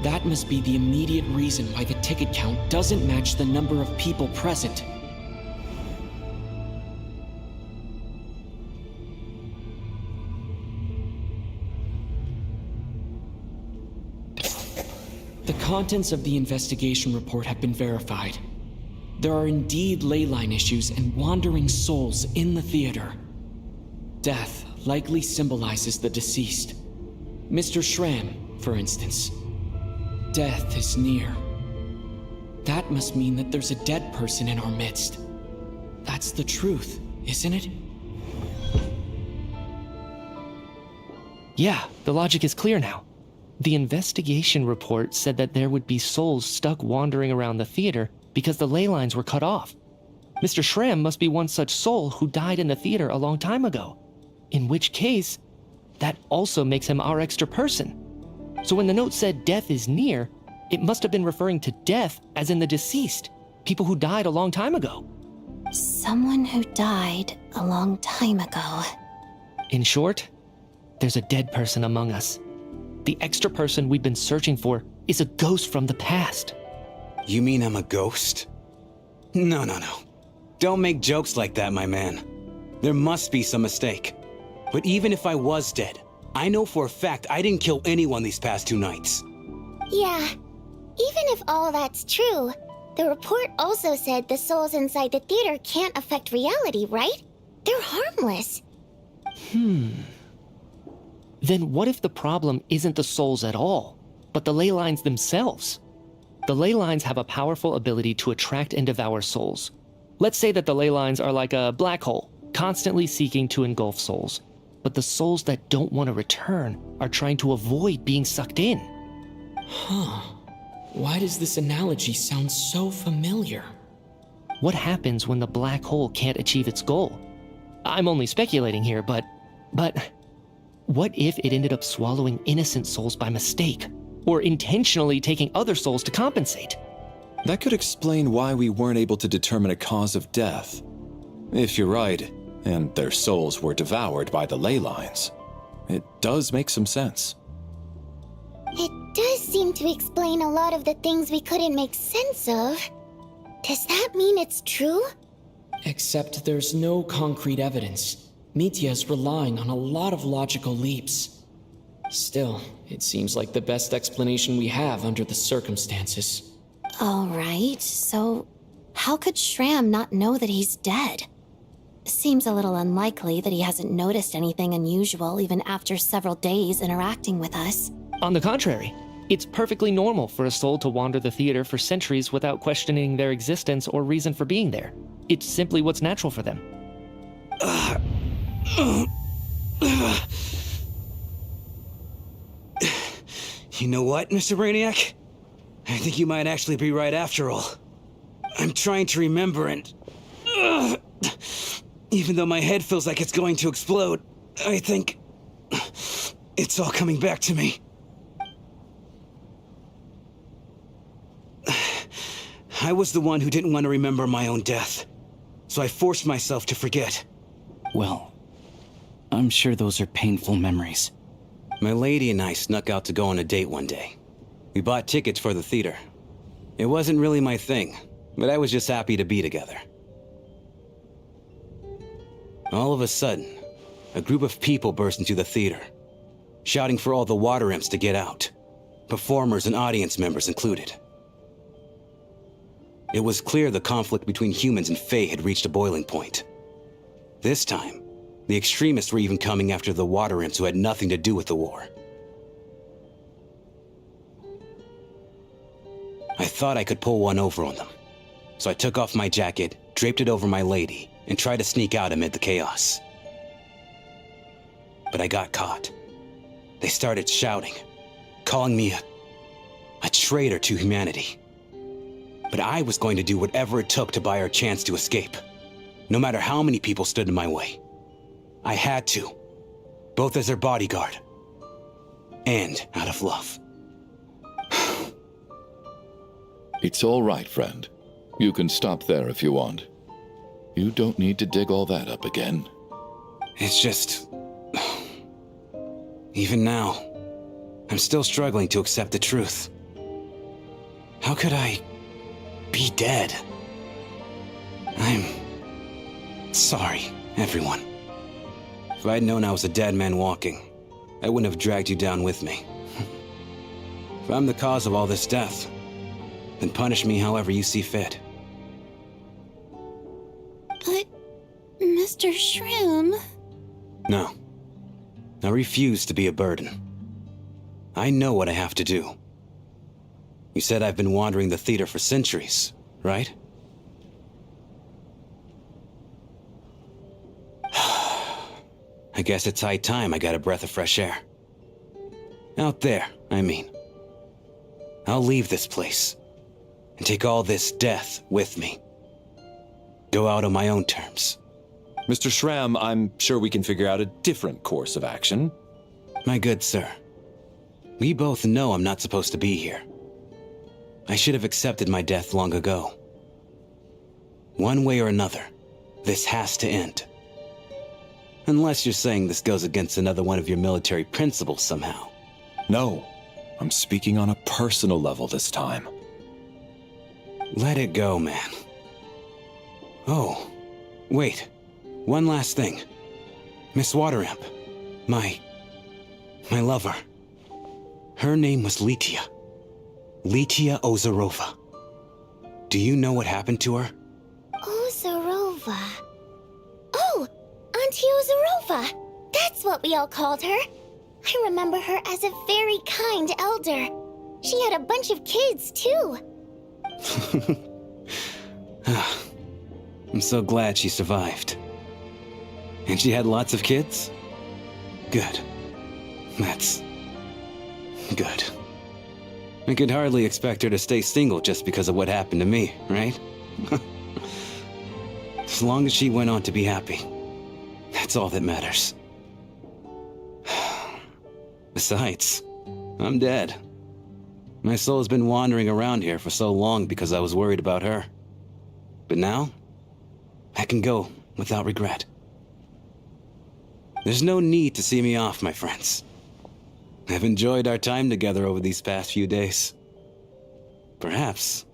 that must be the immediate reason why the ticket count doesn't match the number of people present. The contents of the investigation report have been verified. There are indeed ley line issues and wandering souls in the theater. Death likely symbolizes the deceased. Mr. Shram, for instance. Death is near. That must mean that there's a dead person in our midst. That's the truth, isn't it? Yeah, the logic is clear now. The investigation report said that there would be souls stuck wandering around the theater because the ley lines were cut off. Mr. Shram must be one such soul who died in the theater a long time ago. In which case, that also makes him our extra person. So when the note said death is near, it must have been referring to death as in the deceased, people who died a long time ago. Someone who died a long time ago. In short, there's a dead person among us. The extra person we've been searching for is a ghost from the past. You mean I'm a ghost? No. Don't make jokes like that, my man. There must be some mistake. But even if I was dead, I know for a fact I didn't kill anyone these past 2 nights. Yeah, even if all that's true, the report also said the souls inside the theater can't affect reality, right? They're harmless. Then what if the problem isn't the souls at all, but the ley lines themselves? The ley lines have a powerful ability to attract and devour souls. Let's say that the ley lines are like a black hole, constantly seeking to engulf souls. But the souls that don't want to return are trying to avoid being sucked in. Huh. Why does this analogy sound so familiar? What happens when the black hole can't achieve its goal? I'm only speculating here, but what if it ended up swallowing innocent souls by mistake, or intentionally taking other souls to compensate? That could explain why we weren't able to determine a cause of death. If you're right, and their souls were devoured by the ley lines, it does make some sense. It does seem to explain a lot of the things we couldn't make sense of. Does that mean it's true? Except there's no concrete evidence. Mitya is relying on a lot of logical leaps. Still, it seems like the best explanation we have under the circumstances. All right, so how could Shram not know that he's dead? Seems a little unlikely that he hasn't noticed anything unusual even after several days interacting with us. On the contrary, it's perfectly normal for a soul to wander the theater for centuries without questioning their existence or reason for being there. It's simply what's natural for them. You know what, Mr. Brainiac? I think you might actually be right after all. I'm trying to remember and... even though my head feels like it's going to explode, I think... it's all coming back to me. I was the one who didn't want to remember my own death. so I forced myself to forget. Well, I'm sure those are painful memories. My lady and I snuck out to go on a date one day. We bought tickets for the theater. It wasn't really my thing, but I was just happy to be together. All of a sudden, a group of people burst into the theater, shouting for all the water imps to get out, performers and audience members included. It was clear the conflict between humans and Fae had reached a boiling point. This time, the extremists were even coming after the water imps who had nothing to do with the war. I thought I could pull one over on them, so I took off my jacket, draped it over my lady, and tried to sneak out amid the chaos. But I got caught. They started shouting, calling me a traitor to humanity. But I was going to do whatever it took to buy her a chance to escape, no matter how many people stood in my way. I had to, both as their bodyguard and out of love. It's all right, friend. You can stop there if you want. You don't need to dig all that up again. It's just... Even now, I'm still struggling to accept the truth. How could I be dead? I'm sorry, everyone. If I'd known I was a dead man walking, I wouldn't have dragged you down with me. If I'm the cause of all this death, then punish me however you see fit. But, Mr. Shrim... No. I refuse to be a burden. I know what I have to do. You said I've been wandering the theater for centuries, right? I guess it's high time I got a breath of fresh air. Out there, I mean. I'll leave this place and take all this death with me. Go out on my own terms. Mr. Shram, I'm sure we can figure out a different course of action. My good sir, we both know I'm not supposed to be here. I should have accepted my death long ago. One way or another, this has to end. Unless you're saying this goes against another one of your military principles somehow. No, I'm speaking on a personal level this time. Let it go, man. Oh, wait. One last thing. Miss Wateramp. My lover. Her name was Litia. Litia Ozarova. Do you know what happened to her? Ozarova. Oh, Auntie Ozarova. That's what we all called her. I remember her as a very kind elder. She had a bunch of kids, too. I'm so glad she survived. And she had lots of kids? Good. That's... good. I could hardly expect her to stay single just because of what happened to me, right? As long as she went on to be happy, that's all that matters. Besides, I'm dead. My soul has been wandering around here for so long because I was worried about her. But now, I can go without regret. There's no need to see me off, my friends. I've enjoyed our time together over these past few days. Perhaps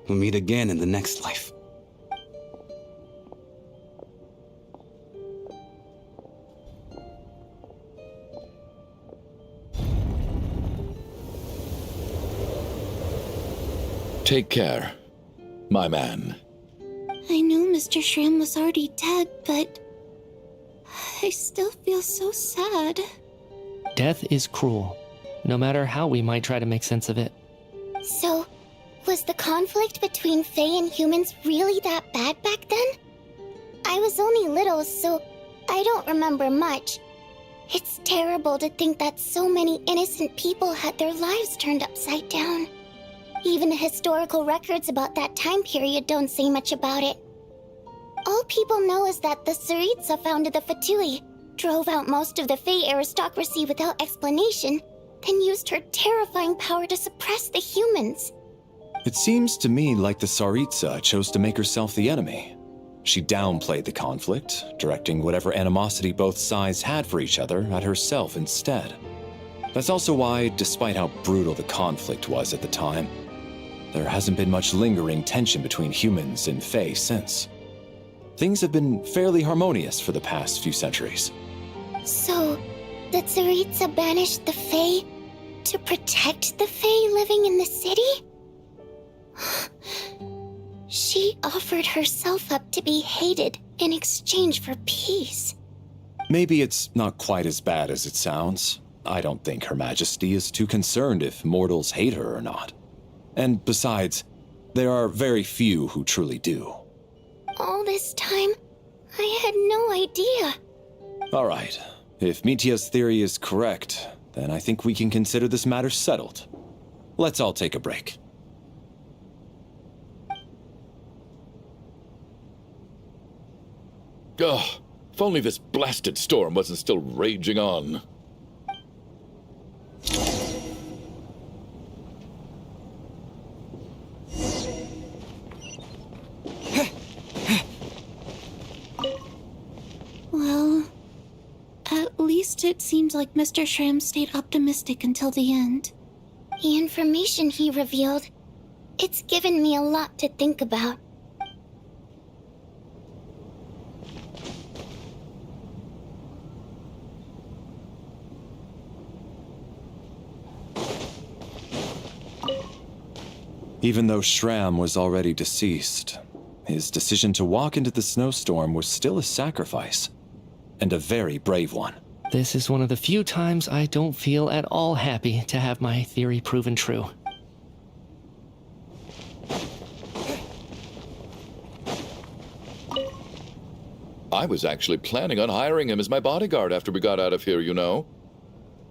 we'll meet again in the next life. Take care, my man. I know Mr. Shrim was already dead, but... I still feel so sad. Death is cruel, no matter how we might try to make sense of it. So, was the conflict between Fae and humans really that bad back then? I was only little, so I don't remember much. It's terrible to think that so many innocent people had their lives turned upside down. Even the historical records about that time period don't say much about it. All people know is that the Tsaritsa founded the Fatui, drove out most of the Fae aristocracy without explanation, then used her terrifying power to suppress the humans. It seems to me like the Tsaritsa chose to make herself the enemy. She downplayed the conflict, directing whatever animosity both sides had for each other at herself instead. That's also why, despite how brutal the conflict was at the time, there hasn't been much lingering tension between humans and Fae since. Things have been fairly harmonious for the past few centuries. So, the Tsaritsa banished the Fae to protect the Fae living in the city? She offered herself up to be hated in exchange for peace. Maybe it's not quite as bad as it sounds. I don't think Her Majesty is too concerned if mortals hate her or not. And besides, there are very few who truly do. All this time, I had no idea. All right. If Mitia's theory is correct, then I think we can consider this matter settled. Let's all take a break. Ugh, if only this blasted storm wasn't still raging on. Well, at least it seems like Mr. Shram stayed optimistic until the end. The information he revealed, it's given me a lot to think about. Even though Shram was already deceased, his decision to walk into the snowstorm was still a sacrifice, and a very brave one. This is one of the few times I don't feel at all happy to have my theory proven true. I was actually planning on hiring him as my bodyguard after we got out of here, you know.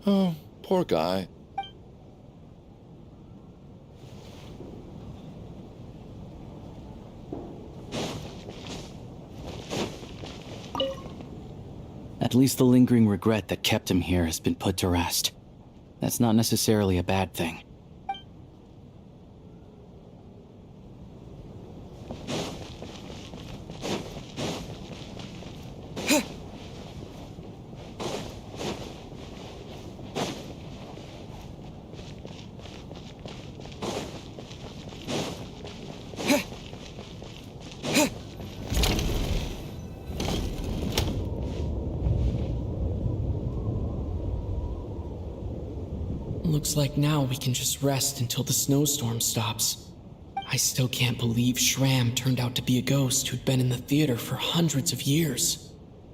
Oh, poor guy. At least the lingering regret that kept him here has been put to rest. That's not necessarily a bad thing. Looks like now we can just rest until the snowstorm stops. I still can't believe Shram turned out to be a ghost who'd been in the theater for hundreds of years.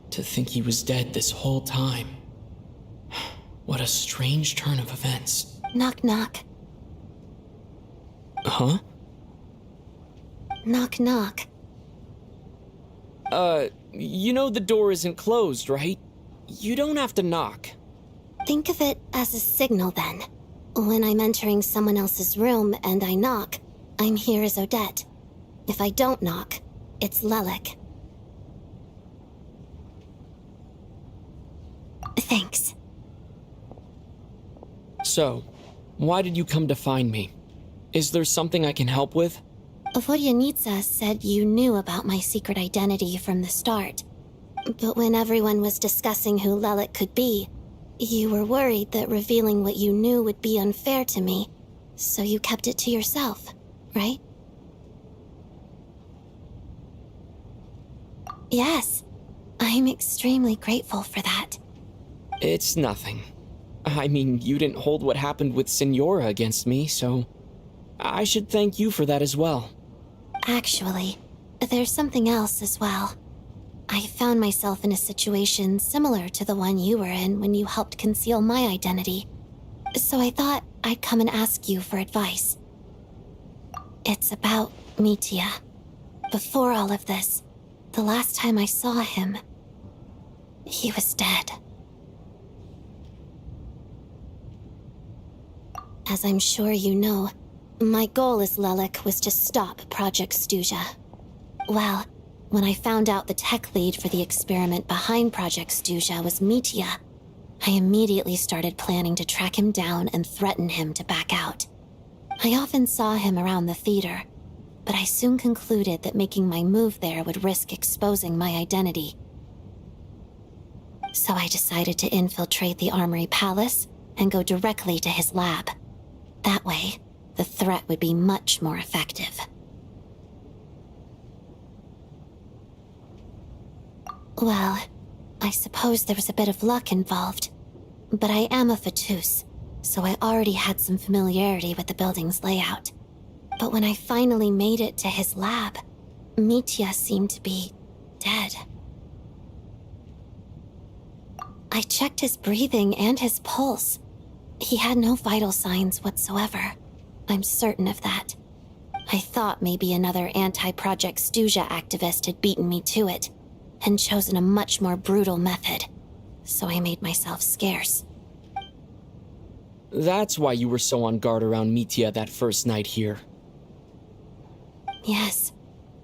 To think he was dead this whole time. What a strange turn of events. Knock knock. Huh? Knock knock. You know the door isn't closed, right? You don't have to knock. Think of it as a signal then. When I'm entering someone else's room and I knock, I'm here as Odette. If I don't knock, it's Lelik. Thanks. So, why did you come to find me? Is there something I can help with? Vodyanitsa said you knew about my secret identity from the start. But when everyone was discussing who Lelik could be, you were worried that revealing what you knew would be unfair to me, so you kept it to yourself, right? Yes, I'm extremely grateful for that. It's nothing. I mean, you didn't hold what happened with Signora against me, so I should thank you for that as well. Actually, there's something else as well. I found myself in a situation similar to the one you were in when you helped conceal my identity. So I thought I'd come and ask you for advice. It's about Mitya. Before all of this, the last time I saw him, he was dead. As I'm sure you know, my goal as Lelik was to stop Project Stuja. Well, when I found out the tech lead for the experiment behind Project Stuja was Mitya, I immediately started planning to track him down and threaten him to back out. I often saw him around the theater, but I soon concluded that making my move there would risk exposing my identity. So I decided to infiltrate the Armory Palace and go directly to his lab. That way, the threat would be much more effective. Well, I suppose there was a bit of luck involved, but I am a Fatus, so I already had some familiarity with the building's layout. But when I finally made it to his lab, Mitya seemed to be dead. I checked his breathing and his pulse. He had no vital signs whatsoever. I'm certain of that. I thought maybe another anti-Project Snezhnaya activist had beaten me to it, and chosen a much more brutal method, so I made myself scarce. That's why you were so on guard around Mitya that first night here. Yes.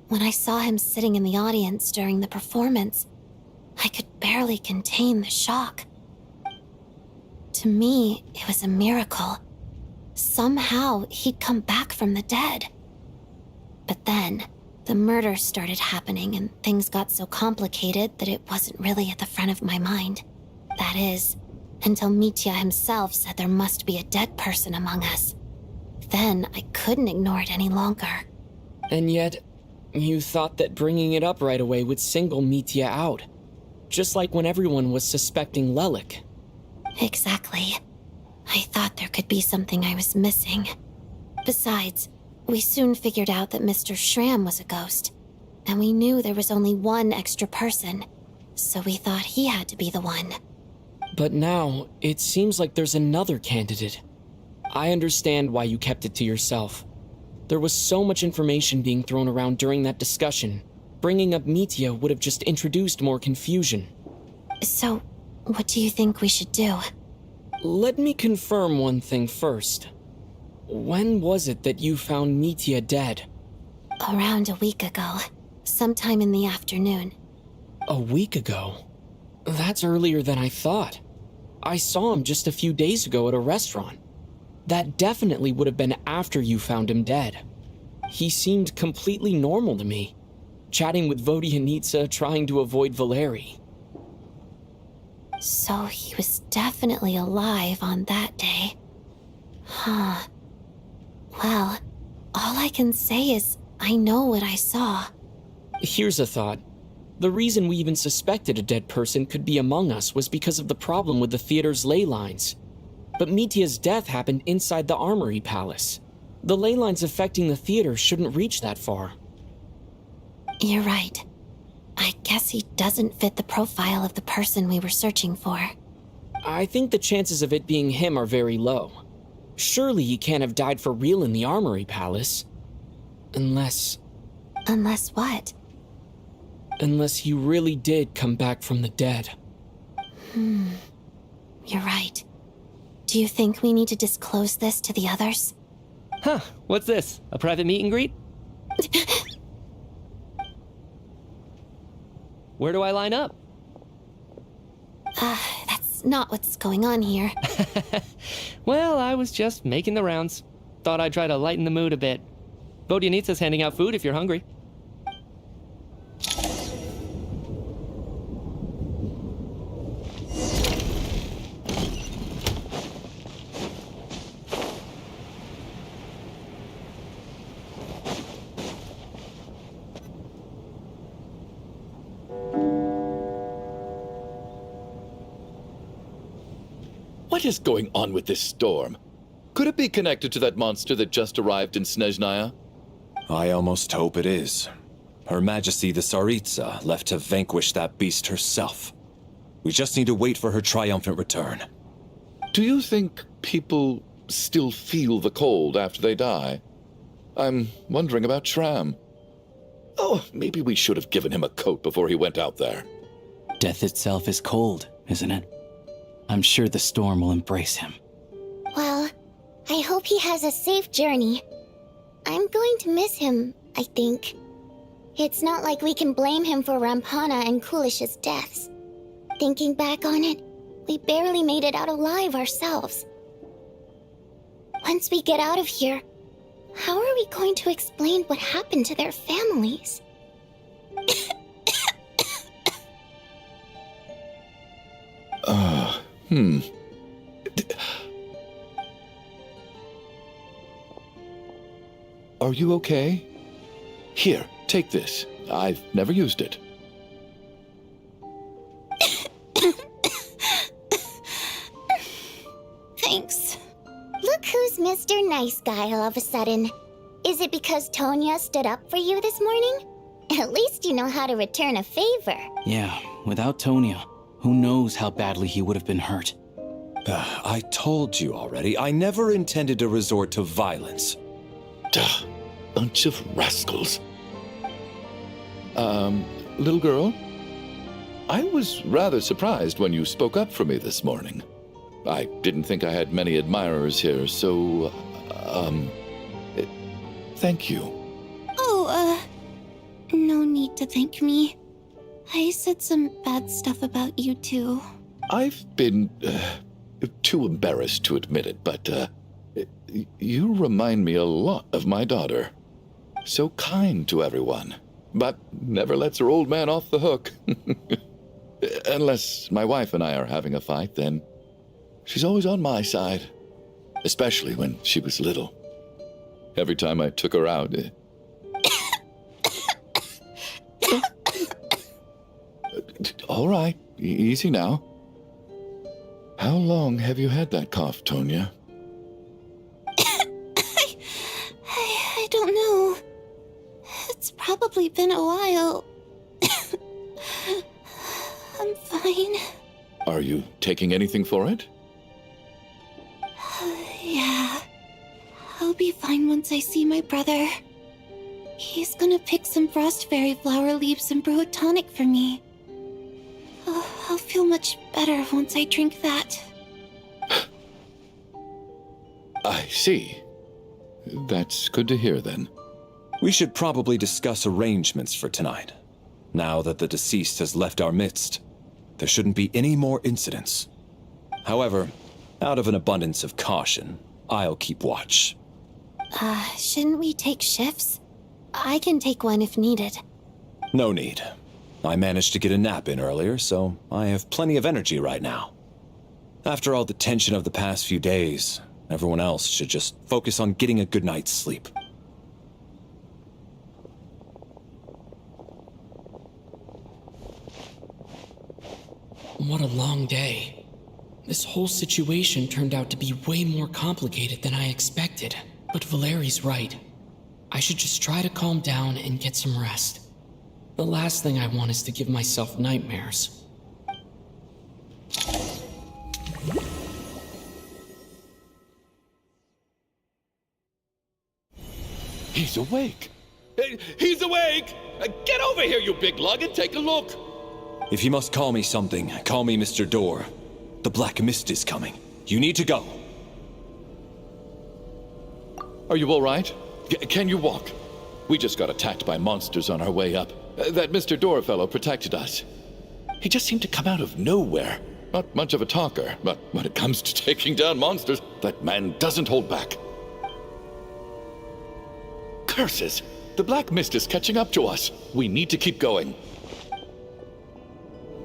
When I saw him sitting in the audience during the performance, I could barely contain the shock. To me, it was a miracle. Somehow, he'd come back from the dead. But then, the murder started happening and things got so complicated that it wasn't really at the front of my mind. That is, until Mitya himself said there must be a dead person among us. Then I couldn't ignore it any longer. And yet, you thought that bringing it up right away would single Mitya out. Just like when everyone was suspecting Lelik. Exactly. I thought there could be something I was missing. Besides, we soon figured out that Mr. Schramm was a ghost, and we knew there was only one extra person, so we thought he had to be the one. But now, it seems like there's another candidate. I understand why you kept it to yourself. There was so much information being thrown around during that discussion. Bringing up Mitya would have just introduced more confusion. So, what do you think we should do? Let me confirm one thing first. When was it that you found Mitya dead? Around a week ago, sometime in the afternoon. A week ago? That's earlier than I thought. I saw him just a few days ago at a restaurant. That definitely would have been after you found him dead. He seemed completely normal to me, chatting with Vodyanitsa, trying to avoid Valeri. So he was definitely alive on that day. Huh. Well, all I can say is I know what I saw. Here's a thought. The reason we even suspected a dead person could be among us was because of the problem with the theater's ley lines. But Mitya's death happened inside the Armory Palace. The ley lines affecting the theater shouldn't reach that far. You're right. I guess he doesn't fit the profile of the person we were searching for. I think the chances of it being him are very low. Surely he can't have died for real in the Armory Palace. Unless... Unless what? Unless he really did come back from the dead. You're right. Do you think we need to disclose this to the others? Huh, what's this? A private meet and greet? Where do I line up? That's not what's going on here. Well, I was just making the rounds. Thought I'd try to lighten the mood a bit. Vodyanitsa's handing out food if you're hungry. What is going on with this storm? Could it be connected to that monster that just arrived in Snezhnaya? I almost hope it is. Her Majesty the Tsaritsa left to vanquish that beast herself. We just need to wait for her triumphant return. Do you think people still feel the cold after they die? I'm wondering about Schramm. Oh, maybe we should have given him a coat before he went out there. Death itself is cold, isn't it? I'm sure the storm will embrace him. Well, I hope he has a safe journey. I'm going to miss him, I think. It's not like we can blame him for Rampana and Kulish's deaths. Thinking back on it, we barely made it out alive ourselves. Once we get out of here, How are we going to explain what happened to their families? Are you okay? Here, take this. I've never used it. Thanks. Look who's Mr. Nice Guy all of a sudden. Is it because Tonya stood up for you this morning? At least you know how to return a favor. Yeah, without Tonya, who knows how badly he would have been hurt. I told you already, I never intended to resort to violence. Duh, bunch of rascals. Little girl? I was rather surprised when you spoke up for me this morning. I didn't think I had many admirers here, so, thank you. Oh, no need to thank me. I said some bad stuff about you too. I've been, too embarrassed to admit it, but, you remind me a lot of my daughter. So kind to everyone, but never lets her old man off the hook. Unless my wife and I are having a fight, then she's always on my side. Especially when she was little. Every time I took her out... All right, easy now. How long have you had that cough, Tonya? I don't know. It's probably been a while. I'm fine. Are you taking anything for it? Yeah. I'll be fine once I see my brother. He's gonna pick some frost fairy flower leaves and brew a tonic for me. I'll feel much better once I drink that. I see. That's good to hear, then. We should probably discuss arrangements for tonight. Now that the deceased has left our midst, there shouldn't be any more incidents. However, out of an abundance of caution, I'll keep watch. Shouldn't we take shifts? I can take one if needed. No need. I managed to get a nap in earlier, so I have plenty of energy right now. After all the tension of the past few days, everyone else should just focus on getting a good night's sleep. What a long day. This whole situation turned out to be way more complicated than I expected. But Valeri's right. I should just try to calm down and get some rest. The last thing I want is to give myself nightmares. He's awake! He's awake! Get over here, you big lug, and take a look! If you must call me something, call me Mr. Door. The Black Mist is coming. You need to go. Are you all right? Can you walk? We just got attacked by monsters on our way up. That Mr. Door fellow protected us. He just seemed to come out of nowhere. Not much of a talker, but when it comes to taking down monsters, that man doesn't hold back. Curses! The Black Mist is catching up to us. We need to keep going.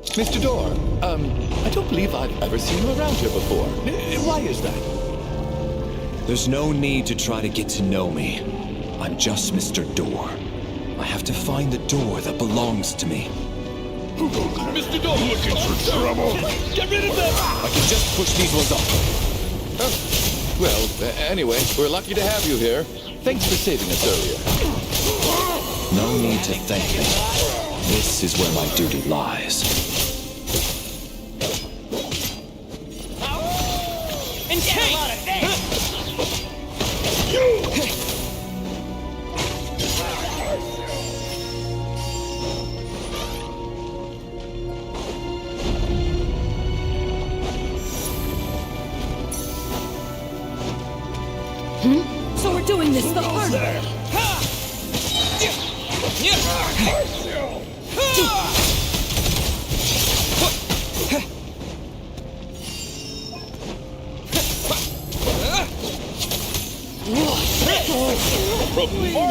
Mr. Door, I don't believe I've ever seen you around here before. Why is that? There's no need to try to get to know me. I'm just Mr. Door. I have to find the door that belongs to me. Mr. Door! Looking for trouble! Get rid of them! I can just push these ones off. Well, anyway, we're lucky to have you here. Thanks for saving us earlier. No need to thank me. This is where my duty lies. So we're doing this the hard way.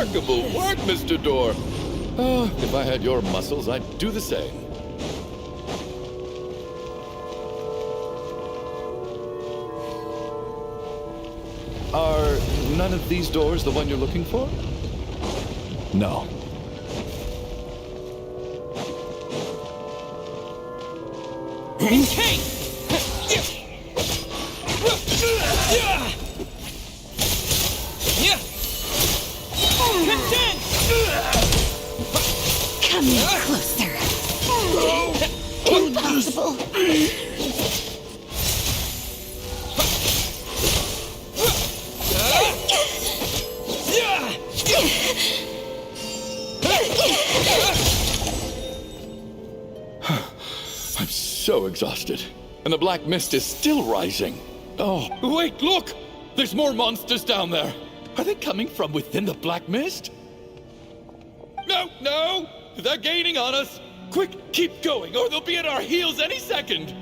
Remarkable work, Mr. Door. Oh, if I had your muscles, I'd do the same. Are none of these doors the one you're looking for? No. Okay! Come in closer. Impossible. I'm so exhausted. And the black mist is still rising. Oh, wait, look! There's more monsters down there. Are they coming from within the black mist? No, no! They're gaining on us! Quick, keep going, or they'll be at our heels any second!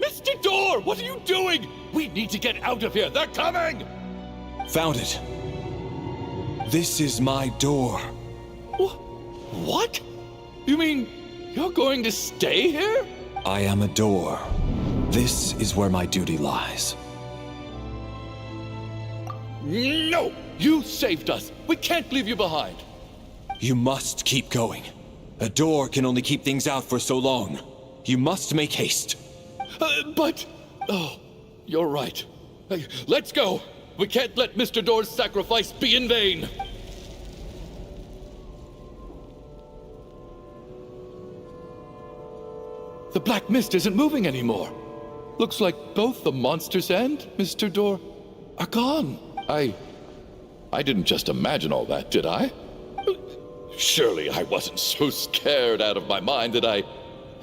Mr. Door, what are you doing? We need to get out of here. They're coming! Found it. This is my door. What? You mean you're going to stay here? I am a door. This is where my duty lies. No! You saved us. We can't leave you behind. You must keep going. A door can only keep things out for so long. You must make haste. But... Oh, you're right. Let's go. We can't let Mr. Door's sacrifice be in vain. The black mist isn't moving anymore. Looks like both the monsters and Mr. Door are gone. I didn't just imagine all that, did I? Surely I wasn't so scared out of my mind that I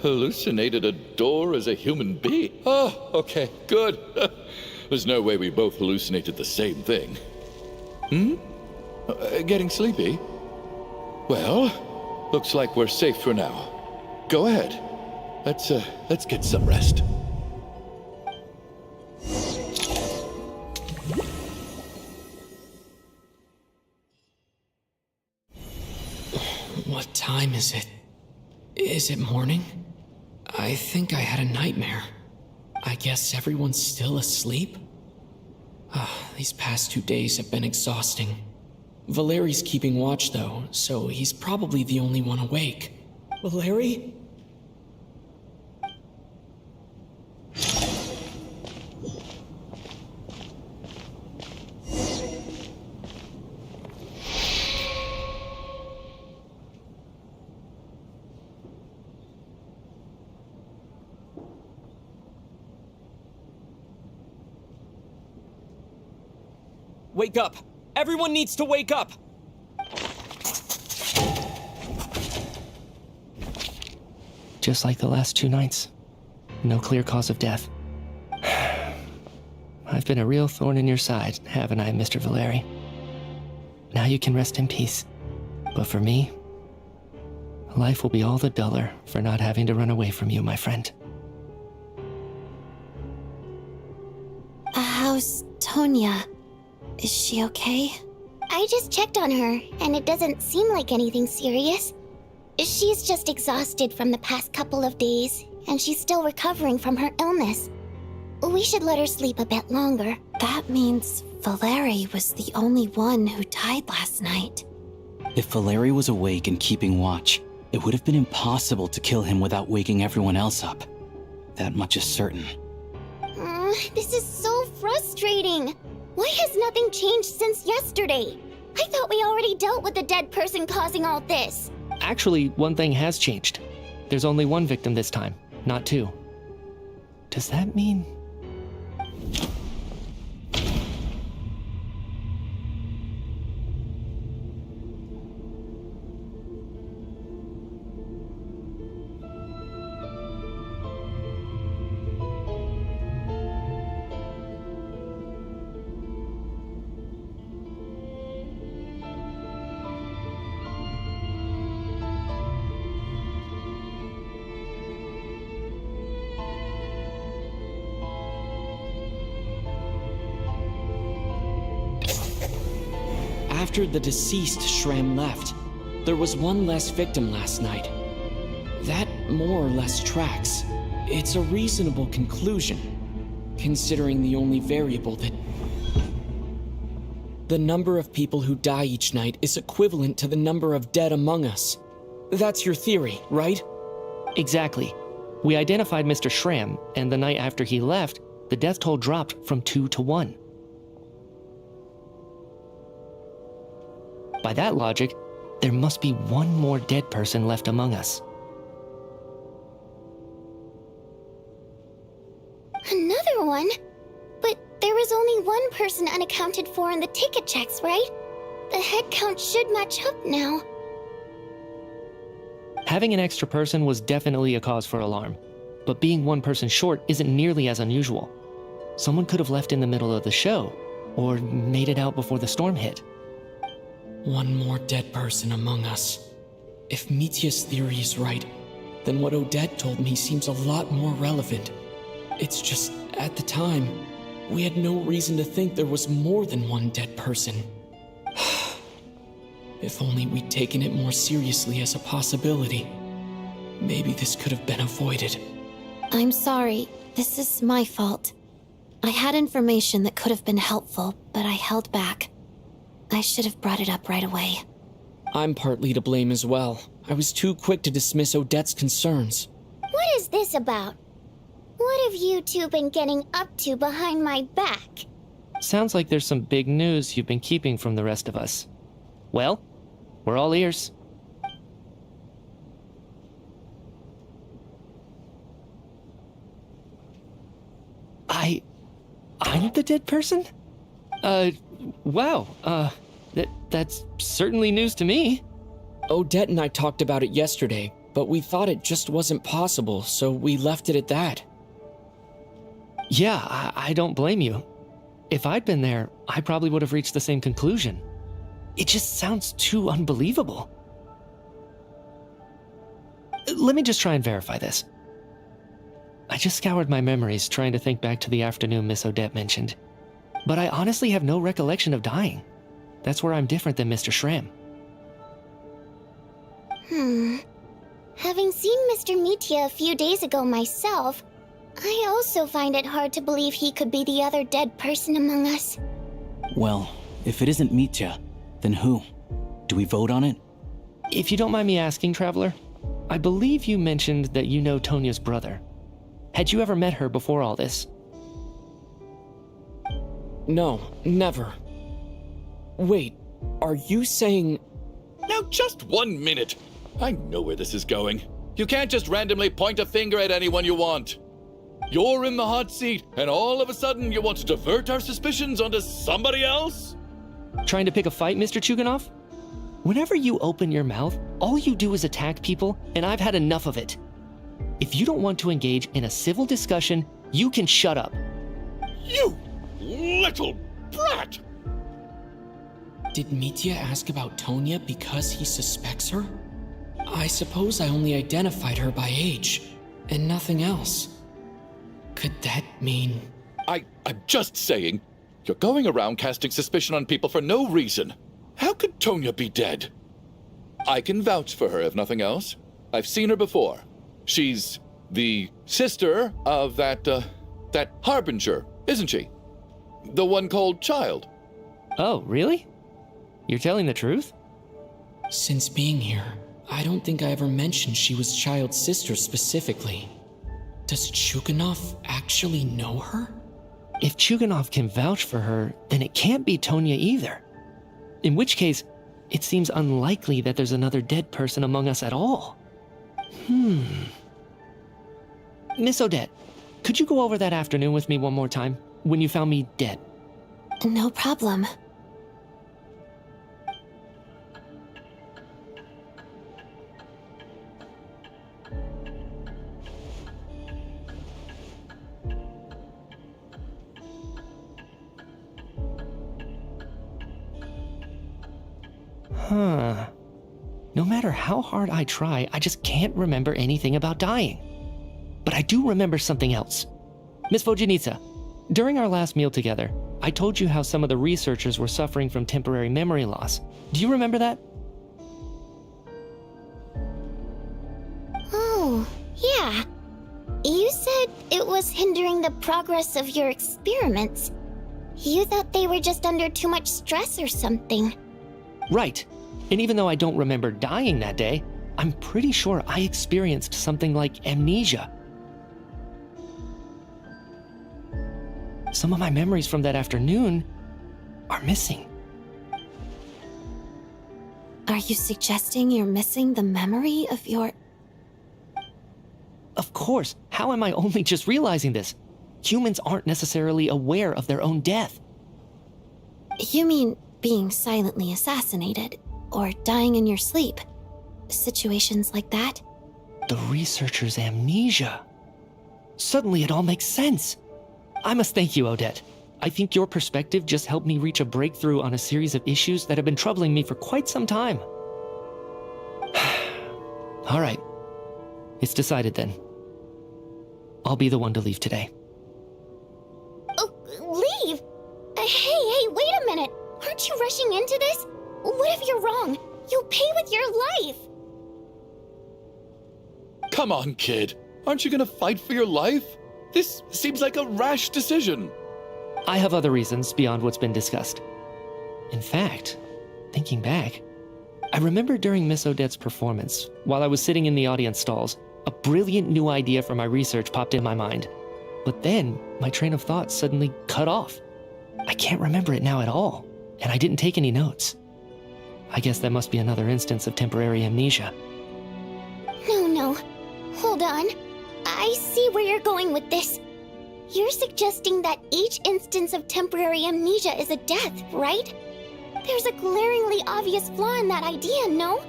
hallucinated a door as a human being. Oh, okay, good. There's no way we both hallucinated the same thing. Getting sleepy? Well, looks like we're safe for now. Go ahead. Let's get some rest. What time is it? Is it morning? I think I had a nightmare. I guess everyone's still asleep? These past 2 days have been exhausting. Valeri's keeping watch though, so he's probably the only one awake. Valeri? Wake up! Everyone needs to wake up! Just like the last 2 nights. No clear cause of death. I've been a real thorn in your side, haven't I, Mr. Valeri? Now you can rest in peace. But for me, life will be all the duller for not having to run away from you, my friend. How's Tonya? Is she okay? I just checked on her, and it doesn't seem like anything serious. She's just exhausted from the past couple of days, and she's still recovering from her illness. We should let her sleep a bit longer. That means Valeri was the only one who died last night. If Valeri was awake and keeping watch, it would have been impossible to kill him without waking everyone else up. That much is certain. This is so frustrating. Why has nothing changed since yesterday? I thought we already dealt with the dead person causing all this. Actually, one thing has changed. There's only 1 victim this time, not 2. Does that mean... After the deceased Shram left, there was one less victim last night. That more or less tracks. It's a reasonable conclusion, considering the only variable that... The number of people who die each night is equivalent to the number of dead among us. That's your theory, right? Exactly. We identified Mr. Shram, and the night after he left, the death toll dropped from 2 to 1. By that logic, there must be one more dead person left among us. Another one? But there was only one person unaccounted for in the ticket checks, right? The head count should match up now. Having an extra person was definitely a cause for alarm, but being one person short isn't nearly as unusual. Someone could have left in the middle of the show, or made it out before the storm hit. One more dead person among us. If Mitya's theory is right, then what Odette told me seems a lot more relevant. It's just, at the time, we had no reason to think there was more than one dead person. If only we'd taken it more seriously as a possibility, maybe this could have been avoided. I'm sorry. This is my fault. I had information that could have been helpful, but I held back. I should have brought it up right away. I'm partly to blame as well. I was too quick to dismiss Odette's concerns. What is this about? What have you two been getting up to behind my back? Sounds like there's some big news you've been keeping from the rest of us. Well, we're all ears. I'm the dead person? Wow, that's certainly news to me. Odette and I talked about it yesterday, but we thought it just wasn't possible, so we left it at that. Yeah, I don't blame you. If I'd been there, I probably would have reached the same conclusion. It just sounds too unbelievable. Let me just try and verify this. I just scoured my memories trying to think back to the afternoon Miss Odette mentioned. But I honestly have no recollection of dying. That's where I'm different than Mr. Shram. Having seen Mr. Mitya a few days ago myself, I also find it hard to believe he could be the other dead person among us. Well, if it isn't Mitya, then who? Do we vote on it? If you don't mind me asking, Traveler, I believe you mentioned that you know Tonya's brother. Had you ever met her before all this? No, never. Wait, are you saying... Now just 1 minute. I know where this is going. You can't just randomly point a finger at anyone you want. You're in the hot seat, and all of a sudden you want to divert our suspicions onto somebody else? Trying to pick a fight, Mr. Chuganov? Whenever you open your mouth, all you do is attack people, and I've had enough of it. If you don't want to engage in a civil discussion, you can shut up. You little brat! Did Mitya ask about Tonya because he suspects her? I suppose I only identified her by age, and nothing else. Could that mean... I'm just saying, you're going around casting suspicion on people for no reason. How could Tonya be dead? I can vouch for her, if nothing else. I've seen her before. She's the sister of that Harbinger, isn't she? The one called Child. Oh, really? You're telling the truth? Since being here, I don't think I ever mentioned she was Child's sister specifically. Does Chuganov actually know her? If Chuganov can vouch for her, then it can't be Tonya either. In which case, it seems unlikely that there's another dead person among us at all. Miss Odette, could you go over that afternoon with me one more time, when you found me dead? No problem. No matter how hard I try, I just can't remember anything about dying. But I do remember something else. Miss Vojanitsa, during our last meal together, I told you how some of the researchers were suffering from temporary memory loss. Do you remember that? Oh, yeah. You said it was hindering the progress of your experiments. You thought they were just under too much stress or something. Right. And even though I don't remember dying that day, I'm pretty sure I experienced something like amnesia. Some of my memories from that afternoon are missing. Are you suggesting you're missing the memory of your... Of course. How am I only just realizing this? Humans aren't necessarily aware of their own death. You mean being silently assassinated, or dying in your sleep? Situations like that? The researcher's amnesia. Suddenly it all makes sense. I must thank you, Odette. I think your perspective just helped me reach a breakthrough on a series of issues that have been troubling me for quite some time. All right. It's decided then. I'll be the one to leave today. Oh, leave? Hey, wait a minute. Aren't you rushing into this? What if you're wrong? You'll pay with your life. Come on, kid. Aren't you gonna fight for your life? This seems like a rash decision. I have other reasons beyond what's been discussed. In fact, thinking back, I remember during Miss Odette's performance, while I was sitting in the audience stalls, a brilliant new idea for my research popped in my mind. But then, my train of thought suddenly cut off. I can't remember it now at all, and I didn't take any notes. I guess that must be another instance of temporary amnesia. No. Hold on. I see where you're going with this. You're suggesting that each instance of temporary amnesia is a death, right? There's a glaringly obvious flaw in that idea, no?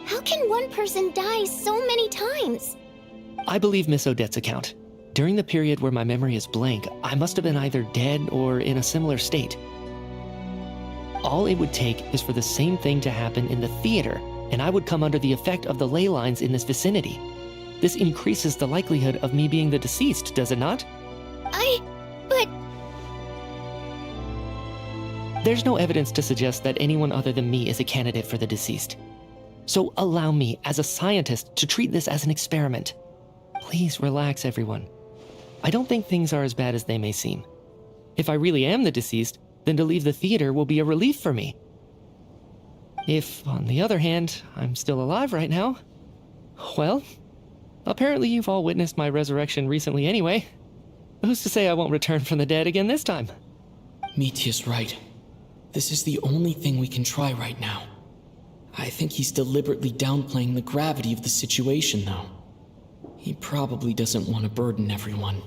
How can one person die so many times? I believe Miss Odette's account. During the period where my memory is blank, I must have been either dead or in a similar state. All it would take is for the same thing to happen in the theater, and I would come under the effect of the ley lines in this vicinity. This increases the likelihood of me being the deceased, does it not? But... There's no evidence to suggest that anyone other than me is a candidate for the deceased. So allow me, as a scientist, to treat this as an experiment. Please relax, everyone. I don't think things are as bad as they may seem. If I really am the deceased, then to leave the theater will be a relief for me. If, on the other hand, I'm still alive right now, well, apparently you've all witnessed my resurrection recently anyway. Who's to say I won't return from the dead again this time? Mitya's right. This is the only thing we can try right now. I think he's deliberately downplaying the gravity of the situation, though. He probably doesn't want to burden everyone.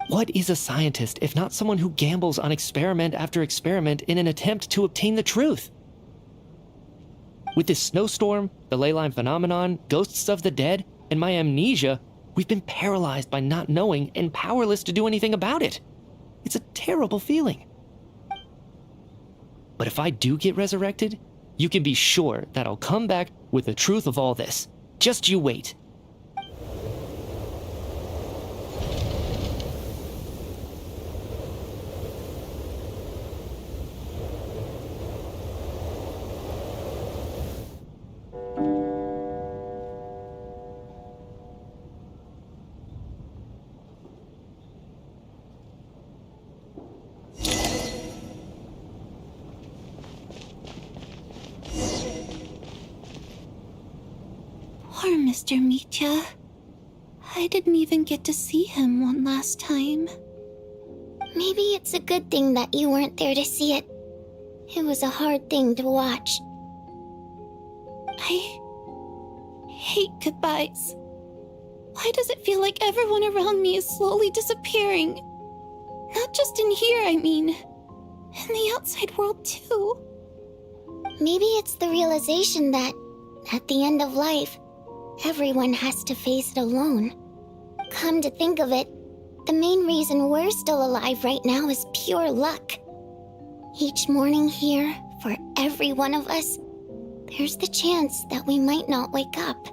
What is a scientist if not someone who gambles on experiment after experiment in an attempt to obtain the truth? With this snowstorm, the ley line phenomenon, ghosts of the dead, and my amnesia, we've been paralyzed by not knowing and powerless to do anything about it. It's a terrible feeling. But if I do get resurrected, you can be sure that I'll come back with the truth of all this. Just you wait. Poor Mr. Mitya. I didn't even get to see him one last time. Maybe it's a good thing that you weren't there to see it. It was a hard thing to watch. I hate goodbyes. Why does it feel like everyone around me is slowly disappearing? Not just in here, I mean. In the outside world, too. Maybe it's the realization that, at the end of life, everyone has to face it alone. Come to think of it, the main reason we're still alive right now is pure luck. Each morning here, for every one of us, there's the chance that we might not wake up.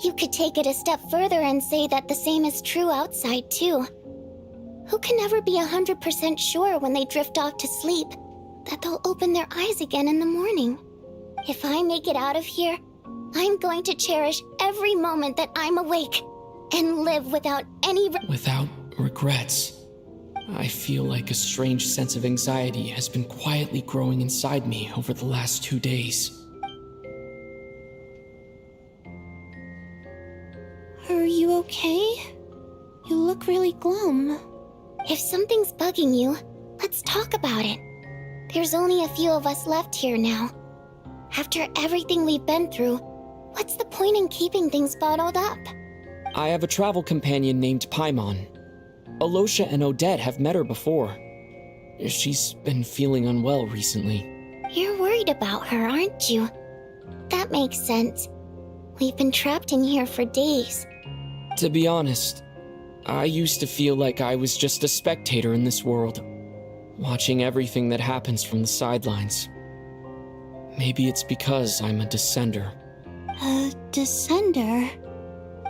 You could take it a step further and say that the same is true outside, too. Who can ever be 100% sure when they drift off to sleep that they'll open their eyes again in the morning? If I make it out of here, I'm going to cherish every moment that I'm awake and live without any Without regrets. I feel like a strange sense of anxiety has been quietly growing inside me over the last 2 days. Are you okay? You look really glum. If something's bugging you, let's talk about it. There's only a few of us left here now. After everything we've been through, what's the point in keeping things bottled up? I have a travel companion named Paimon. Alosha and Odette have met her before. She's been feeling unwell recently. You're worried about her, aren't you? That makes sense. We've been trapped in here for days. To be honest, I used to feel like I was just a spectator in this world, watching everything that happens from the sidelines. Maybe it's because I'm a descender. A descender?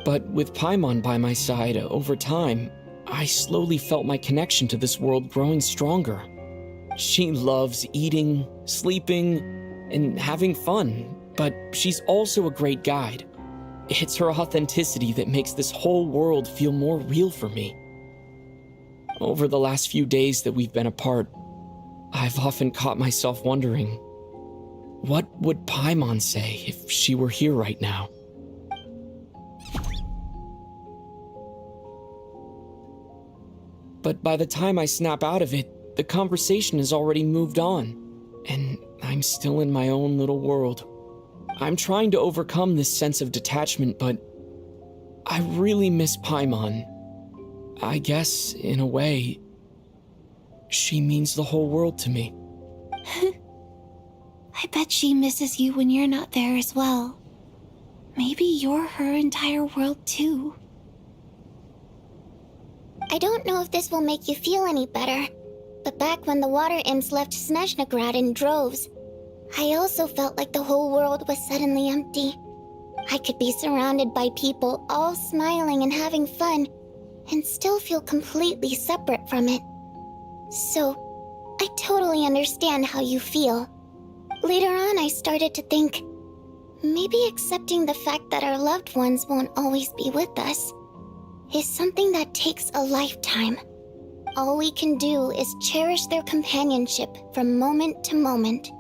But with Paimon by my side, over time, I slowly felt my connection to this world growing stronger. She loves eating, sleeping, and having fun, but she's also a great guide. It's her authenticity that makes this whole world feel more real for me. Over the last few days that we've been apart, I've often caught myself wondering, what would Paimon say if she were here right now? But by the time I snap out of it, the conversation has already moved on, and I'm still in my own little world. I'm trying to overcome this sense of detachment, but I really miss Paimon. I guess, in a way, she means the whole world to me. I bet she misses you when you're not there as well. Maybe you're her entire world too. I don't know if this will make you feel any better, but back when the water imps left Snezhnaya in droves, I also felt like the whole world was suddenly empty. I could be surrounded by people all smiling and having fun, and still feel completely separate from it. So, I totally understand how you feel. Later on, I started to think, maybe accepting the fact that our loved ones won't always be with us is something that takes a lifetime. All we can do is cherish their companionship from moment to moment.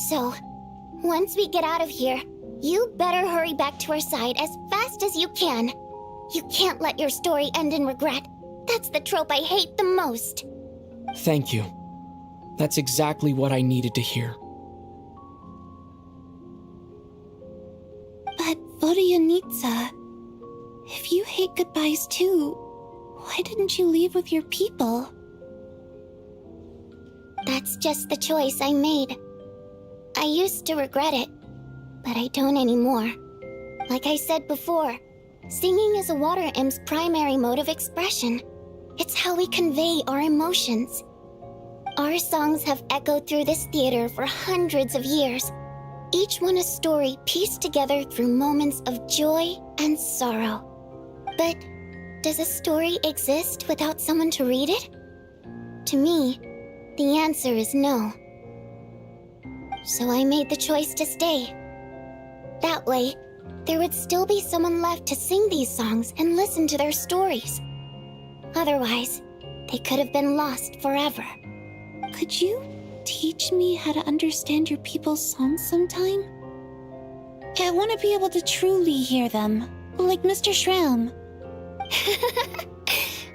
So, once we get out of here, you better hurry back to our side as fast as you can. You can't let your story end in regret. That's the trope I hate the most. Thank you. That's exactly what I needed to hear. But Vodyanitsa, if you hate goodbyes too, why didn't you leave with your people? That's just the choice I made. I used to regret it, but I don't anymore. Like I said before, singing is a water imp's primary mode of expression. It's how we convey our emotions. Our songs have echoed through this theater for hundreds of years, each one a story pieced together through moments of joy and sorrow. But does a story exist without someone to read it? To me, the answer is no. So I made the choice to stay. That way, there would still be someone left to sing these songs and listen to their stories. Otherwise, they could have been lost forever. Could you teach me how to understand your people's songs sometime? I want to be able to truly hear them, like Mr. Shram.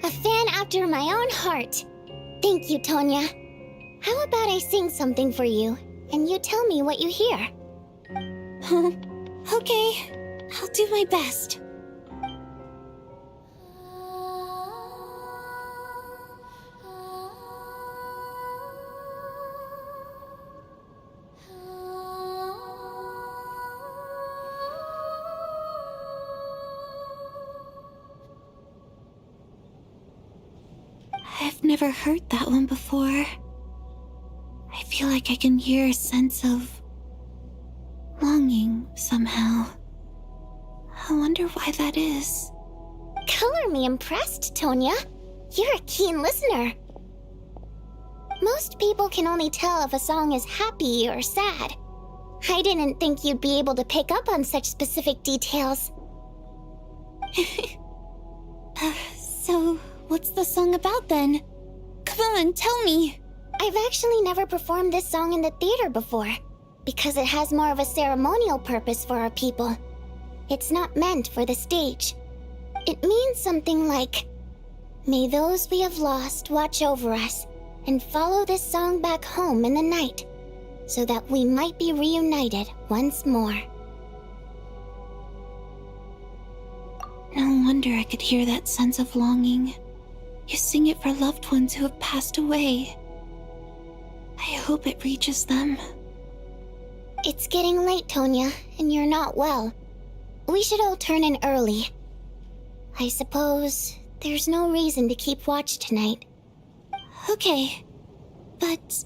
A fan after my own heart. Thank you, Tonya. How about I sing something for you, and you tell me what you hear? Okay, I'll do my best. I've never heard that one before. I feel like I can hear a sense of longing somehow. I wonder why that is. Color me impressed, Tonya. You're a keen listener. Most people can only tell if a song is happy or sad. I didn't think you'd be able to pick up on such specific details. So, what's the song about then? Come on, tell me! I've actually never performed this song in the theater before, because it has more of a ceremonial purpose for our people. It's not meant for the stage. It means something like, "May those we have lost watch over us, and follow this song back home in the night, so that we might be reunited once more." No wonder I could hear that sense of longing. You sing it for loved ones who have passed away. I hope it reaches them. It's getting late, Tonya, and you're not well. We should all turn in early. I suppose there's no reason to keep watch tonight. Okay. But,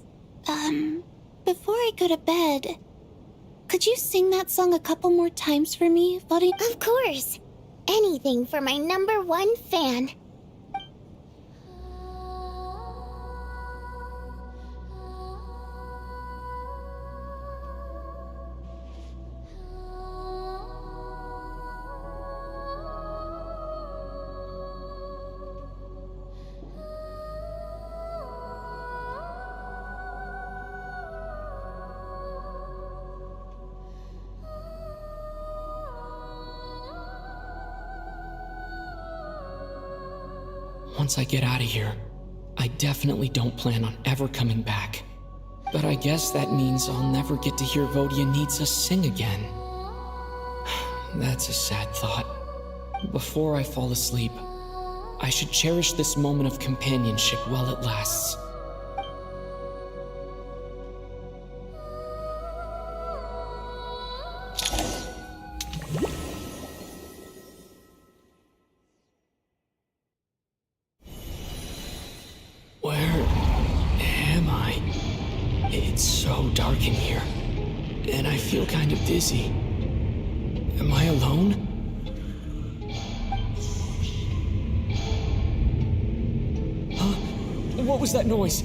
before I go to bed, could you sing that song a couple more times for me, buddy? Of course. Anything for my #1 fan. Once I get out of here, I definitely don't plan on ever coming back. But I guess that means I'll never get to hear Vodyanitsa sing again. That's a sad thought. Before I fall asleep, I should cherish this moment of companionship while it lasts. Where am I? It's so dark in here, and I feel kind of dizzy. Am I alone? Huh? What was that noise?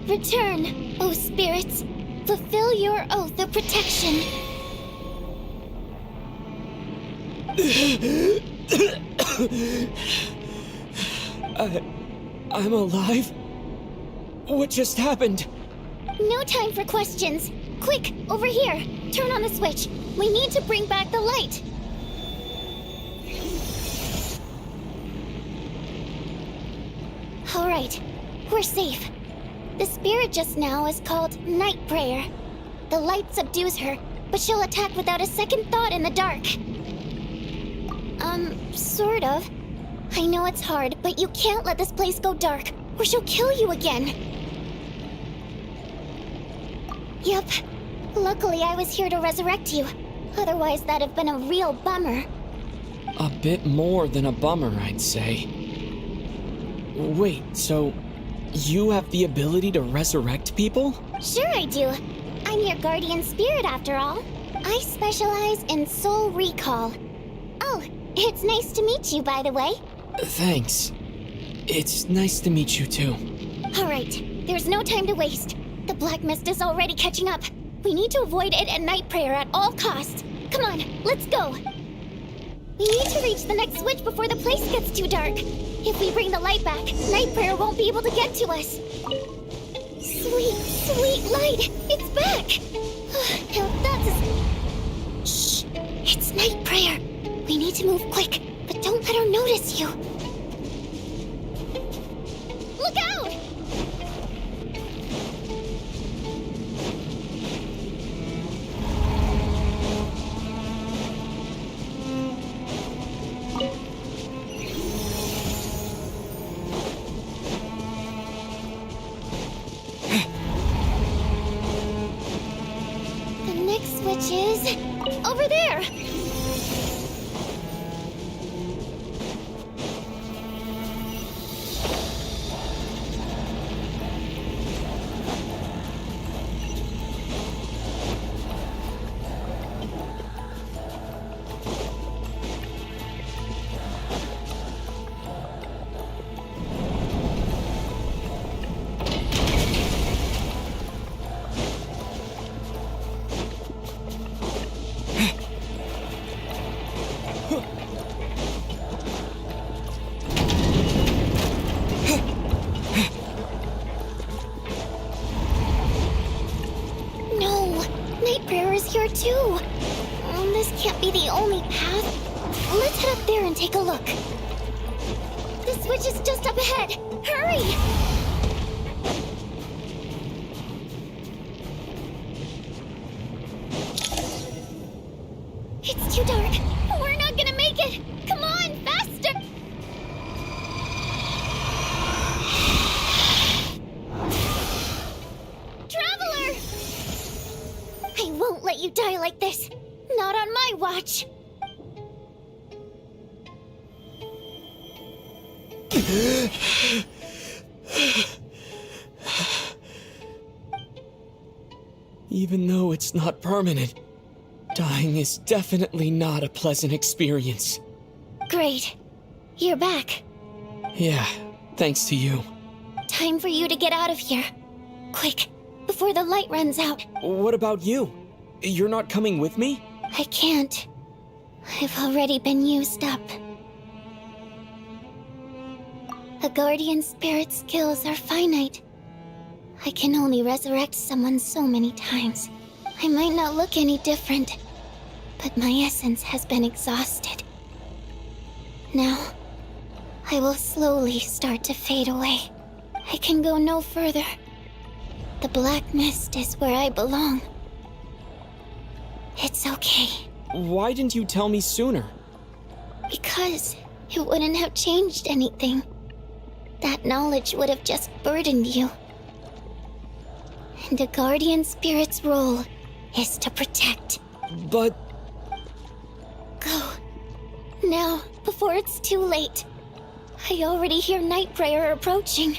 Return, O spirits. Fulfill your oath of protection. I'm alive? What just happened? No time for questions. Quick, over here. Turn on the switch. We need to bring back the light. All right, we're safe. The spirit just now is called Night Prayer. The light subdues her, but she'll attack without a second thought in the dark. Sort of. I know it's hard, but you can't let this place go dark, or she'll kill you again. Yep. Luckily, I was here to resurrect you. Otherwise, that'd have been a real bummer. A bit more than a bummer, I'd say. Wait, so you have the ability to resurrect people? Sure I do. I'm your guardian spirit after all. I specialize in soul recall. Oh, it's nice to meet you, by the way. Thanks. It's nice to meet you too. All right, there's no time to waste. The black mist is already catching up. We need to avoid it and Night Prayer at all costs. Come on, let's go. We need to reach the next switch before the place gets too dark. If we bring the light back, Night Prayer won't be able to get to us. Sweet, sweet light! It's back! Now that's a... Shh! It's Night Prayer. We need to move quick, but don't let her notice you. Look out! The next switch is over there. night prayer is here too. This can't be the only path. Let's head up there and take a look. The switch is just up ahead. Hurry! It's too dark. We're not gonna make it. Come on, faster! Traveler! I won't let you die like this. Not on my watch. Even though it's not permanent, dying is definitely not a pleasant experience. Great. You're back. Yeah, thanks to you. Time for you to get out of here. Quick, before the light runs out. What about you? You're not coming with me? I can't. I've already been used up. A guardian spirit's skills are finite. I can only resurrect someone so many times. I might not look any different, but my essence has been exhausted. Now, I will slowly start to fade away. I can go no further. The black mist is where I belong. It's okay. Why didn't you tell me sooner? Because it wouldn't have changed anything. That knowledge would have just burdened you. And a guardian spirit's role is to protect. But... Go. Now, before it's too late. I already hear night prayer approaching.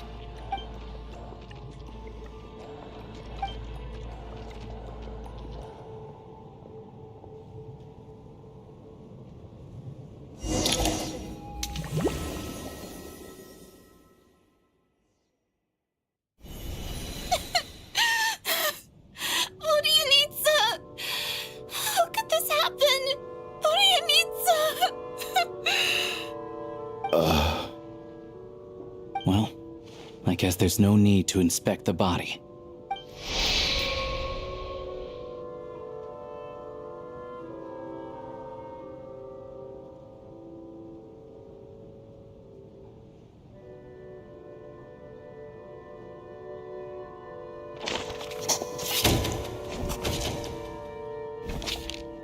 Well, I guess there's no need to inspect the body.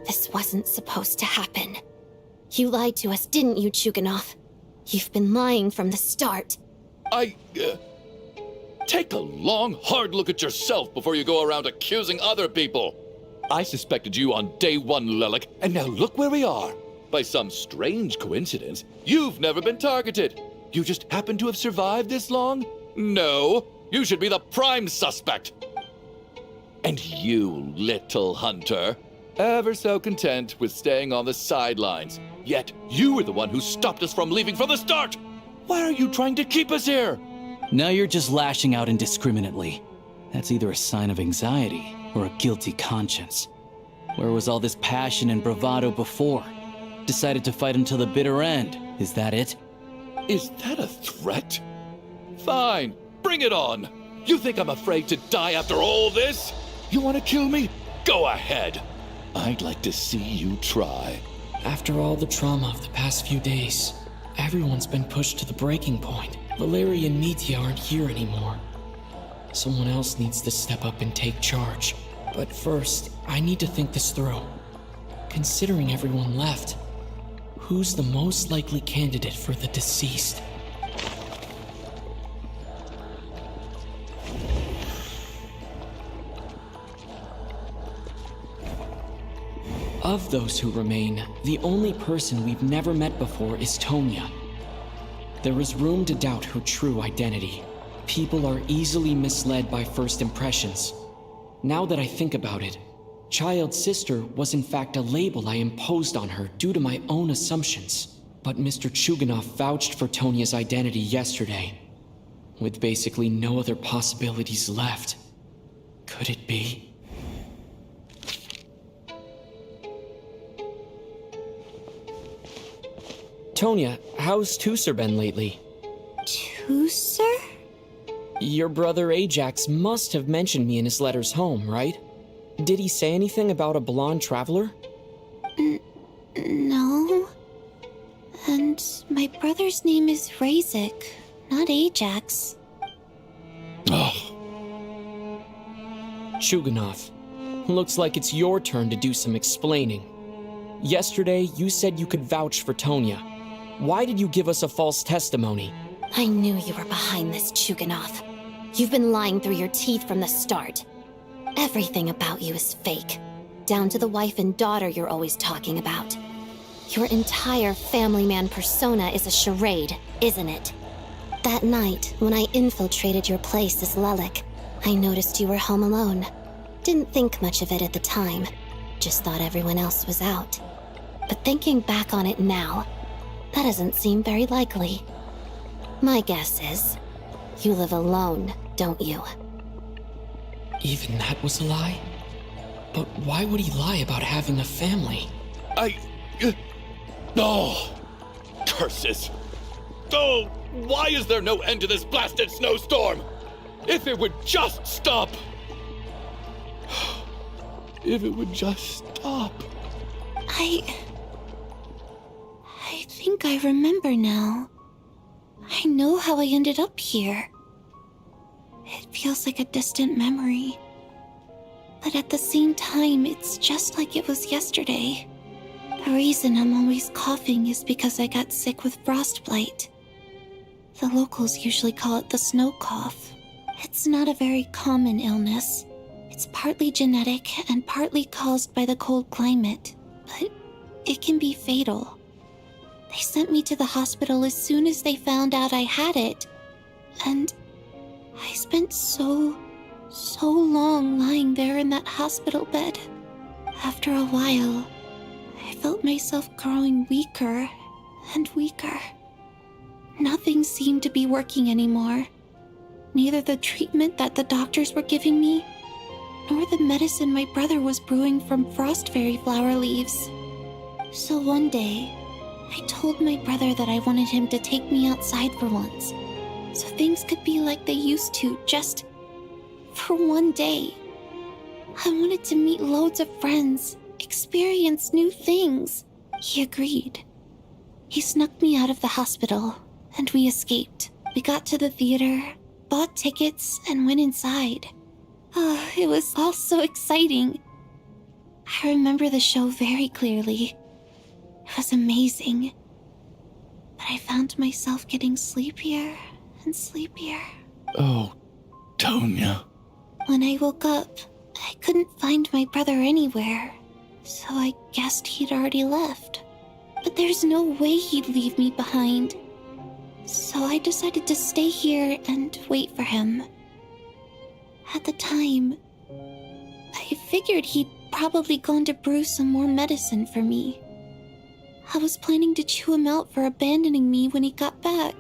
This wasn't supposed to happen. You lied to us, didn't you, Chuganov? You've been lying from the start. Take a long, hard look at yourself before you go around accusing other people. I suspected you on day one, Lelik, and now look where we are. By some strange coincidence, you've never been targeted. You just happen to have survived this long? No, you should be the prime suspect. And you, little hunter, ever so content with staying on the sidelines. Yet you were the one who stopped us from leaving from the start. Why are you trying to keep us here? Now you're just lashing out indiscriminately. That's either a sign of anxiety or a guilty conscience. Where was all this passion and bravado before? Decided to fight until the bitter end. Is that it? Is that a threat? Fine, bring it on. You think I'm afraid to die after all this? You want to kill me? Go ahead. I'd like to see you try. After all the trauma of the past few days, everyone's been pushed to the breaking point. Valeria and Mitya aren't here anymore. Someone else needs to step up and take charge. But first, I need to think this through. Considering everyone left, who's the most likely candidate for the deceased? Of those who remain, the only person we've never met before is Tonya. There is room to doubt her true identity. People are easily misled by first impressions. Now that I think about it, Child Sister was in fact a label I imposed on her due to my own assumptions. But Mr. Chuganov vouched for Tonya's identity yesterday, with basically no other possibilities left. Could it be? Tonya, how's Tusser been lately? Tusser? Your brother Ajax must have mentioned me in his letters home, right? Did he say anything about a blonde traveler? No. And my brother's name is Razik, not Ajax. Chuganov, looks like it's your turn to do some explaining. Yesterday, you said you could vouch for Tonya. Why did you give us a false testimony? I knew you were behind this, Chuganov. You've been lying through your teeth from the start. Everything about you is fake, down to the wife and daughter you're always talking about. Your entire family man persona is a charade, isn't it? That night, when I infiltrated your place as Lelik, I noticed you were home alone. Didn't think much of it at the time, just thought everyone else was out. But thinking back on it now, that doesn't seem very likely. My guess is, you live alone, don't you? Even that was a lie? But why would he lie about having a family? Oh, curses. Oh, why is there no end to this blasted snowstorm? If it would just stop. If it would just stop. I think I remember now. I know how I ended up here. It feels like a distant memory. But at the same time, it's just like it was yesterday. The reason I'm always coughing is because I got sick with frostbite. The locals usually call it the snow cough. It's not a very common illness. It's partly genetic and partly caused by the cold climate, but it can be fatal. They sent me to the hospital as soon as they found out I had it, and I spent so long lying there in that hospital bed. After a while, I felt myself growing weaker and weaker. Nothing seemed to be working anymore. Neither the treatment that the doctors were giving me, nor the medicine my brother was brewing from frost fairy flower leaves. So one day, I told my brother that I wanted him to take me outside for once, so things could be like they used to, just for one day. I wanted to meet loads of friends, experience new things. He agreed. He snuck me out of the hospital, and we escaped. We got to the theater, bought tickets, and went inside. Oh, it was all so exciting. I remember the show very clearly. It was amazing. But I found myself getting sleepier and sleepier. Oh, Tonya. When I woke up, I couldn't find my brother anywhere, so I guessed he'd already left. But there's no way he'd leave me behind. So I decided to stay here and wait for him. At the time, I figured he'd probably gone to brew some more medicine for me. I was planning to chew him out for abandoning me when he got back.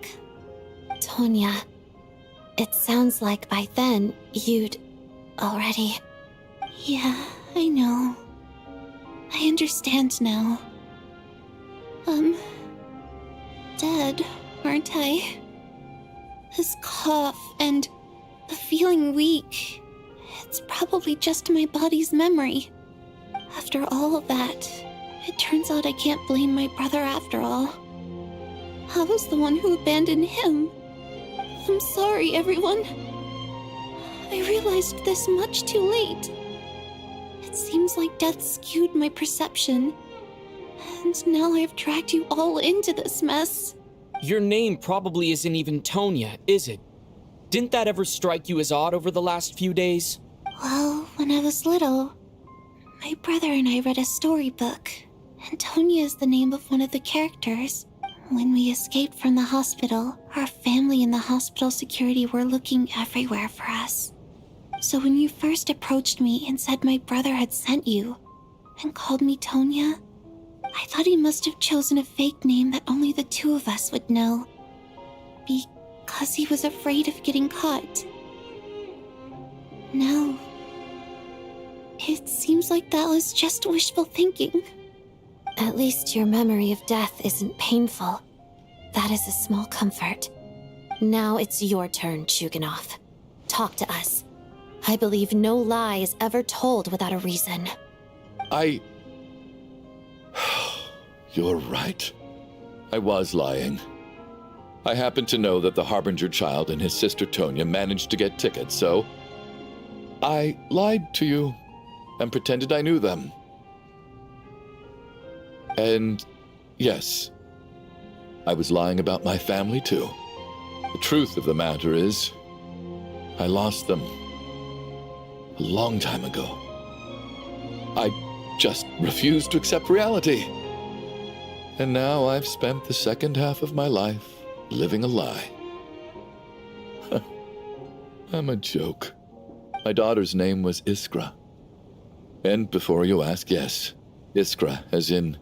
Tonya, it sounds like by then you'd already... Yeah, I know. I understand now. Dead, aren't I? This cough and the feeling weak, it's probably just my body's memory. After all of that, it turns out I can't blame my brother after all. I was the one who abandoned him. I'm sorry, everyone. I realized this much too late. It seems like death skewed my perception. And now I've dragged you all into this mess. Your name probably isn't even Tonya, is it? Didn't that ever strike you as odd over the last few days? Well, when I was little, my brother and I read a storybook, and Tonya is the name of one of the characters. When we escaped from the hospital, our family and the hospital security were looking everywhere for us. So when you first approached me and said my brother had sent you, and called me Tonya, I thought he must have chosen a fake name that only the two of us would know. Because he was afraid of getting caught. No. It seems like that was just wishful thinking. At least your memory of death isn't painful. That is a small comfort. Now it's your turn, Chuganov. Talk to us. I believe no lie is ever told without a reason. You're right. I was lying. I happen to know that the Harbinger child and his sister Tonya managed to get tickets, so I lied to you and pretended I knew them. And yes, I was lying about my family too. The truth of the matter is, I lost them a long time ago. I just refused to accept reality. And now I've spent the second half of my life living a lie. I'm a joke. My daughter's name was Iskra. And before you ask, yes, Iskra, as in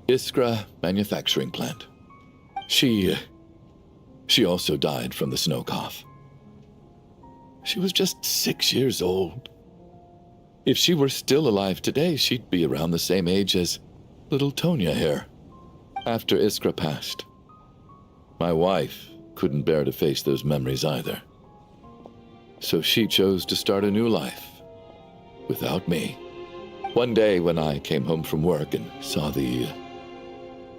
Iskra Manufacturing Plant. She also died from the snow cough. She was just 6 years old. If she were still alive today, she'd be around the same age as little Tonya here. After Iskra passed, my wife couldn't bear to face those memories either. So she chose to start a new life without me. One day when I came home from work and saw the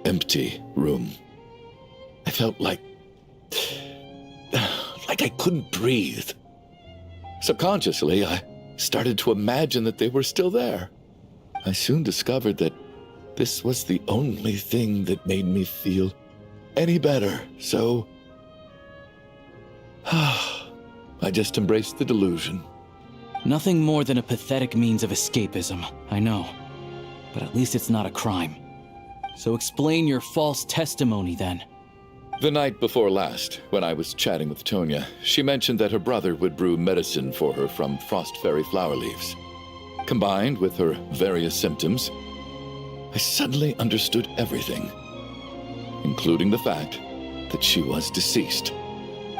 empty room, I felt like I couldn't breathe. Subconsciously, I started to imagine that they were still there. I soon discovered that this was the only thing that made me feel any better, so I just embraced the delusion. Nothing more than a pathetic means of escapism, I know. But at least it's not a crime. So explain your false testimony then. The night before last, when I was chatting with Tonya, she mentioned that her brother would brew medicine for her from frost fairy flower leaves. Combined with her various symptoms, I suddenly understood everything, including the fact that she was deceased.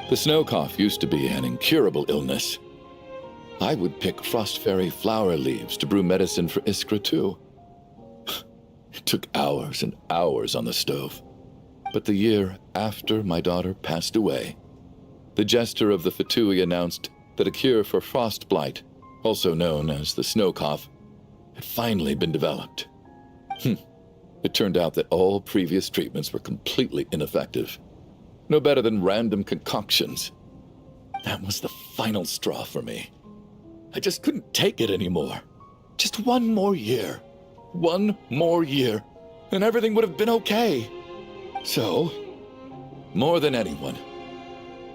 The snow cough used to be an incurable illness. I would pick frost fairy flower leaves to brew medicine for Iskra too. It took hours and hours on the stove. But the year after my daughter passed away, the jester of the Fatui announced that a cure for frost blight, also known as the snow cough, had finally been developed. It turned out that all previous treatments were completely ineffective. No better than random concoctions. That was the final straw for me. I just couldn't take it anymore. Just one more year. One more year, and everything would have been okay. So, more than anyone,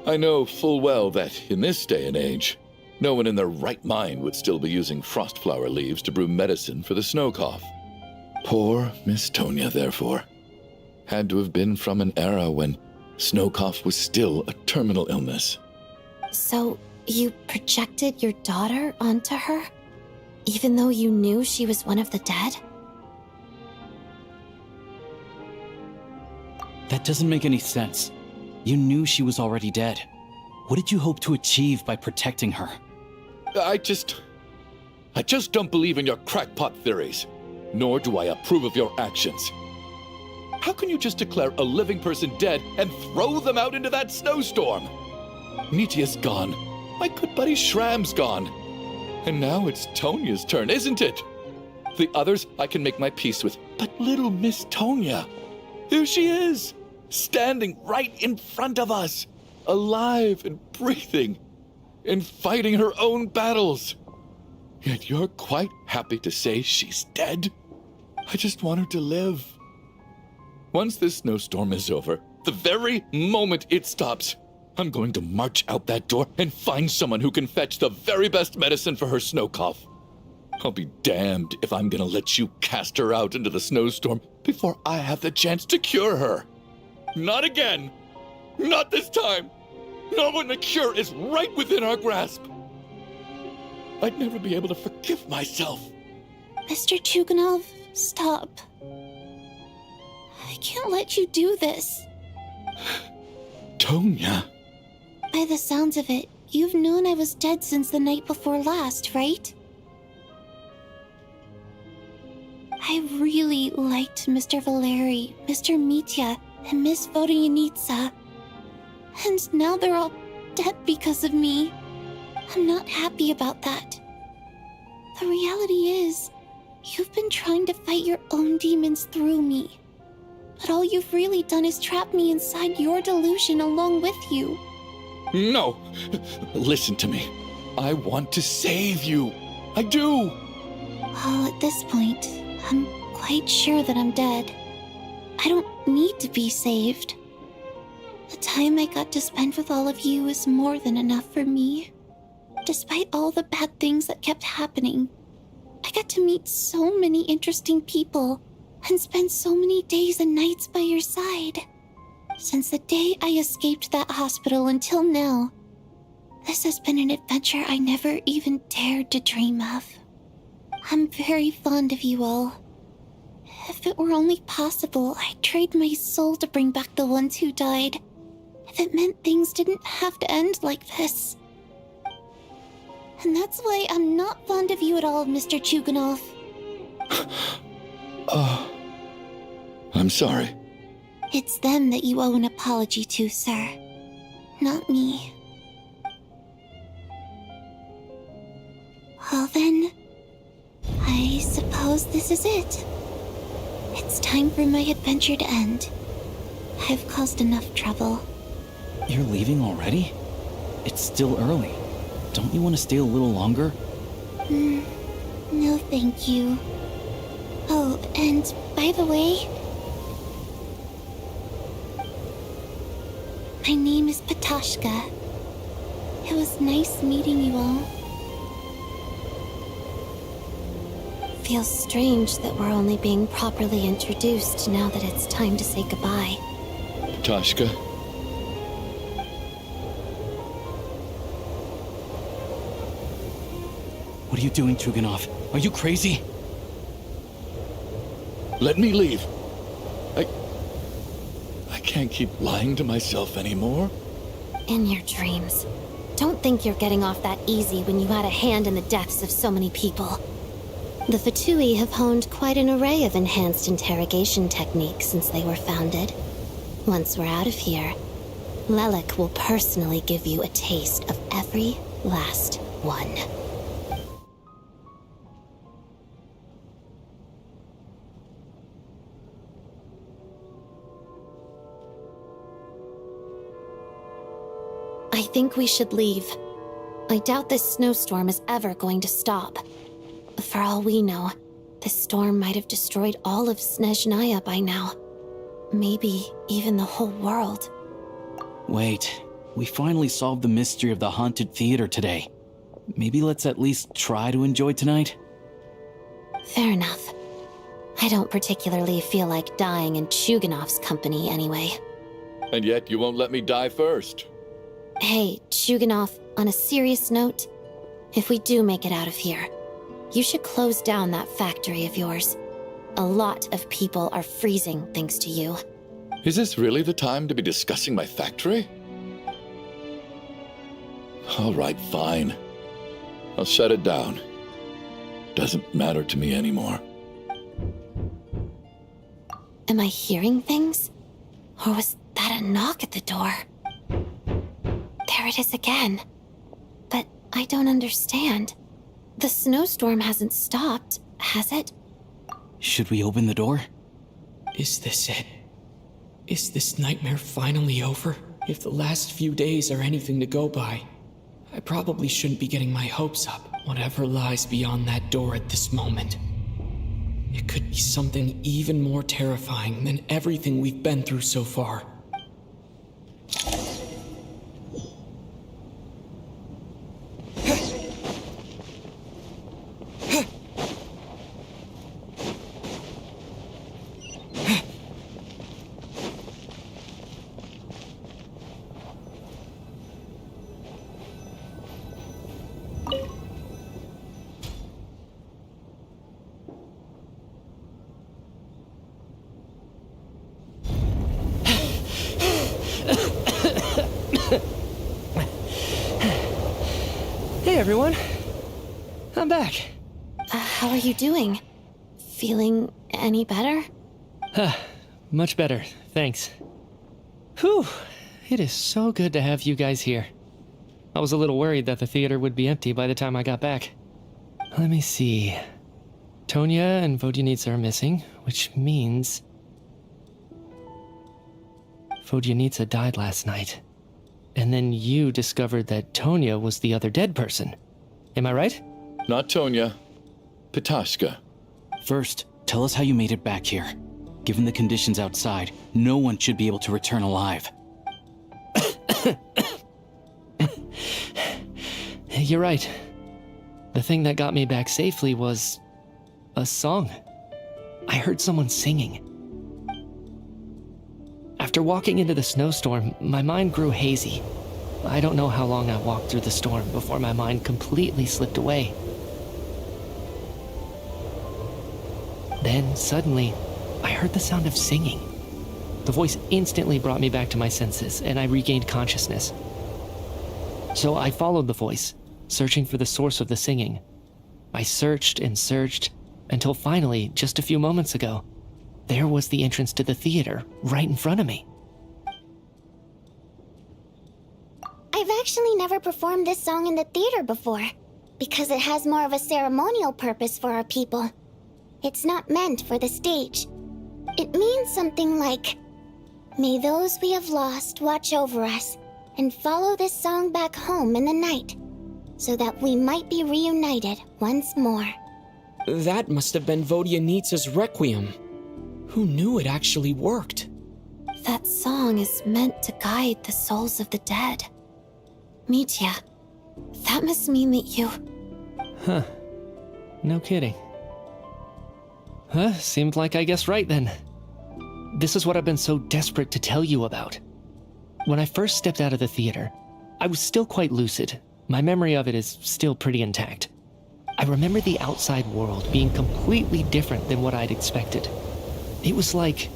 I know full well that in this day and age, no one in their right mind would still be using frost flower leaves to brew medicine for the snow cough. Poor Miss Tonya, therefore, had to have been from an era when snow cough was still a terminal illness. So, you projected your daughter onto her? Even though you knew she was one of the dead? That doesn't make any sense. You knew she was already dead. What did you hope to achieve by protecting her? I just don't believe in your crackpot theories, nor do I approve of your actions. How can you just declare a living person dead and throw them out into that snowstorm? Nitya's gone. My good buddy Shram's gone. And now it's Tonya's turn, isn't it? The others I can make my peace with, but little Miss Tonya, here she is, standing right in front of us, alive and breathing, and fighting her own battles. Yet you're quite happy to say she's dead? I just want her to live. Once this snowstorm is over, the very moment it stops, I'm going to march out that door and find someone who can fetch the very best medicine for her snow cough. I'll be damned if I'm gonna let you cast her out into the snowstorm before I have the chance to cure her. Not again! Not this time! Not when the cure is right within our grasp! I'd never be able to forgive myself. Mr. Chuganov, stop. I can't let you do this. Tonya. By the sounds of it, you've known I was dead since the night before last, right? I really liked Mr. Valeri, Mr. Mitya, and Miss Vodyanitsa. And now they're all dead because of me. I'm not happy about that. The reality is, you've been trying to fight your own demons through me. But all you've really done is trap me inside your delusion along with you. No! Listen to me. I want to save you. I do! Well, at this point, I'm quite sure that I'm dead. I don't need to be saved. The time I got to spend with all of you is more than enough for me. Despite all the bad things that kept happening, I got to meet so many interesting people and spend so many days and nights by your side. Since the day I escaped that hospital until now, this has been an adventure I never even dared to dream of. I'm very fond of you all. If it were only possible, I'd trade my soul to bring back the ones who died. If it meant things didn't have to end like this. And that's why I'm not fond of you at all, Mr. Chuganov. I'm sorry. It's them that you owe an apology to, sir. Not me. Well then, I suppose this is it. It's time for my adventure to end. I've caused enough trouble. You're leaving already? It's still early. Don't you want to stay a little longer? No thank you. Oh, and by the way, my name is Patashka. It was nice meeting you all. Feels strange that we're only being properly introduced now that it's time to say goodbye. Tashka? What are you doing, Chuganov? Are you crazy? Let me leave. I can't keep lying to myself anymore. In your dreams. Don't think you're getting off that easy when you had a hand in the deaths of so many people. The Fatui have honed quite an array of enhanced interrogation techniques since they were founded. Once we're out of here, Lelik will personally give you a taste of every last one. I think we should leave. I doubt this snowstorm is ever going to stop. For all we know, this storm might have destroyed all of Snezhnaya by now. Maybe even the whole world. Wait, we finally solved the mystery of the haunted theater today. Maybe let's at least try to enjoy tonight? Fair enough. I don't particularly feel like dying in Chuganov's company anyway. And yet you won't let me die first. Hey, Chuganov, on a serious note, if we do make it out of here, you should close down that factory of yours. A lot of people are freezing thanks to you. Is this really the time to be discussing my factory? All right, fine. I'll shut it down. Doesn't matter to me anymore. Am I hearing things? Or was that a knock at the door? There it is again. But I don't understand. The snowstorm hasn't stopped, has it? Should we open the door? Is this it? Is this nightmare finally over? If the last few days are anything to go by, I probably shouldn't be getting my hopes up, whatever lies beyond that door at this moment. It could be something even more terrifying than everything we've been through so far. Hey everyone, I'm back. How are you doing? Feeling any better? Much better, thanks. Whew, it is so good to have you guys here. I was a little worried that the theater would be empty by the time I got back. Let me see. Tonya and Vodyanitsa are missing, which means Vodyanitsa died last night. And then you discovered that Tonya was the other dead person. Am I right? Not Tonya. Pitashka. First, tell us how you made it back here. Given the conditions outside, no one should be able to return alive. You're right. The thing that got me back safely was a song. I heard someone singing. After walking into the snowstorm, my mind grew hazy. I don't know how long I walked through the storm before my mind completely slipped away. Then, suddenly, I heard the sound of singing. The voice instantly brought me back to my senses, and I regained consciousness. So I followed the voice, searching for the source of the singing. I searched and searched, until finally, just a few moments ago, there was the entrance to the theater, right in front of me. I've actually never performed this song in the theater before, because it has more of a ceremonial purpose for our people. It's not meant for the stage. It means something like, "May those we have lost watch over us, and follow this song back home in the night, so that we might be reunited once more." That must have been Vodyanitsa's Requiem. Who knew it actually worked? That song is meant to guide the souls of the dead. Mitya, that must mean that you... Huh. No kidding. Huh, seemed like I guessed right then. This is what I've been so desperate to tell you about. When I first stepped out of the theater, I was still quite lucid. My memory of it is still pretty intact. I remember the outside world being completely different than what I'd expected. It was like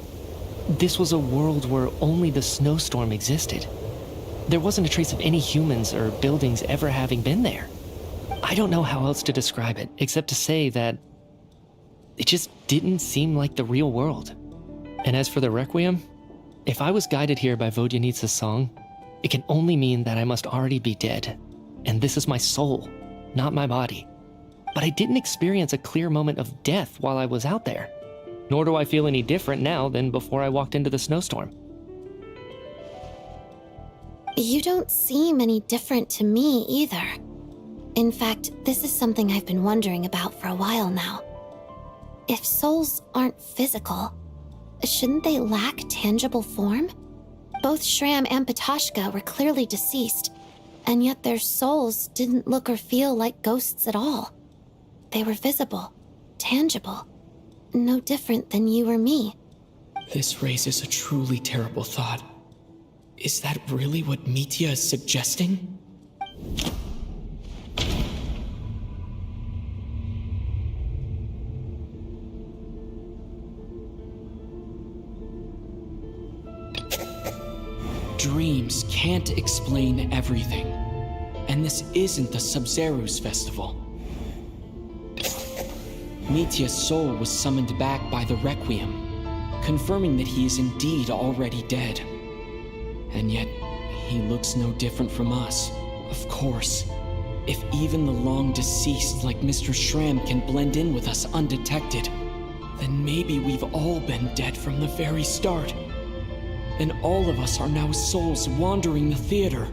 this was a world where only the snowstorm existed. There wasn't a trace of any humans or buildings ever having been there. I don't know how else to describe it, except to say that it just didn't seem like the real world. And as for the Requiem, if I was guided here by Vodyanitsa's song, it can only mean that I must already be dead. And this is my soul, not my body. But I didn't experience a clear moment of death while I was out there. Nor do I feel any different now than before I walked into the snowstorm. You don't seem any different to me either. In fact, this is something I've been wondering about for a while now. If souls aren't physical, shouldn't they lack tangible form? Both Shram and Pitashka were clearly deceased, and yet their souls didn't look or feel like ghosts at all. They were visible, tangible, no different than you or me. This raises a truly terrible thought. Is that really what Mitya is suggesting? Dreams can't explain everything. And this isn't the Sub-Zero's festival. Mitya's soul was summoned back by the Requiem, confirming that he is indeed already dead. And yet, he looks no different from us. Of course, if even the long-deceased like Mr. Shram can blend in with us undetected, then maybe we've all been dead from the very start. And all of us are now souls wandering the theater.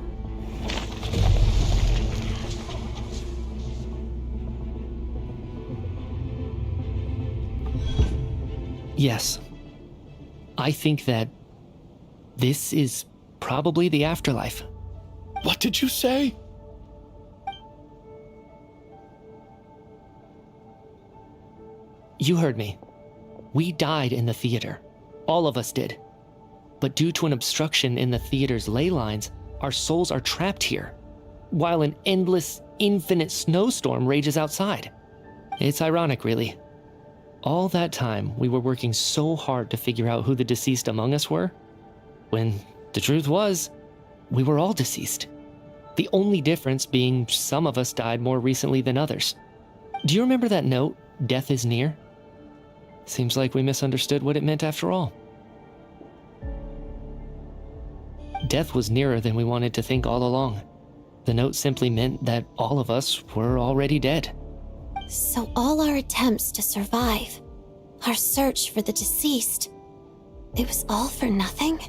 Yes. I think that this is probably the afterlife. What did you say? You heard me. We died in the theater. All of us did. But due to an obstruction in the theater's ley lines, our souls are trapped here, while an endless, infinite snowstorm rages outside. It's ironic, really. All that time, we were working so hard to figure out who the deceased among us were, when the truth was, we were all deceased. The only difference being some of us died more recently than others. Do you remember that note, "Death is near"? Seems like we misunderstood what it meant after all. Death was nearer than we wanted to think all along. The note simply meant that all of us were already dead. So all our attempts to survive, our search for the deceased, it was all for nothing?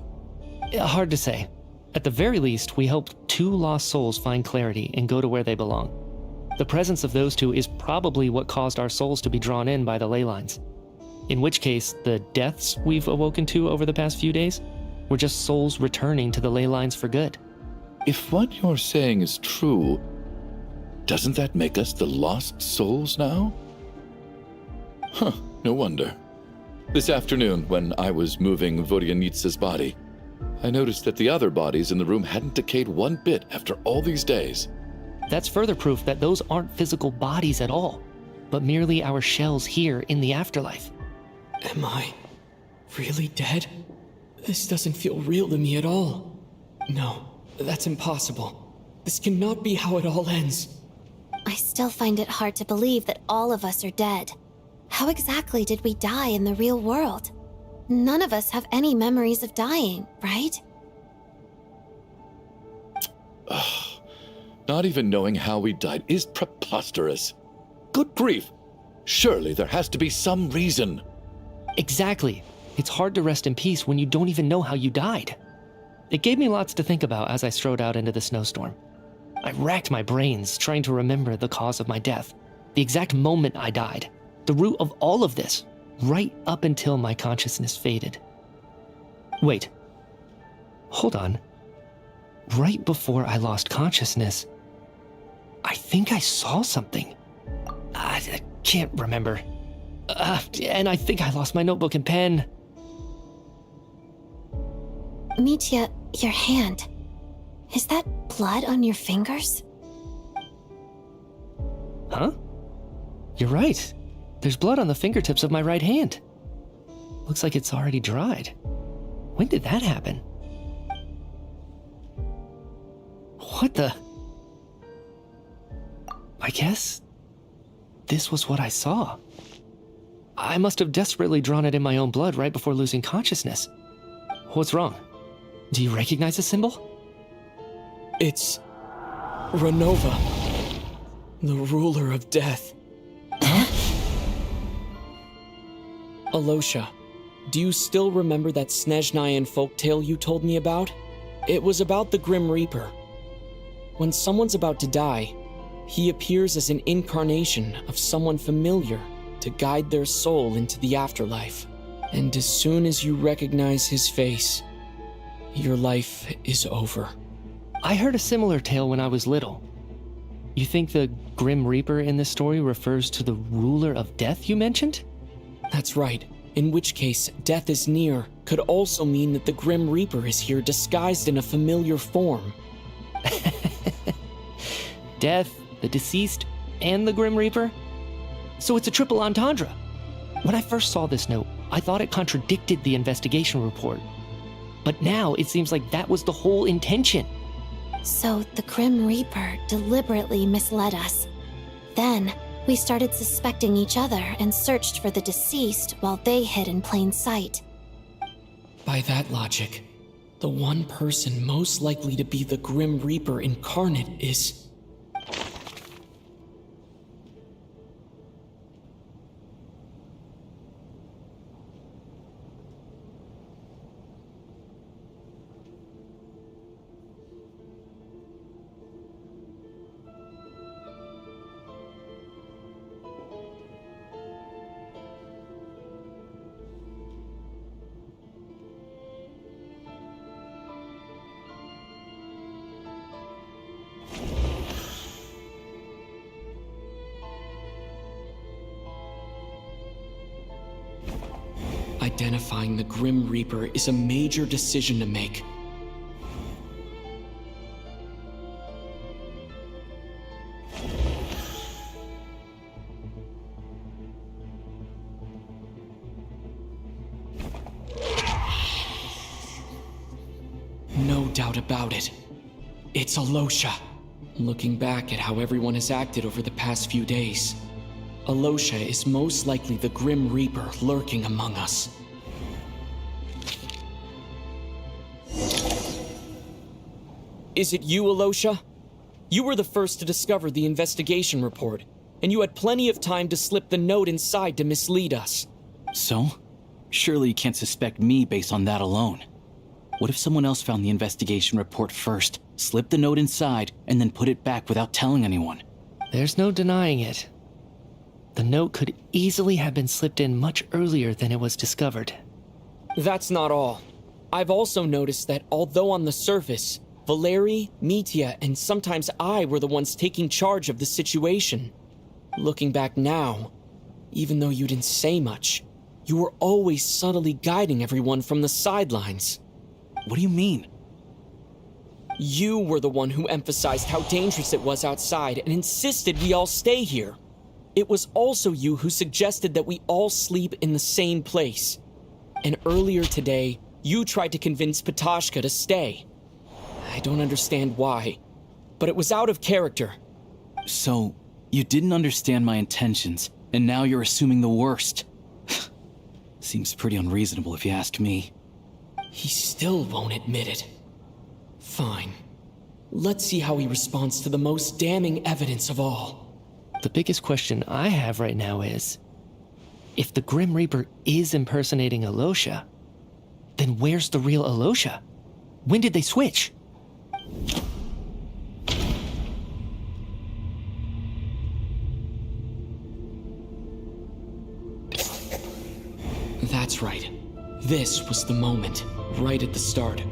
Hard to say. At the very least, we helped 2 lost souls find clarity and go to where they belong. The presence of those 2 is probably what caused our souls to be drawn in by the ley lines. In which case, the deaths we've awoken to over the past few days were just souls returning to the ley lines for good. If what you're saying is true, doesn't that make us the lost souls now? Huh, no wonder. This afternoon, when I was moving Vodyanitsa's body, I noticed that the other bodies in the room hadn't decayed one bit after all these days. That's further proof that those aren't physical bodies at all, but merely our shells here in the afterlife. Am I really dead? This doesn't feel real to me at all. No, that's impossible. This cannot be how it all ends. I still find it hard to believe that all of us are dead. How exactly did we die in the real world? None of us have any memories of dying, right? Not even knowing how we died is preposterous. Good grief! Surely there has to be some reason. Exactly. It's hard to rest in peace when you don't even know how you died. It gave me lots to think about as I strode out into the snowstorm. I racked my brains trying to remember the cause of my death, the exact moment I died, the root of all of this, right up until my consciousness faded. Wait. Hold on. Right before I lost consciousness, I think I saw something. I can't remember. And I think I lost my notebook and pen. Mitya, your hand. Is that blood on your fingers? Huh? You're right. There's blood on the fingertips of my right hand. Looks like it's already dried. When did that happen? What the? I guess this was what I saw. I must have desperately drawn it in my own blood right before losing consciousness. What's wrong? Do you recognize the symbol? It's Renova, the ruler of death. Alosha, do you still remember that Snezhnayan folktale you told me about? It was about the Grim Reaper. When someone's about to die, he appears as an incarnation of someone familiar to guide their soul into the afterlife. And as soon as you recognize his face, your life is over. I heard a similar tale when I was little. You think the Grim Reaper in this story refers to the ruler of death you mentioned? That's right. In which case, death is near could also mean that the Grim Reaper is here disguised in a familiar form. Death, the deceased, and the Grim Reaper? So it's a triple entendre. When I first saw this note, I thought it contradicted the investigation report. But now it seems like that was the whole intention. So the Grim Reaper deliberately misled us. Then, we started suspecting each other and searched for the deceased while they hid in plain sight. By that logic, the one person most likely to be the Grim Reaper incarnate is... Identifying the Grim Reaper is a major decision to make. No doubt about it. It's Alosha. Looking back at how everyone has acted over the past few days, Alosha is most likely the Grim Reaper lurking among us. Is it you, Alosha? You were the first to discover the investigation report, and you had plenty of time to slip the note inside to mislead us. So? Surely you can't suspect me based on that alone. What if someone else found the investigation report first, slipped the note inside, and then put it back without telling anyone? There's no denying it. The note could easily have been slipped in much earlier than it was discovered. That's not all. I've also noticed that although on the surface, Valeri, Mitya, and sometimes I were the ones taking charge of the situation. Looking back now, even though you didn't say much, you were always subtly guiding everyone from the sidelines. What do you mean? You were the one who emphasized how dangerous it was outside and insisted we all stay here. It was also you who suggested that we all sleep in the same place. And earlier today, you tried to convince Patashka to stay. I don't understand why, but it was out of character. So, you didn't understand my intentions, and now you're assuming the worst. Seems pretty unreasonable if you ask me. He still won't admit it. Fine. Let's see how he responds to the most damning evidence of all. The biggest question I have right now is, if the Grim Reaper is impersonating Alosha, then where's the real Alosha? When did they switch? That's right. This was the moment, right at the start.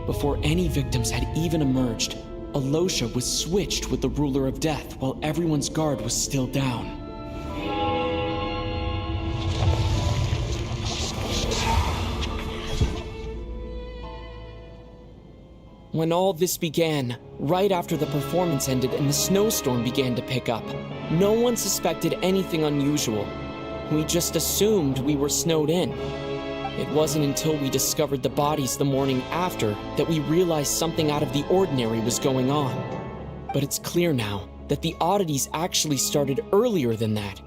Before any victims had even emerged, Alosha was switched with the Ruler of Death while everyone's guard was still down. When all this began, right after the performance ended and the snowstorm began to pick up, no one suspected anything unusual. We just assumed we were snowed in. It wasn't until we discovered the bodies the morning after that we realized something out of the ordinary was going on. But it's clear now that the oddities actually started earlier than that,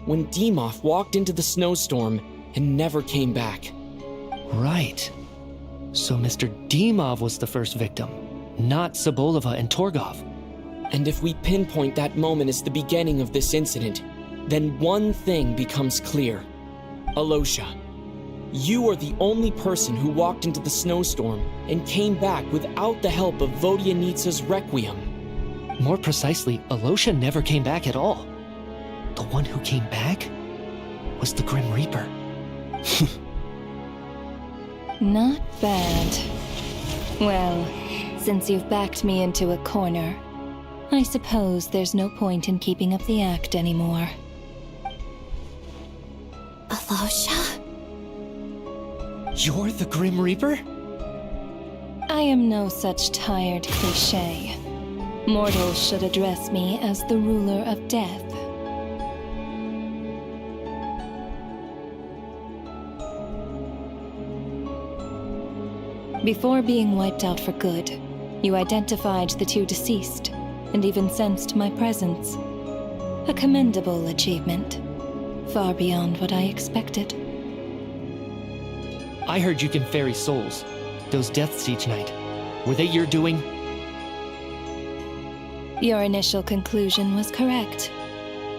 when Dimov walked into the snowstorm and never came back. Right. So Mr. Dimov was the first victim, not Sobolova and Torgov. And if we pinpoint that moment as the beginning of this incident, then one thing becomes clear. Alosha, you are the only person who walked into the snowstorm and came back without the help of Vodyanitsa's Requiem. More precisely, Alosha never came back at all. The one who came back was the Grim Reaper. Not bad. Well, since you've backed me into a corner, I suppose there's no point in keeping up the act anymore. Alosha? You're the Grim Reaper? I am no such tired cliché. Mortals should address me as the Ruler of Death. Before being wiped out for good, you identified the two deceased, and even sensed my presence. A commendable achievement, far beyond what I expected. I heard you can ferry souls. Those deaths each night. Were they your doing? Your initial conclusion was correct.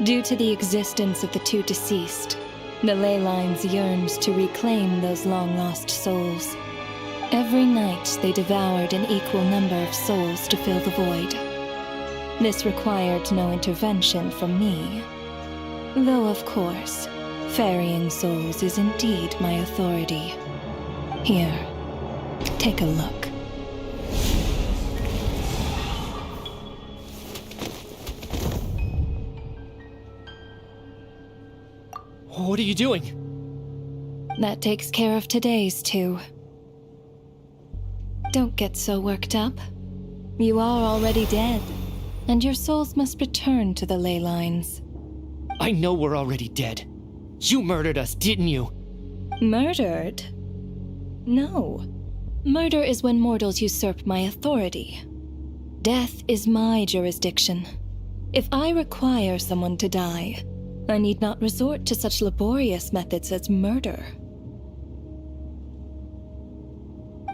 Due to the existence of the two deceased, the ley lines yearned to reclaim those long-lost souls. Every night they devoured an equal number of souls to fill the void. This required no intervention from me. Though, of course, ferrying souls is indeed my authority. Here, take a look. What are you doing? That takes care of today's too. Don't get so worked up. You are already dead, and your souls must return to the ley lines. I know we're already dead. You murdered us, didn't you? Murdered? No. Murder is when mortals usurp my authority. Death is my jurisdiction. If I require someone to die, I need not resort to such laborious methods as murder.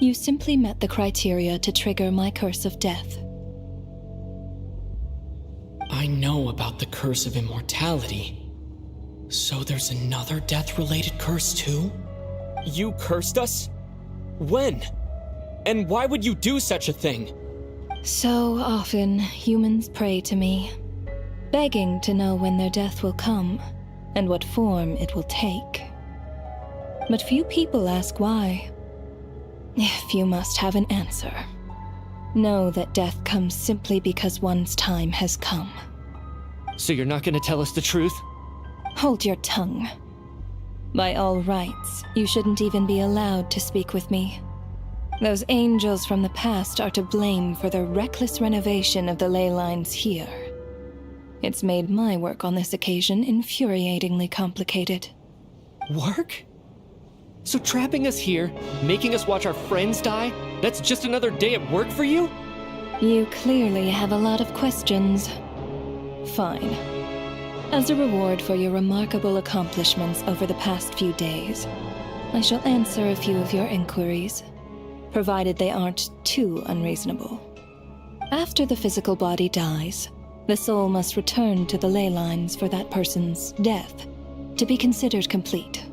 You simply met the criteria to trigger my curse of death. I know about the curse of immortality. So there's another death-related curse too? You cursed us? When? And why would you do such a thing? So often, humans pray to me, begging to know when their death will come and what form it will take. But few people ask why. If you must have an answer, know that death comes simply because one's time has come. So you're not gonna tell us the truth? Hold your tongue. By all rights, you shouldn't even be allowed to speak with me. Those angels from the past are to blame for the reckless renovation of the ley lines here. It's made my work on this occasion infuriatingly complicated. Work? So trapping us here, making us watch our friends die, that's just another day at work for you? You clearly have a lot of questions. Fine. As a reward for your remarkable accomplishments over the past few days, I shall answer a few of your inquiries, provided they aren't too unreasonable. After the physical body dies, the soul must return to the ley lines for that person's death to be considered complete.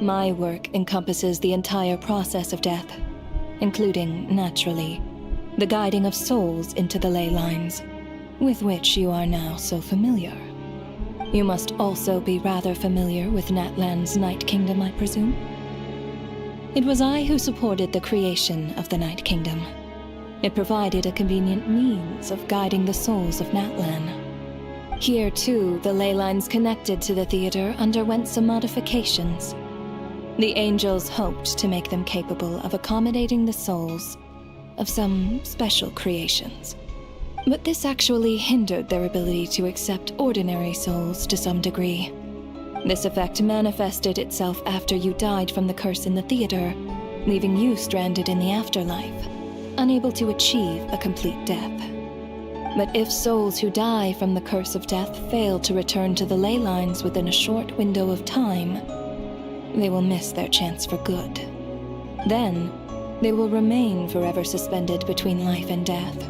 My work encompasses the entire process of death, including, naturally, the guiding of souls into the ley lines, with which you are now so familiar. You must also be rather familiar with Natlan's Night Kingdom, I presume? It was I who supported the creation of the Night Kingdom. It provided a convenient means of guiding the souls of Natlan. Here, too, the ley lines connected to the theater underwent some modifications. The angels hoped to make them capable of accommodating the souls of some special creations. But this actually hindered their ability to accept ordinary souls to some degree. This effect manifested itself after you died from the curse in the theater, leaving you stranded in the afterlife, unable to achieve a complete death. But if souls who die from the curse of death fail to return to the ley lines within a short window of time, they will miss their chance for good. Then, they will remain forever suspended between life and death,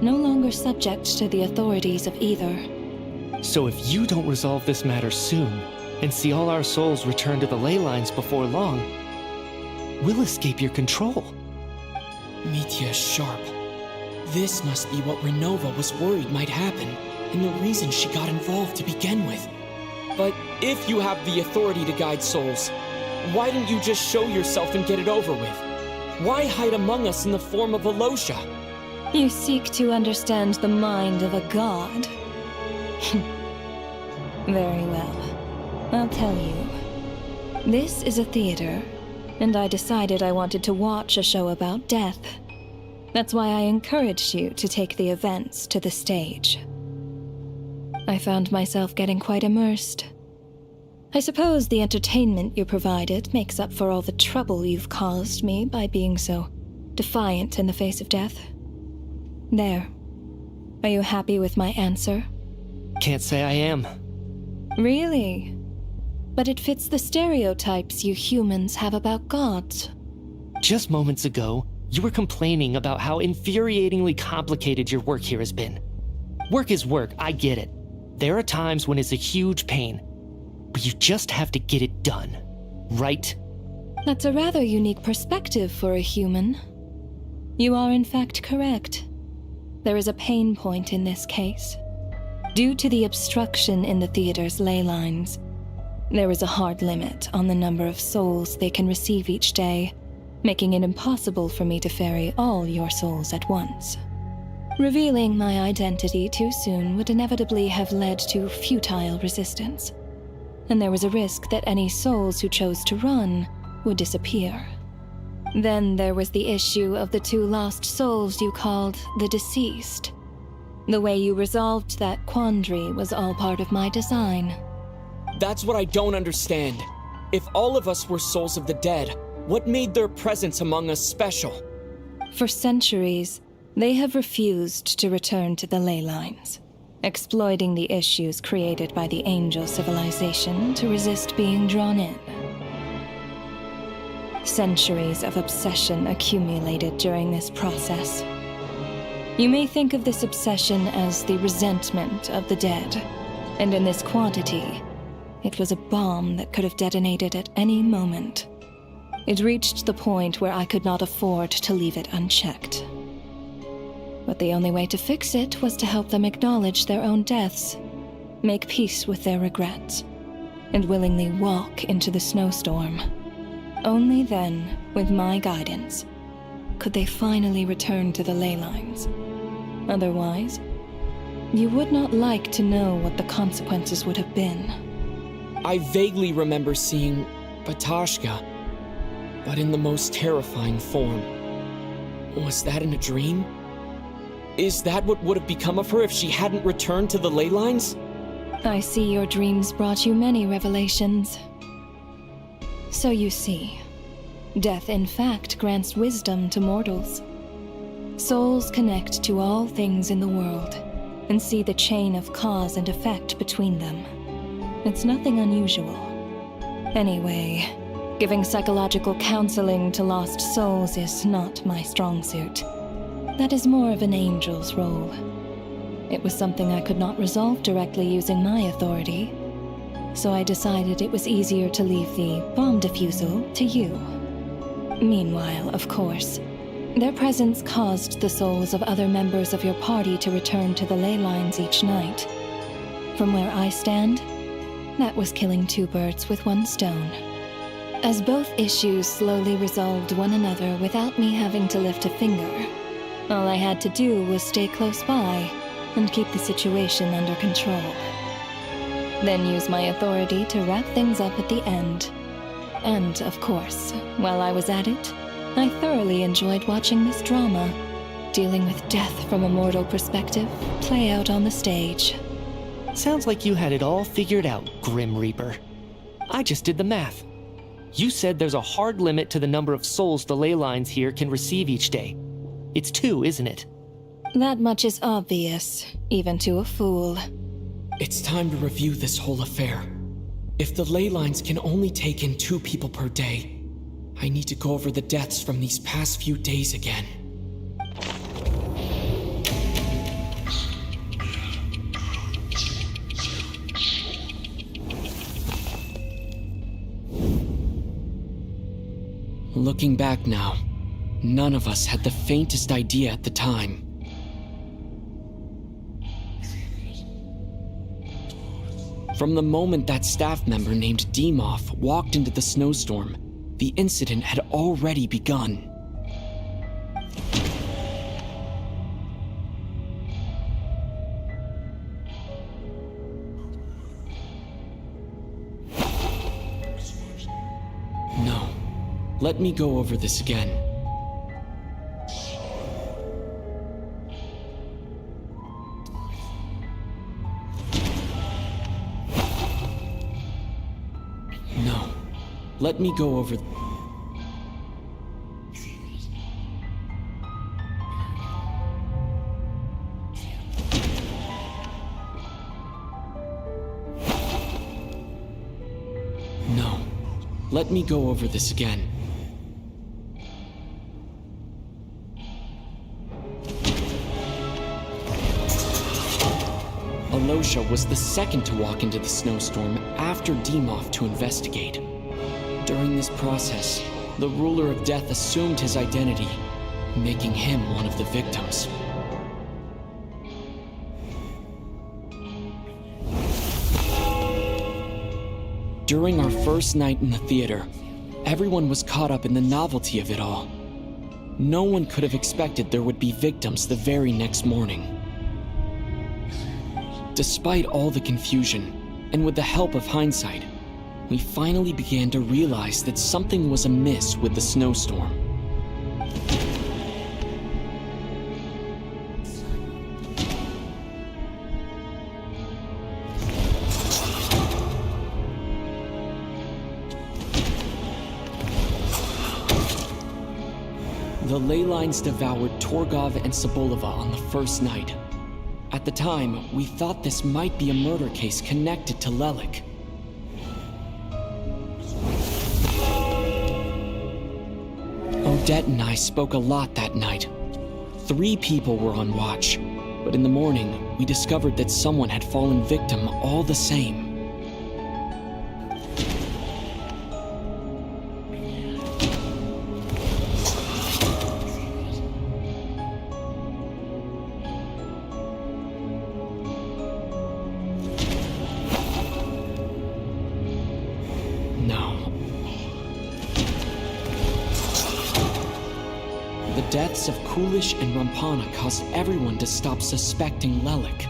no longer subject to the authorities of either. So if you don't resolve this matter soon, and see all our souls return to the ley lines before long, we'll escape your control. Mitya is sharp. This must be what Renova was worried might happen, and the reason she got involved to begin with. But if you have the authority to guide souls, why didn't you just show yourself and get it over with? Why hide among us in the form of Alosha? You seek to understand the mind of a god. Very well. I'll tell you. This is a theater, and I decided I wanted to watch a show about death. That's why I encouraged you to take the events to the stage. I found myself getting quite immersed. I suppose the entertainment you provided makes up for all the trouble you've caused me by being so defiant in the face of death. There. Are you happy with my answer? Can't say I am. Really? But it fits the stereotypes you humans have about gods. Just moments ago, you were complaining about how infuriatingly complicated your work here has been. Work is work, I get it. There are times when it's a huge pain, but you just have to get it done, right? That's a rather unique perspective for a human. You are in fact correct. There is a pain point in this case. Due to the obstruction in the theater's ley lines, there is a hard limit on the number of souls they can receive each day, making it impossible for me to ferry all your souls at once. Revealing my identity too soon would inevitably have led to futile resistance, and there was a risk that any souls who chose to run would disappear. Then there was the issue of the 2 lost souls you called the deceased. The way you resolved that quandary was all part of my design. That's what I don't understand. If all of us were souls of the dead, what made their presence among us special? For centuries, they have refused to return to the ley lines, exploiting the issues created by the angel civilization to resist being drawn in. Centuries of obsession accumulated during this process. You may think of this obsession as the resentment of the dead, and in this quantity, it was a bomb that could have detonated at any moment. It reached the point where I could not afford to leave it unchecked. But the only way to fix it was to help them acknowledge their own deaths, make peace with their regrets, and willingly walk into the snowstorm. Only then, with my guidance, could they finally return to the ley lines. Otherwise, you would not like to know what the consequences would have been. I vaguely remember seeing Batashka, but in the most terrifying form. Was that in a dream? Is that what would have become of her if she hadn't returned to the ley lines? I see your dreams brought you many revelations. So you see, death in fact grants wisdom to mortals. Souls connect to all things in the world and see the chain of cause and effect between them. It's nothing unusual. Anyway, giving psychological counseling to lost souls is not my strong suit. That is more of an angel's role. It was something I could not resolve directly using my authority, so I decided it was easier to leave the bomb defusal to you. Meanwhile, of course, their presence caused the souls of other members of your party to return to the ley lines each night. From where I stand, that was killing two birds with one stone. As both issues slowly resolved one another without me having to lift a finger, all I had to do was stay close by and keep the situation under control. Then use my authority to wrap things up at the end. And, of course, while I was at it, I thoroughly enjoyed watching this drama, dealing with death from a mortal perspective, play out on the stage. Sounds like you had it all figured out, Grim Reaper. I just did the math. You said there's a hard limit to the number of souls the ley lines here can receive each day. It's 2, isn't it? That much is obvious, even to a fool. It's time to review this whole affair. If the ley lines can only take in 2 people per day, I need to go over the deaths from these past few days again. Looking back now, none of us had the faintest idea at the time. From the moment that staff member named Demoff walked into the snowstorm, the incident had already begun. No. Let me go over this again. No. Let me go over... No. Let me go over this again. Alosha was the second to walk into the snowstorm after Demoff to investigate. During this process, the ruler of death assumed his identity, making him one of the victims. During our first night in the theater, everyone was caught up in the novelty of it all. No one could have expected there would be victims the very next morning. Despite all the confusion, and with the help of hindsight, we finally began to realize that something was amiss with the snowstorm. The ley lines devoured Torgov and Sobolova on the first night. At the time, we thought this might be a murder case connected to Lelik. Odette and I spoke a lot that night. 3 people were on watch, but in the morning, we discovered that someone had fallen victim all the same. The deaths of Kulish and Rampana caused everyone to stop suspecting Lelik.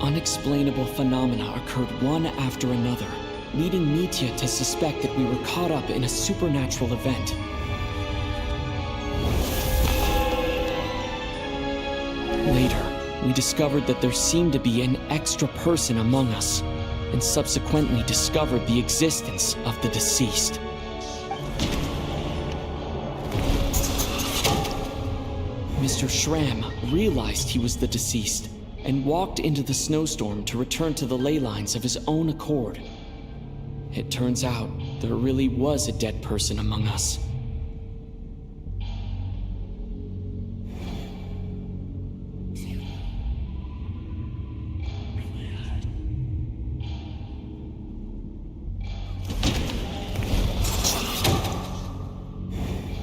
Unexplainable phenomena occurred one after another, leading Mitya to suspect that we were caught up in a supernatural event. Later, we discovered that there seemed to be an extra person among us, and subsequently discovered the existence of the deceased. Mr. Schramm realized he was the deceased and walked into the snowstorm to return to the ley lines of his own accord. It turns out there really was a dead person among us.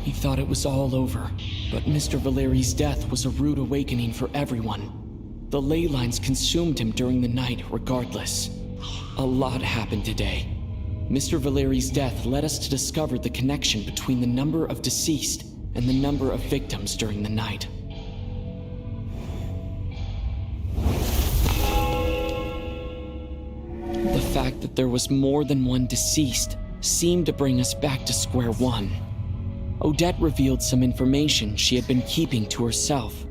He thought it was all over. But Mr. Valeri's death was a rude awakening for everyone. The ley lines consumed him during the night regardless. A lot happened today. Mr. Valeri's death led us to discover the connection between the number of deceased and the number of victims during the night. The fact that there was more than one deceased seemed to bring us back to square one. Odette revealed some information she had been keeping to herself.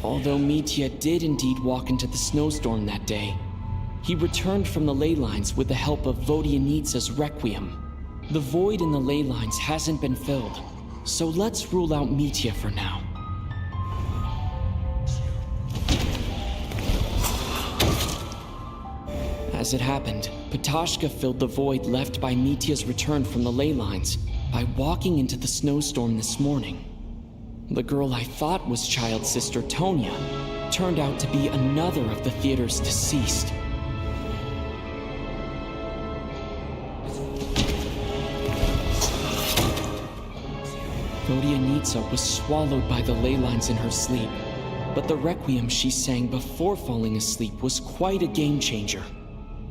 Although Mitya did indeed walk into the snowstorm that day, he returned from the ley lines with the help of Vodyanitsa's Requiem. The void in the ley lines hasn't been filled, so let's rule out Mitya for now. As it happened, Petashka filled the void left by Mitya's return from the ley lines by walking into the snowstorm this morning. The girl I thought was child sister Tonya turned out to be another of the theater's deceased. Vodyanitsa was swallowed by the ley lines in her sleep, but the requiem she sang before falling asleep was quite a game changer.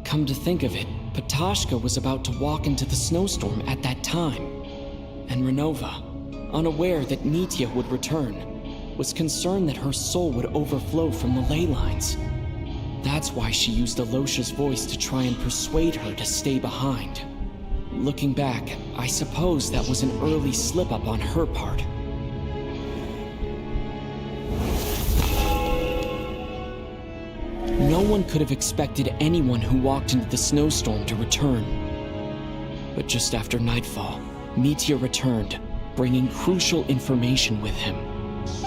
Come to think of it, Petashka was about to walk into the snowstorm at that time. And Renova, unaware that Mitya would return, was concerned that her soul would overflow from the ley lines. That's why she used Alosha's voice to try and persuade her to stay behind. Looking back, I suppose that was an early slip-up on her part. No one could have expected anyone who walked into the snowstorm to return. But just after nightfall, Mitya returned, bringing crucial information with him.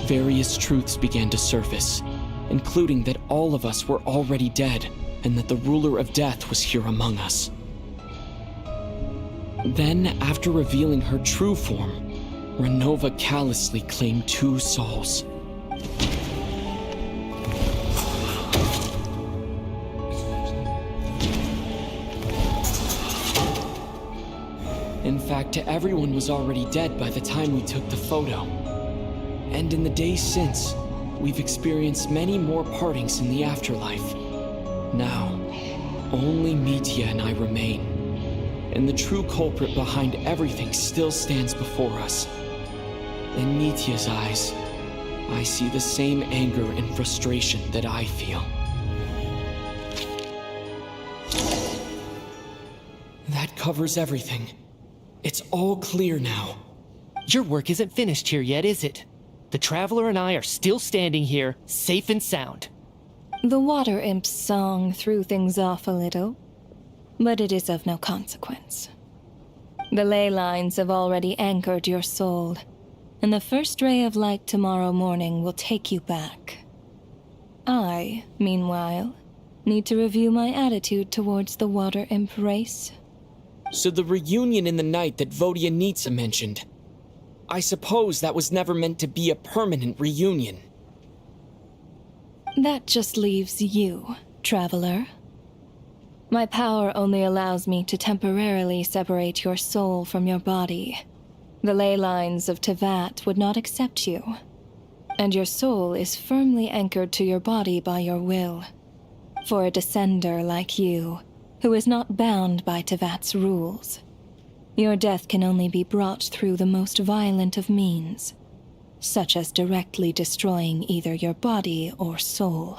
Various truths began to surface, including that all of us were already dead, and that the ruler of death was here among us. Then, after revealing her true form, Renova callously claimed 2 souls. In fact, everyone was already dead by the time we took the photo. And in the days since, we've experienced many more partings in the afterlife. Now, only Mitya and I remain. And the true culprit behind everything still stands before us. In Mitya's eyes, I see the same anger and frustration that I feel. That covers everything. It's all clear now. Your work isn't finished here yet, is it? The Traveler and I are still standing here, safe and sound. The Water Imp's song threw things off a little, but it is of no consequence. The ley lines have already anchored your soul, and the first ray of light tomorrow morning will take you back. I, meanwhile, Need to review my attitude towards the Water Imp race? So the reunion in the night that Vodyanitsa mentioned, I suppose that was never meant to be a permanent reunion. That just leaves you, Traveler. My power only allows me to temporarily separate your soul from your body. The ley lines of Tevat would not accept you, and your soul is firmly anchored to your body by your will. For a descender like you, who is not bound by Tevat's rules, your death can only be brought through the most violent of means, such as directly destroying either your body or soul.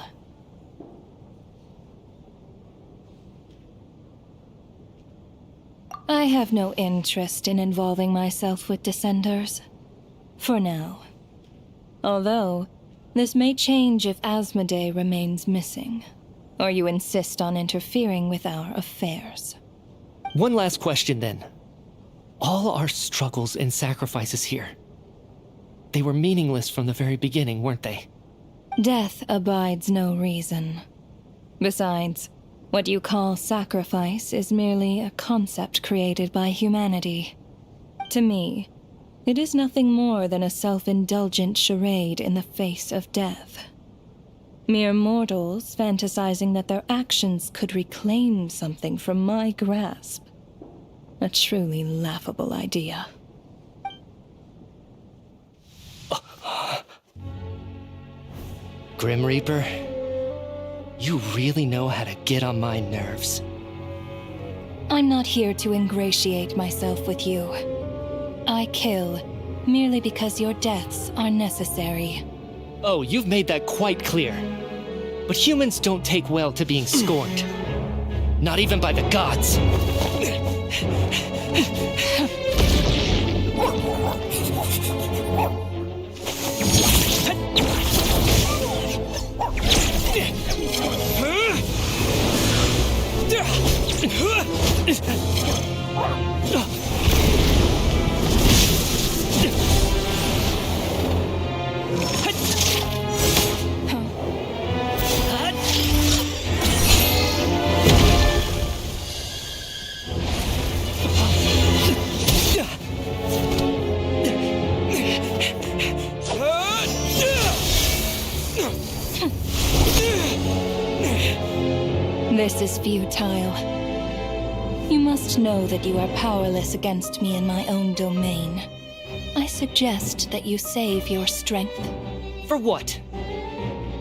I have no interest in involving myself with Descenders, for now. Although, this may change if Asmodee remains missing, or you insist on interfering with our affairs. One last question then. All our struggles and sacrifices here, they were meaningless from the very beginning, weren't they? Death abides no reason. Besides, what you call sacrifice is merely a concept created by humanity. To me, it is nothing more than a self-indulgent charade in the face of death. Mere mortals fantasizing that their actions could reclaim something from my grasp. A truly laughable idea. Grim Reaper, you really know how to get on my nerves. I'm not here to ingratiate myself with you. I kill merely because your deaths are necessary. Oh, you've made that quite clear. But humans don't take well to being scorned. Not even by the gods. This is futile. You must know that you are powerless against me in my own domain. I suggest that you save your strength. For what?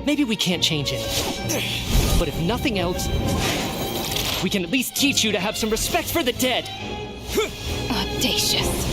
Maybe we can't change it. But if nothing else, we can at least teach you to have some respect for the dead. Audacious.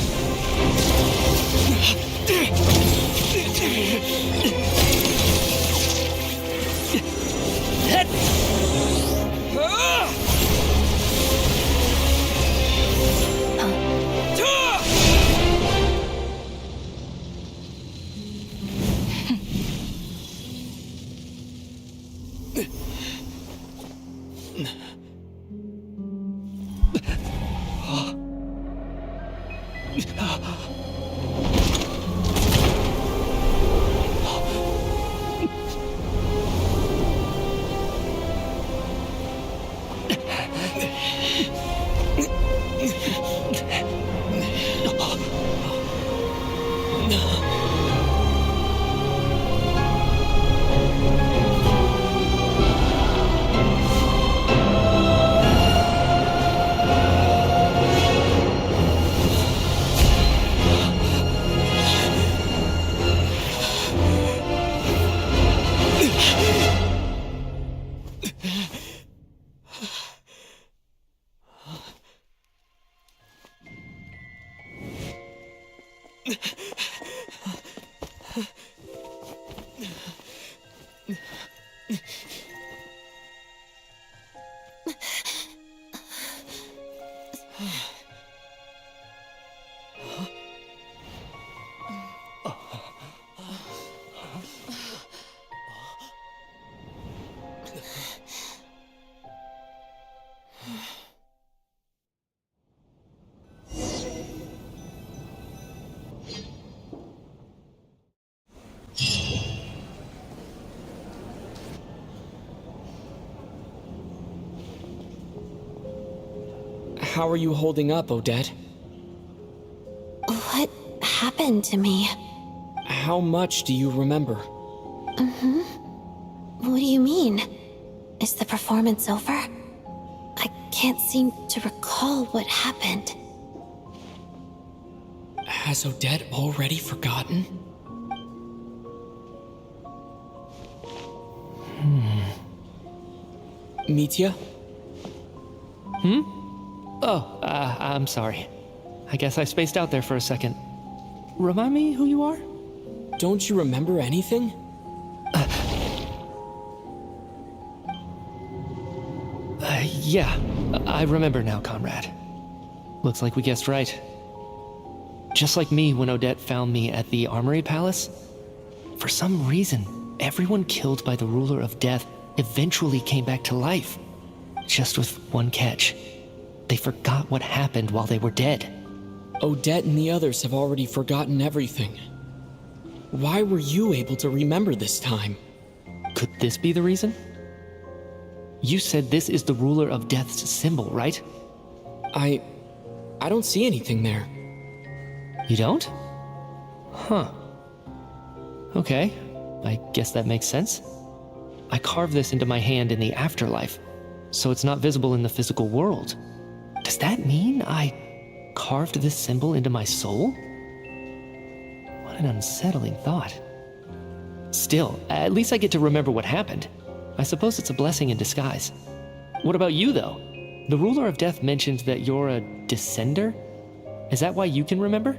How are you holding up, Odette? What happened to me? How much do you remember? What do you mean? Is the performance over? I can't seem to recall what happened. Has Odette already forgotten? Mitya? Oh, I'm sorry. I guess I spaced out there for a second. Remind me who you are? Don't you remember anything? Yeah, I remember now, comrade. Looks like we guessed right. Just like me when Odette found me at the Armory Palace, for some reason, everyone killed by the ruler of death eventually came back to life. Just with one catch. They forgot what happened while they were dead. Odette and the others have already forgotten everything. Why were you able to remember this time? Could this be the reason? You said this is the ruler of death's symbol, right? I don't see anything there. You don't? Huh. Okay, I guess that makes sense. I carved this into my hand in the afterlife, so it's not visible in the physical world. Does that mean I carved this symbol into my soul? What an unsettling thought. Still, at least I get to remember what happened. I suppose it's a blessing in disguise. What about you, though? The ruler of death mentioned that you're a descender? Is that why you can remember?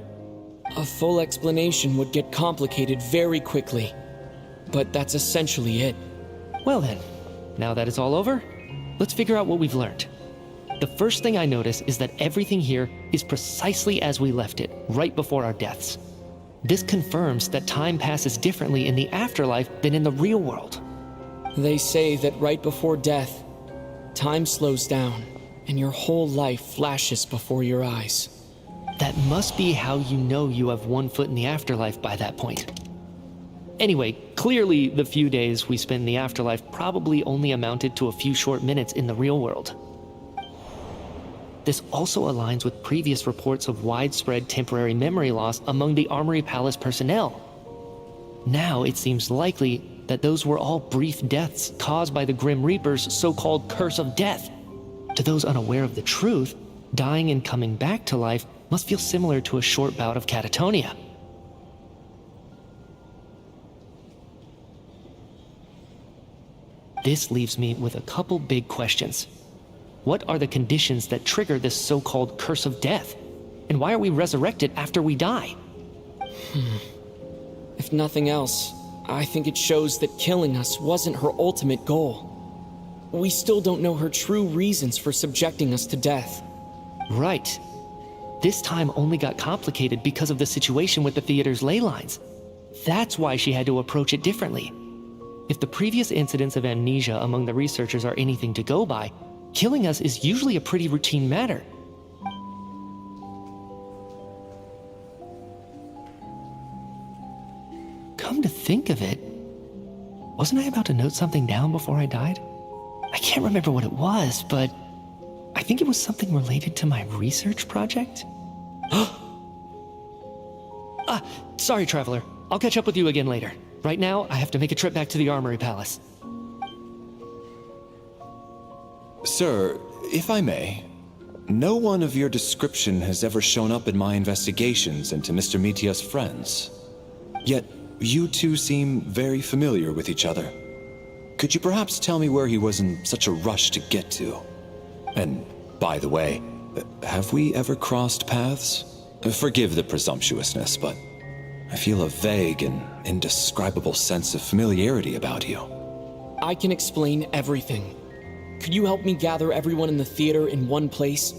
A full explanation would get complicated very quickly, but that's essentially it. Well then, now that it's all over, let's figure out what we've learned. The first thing I notice is that everything here is precisely as we left it, right before our deaths. This confirms that time passes differently in the afterlife than in the real world. They say that right before death, time slows down, and your whole life flashes before your eyes. That must be how you know you have one foot in the afterlife by that point. Anyway, clearly the few days we spend in the afterlife probably only amounted to a few short minutes in the real world. This also aligns with previous reports of widespread temporary memory loss among the Armory Palace personnel. Now it seems likely that those were all brief deaths caused by the Grim Reaper's so-called curse of death. To those unaware of the truth, dying and coming back to life must feel similar to a short bout of catatonia. This leaves me with a couple big questions. What are the conditions that trigger this so-called curse of death? And why are we resurrected after we die? If nothing else, I think it shows that killing us wasn't her ultimate goal. We still don't know her true reasons for subjecting us to death. Right. This time only got complicated because of the situation with the theater's ley lines. That's why she had to approach it differently. If the previous incidents of amnesia among the researchers are anything to go by, killing us is usually a pretty routine matter. Come to think of it, wasn't I about to note something down before I died? I can't remember what it was, but I think it was something related to my research project. Sorry, Traveler. I'll catch up with you again later. Right now, I have to make a trip back to the Armory Palace. Sir, if I may, no one of your description has ever shown up in my investigations into Mr. Mitya's friends. Yet, you two seem very familiar with each other. Could you perhaps tell me where he was in such a rush to get to? And, by the way, have we ever crossed paths? Forgive the presumptuousness, but I feel a vague and indescribable sense of familiarity about you. I can explain everything. Could you help me gather everyone in the theater in one place?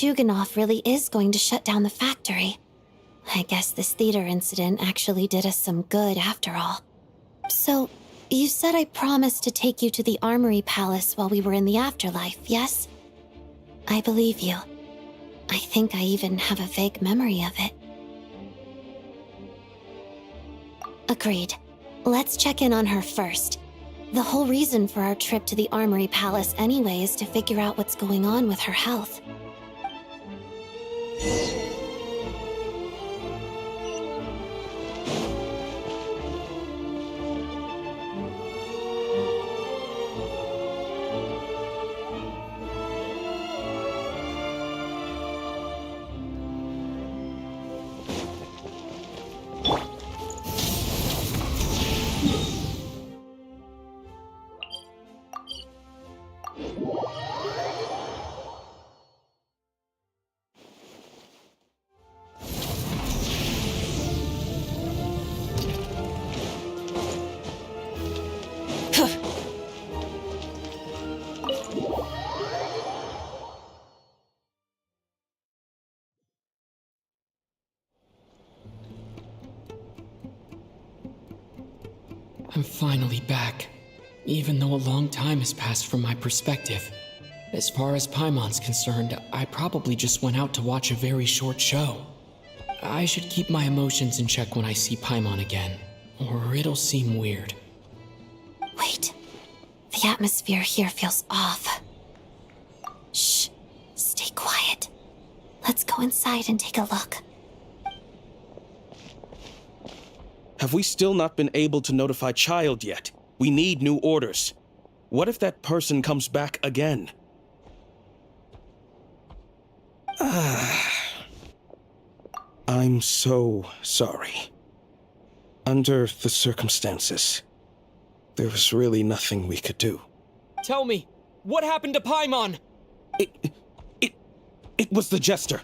Shuganov really is going to shut down the factory. I guess this theater incident actually did us some good after all. So, you said I promised to take you to the Armory Palace while we were in the afterlife, yes? I believe you. I think I even have a vague memory of it. Agreed. Let's check in on her first. The whole reason for our trip to the Armory Palace anyway is to figure out what's going on with her health. I'm finally back, even though a long time has passed from my perspective. As far as Paimon's concerned, I probably just went out to watch a very short show. I should keep my emotions in check when I see Paimon again, or it'll seem weird. Wait. The atmosphere here feels off. Shh. Stay quiet. Let's go inside and take a look. Have we still not been able to notify Child yet? We need new orders. What if that person comes back again? I'm so sorry. Under the circumstances, there was really nothing we could do. Tell me, what happened to Paimon? It was the Jester.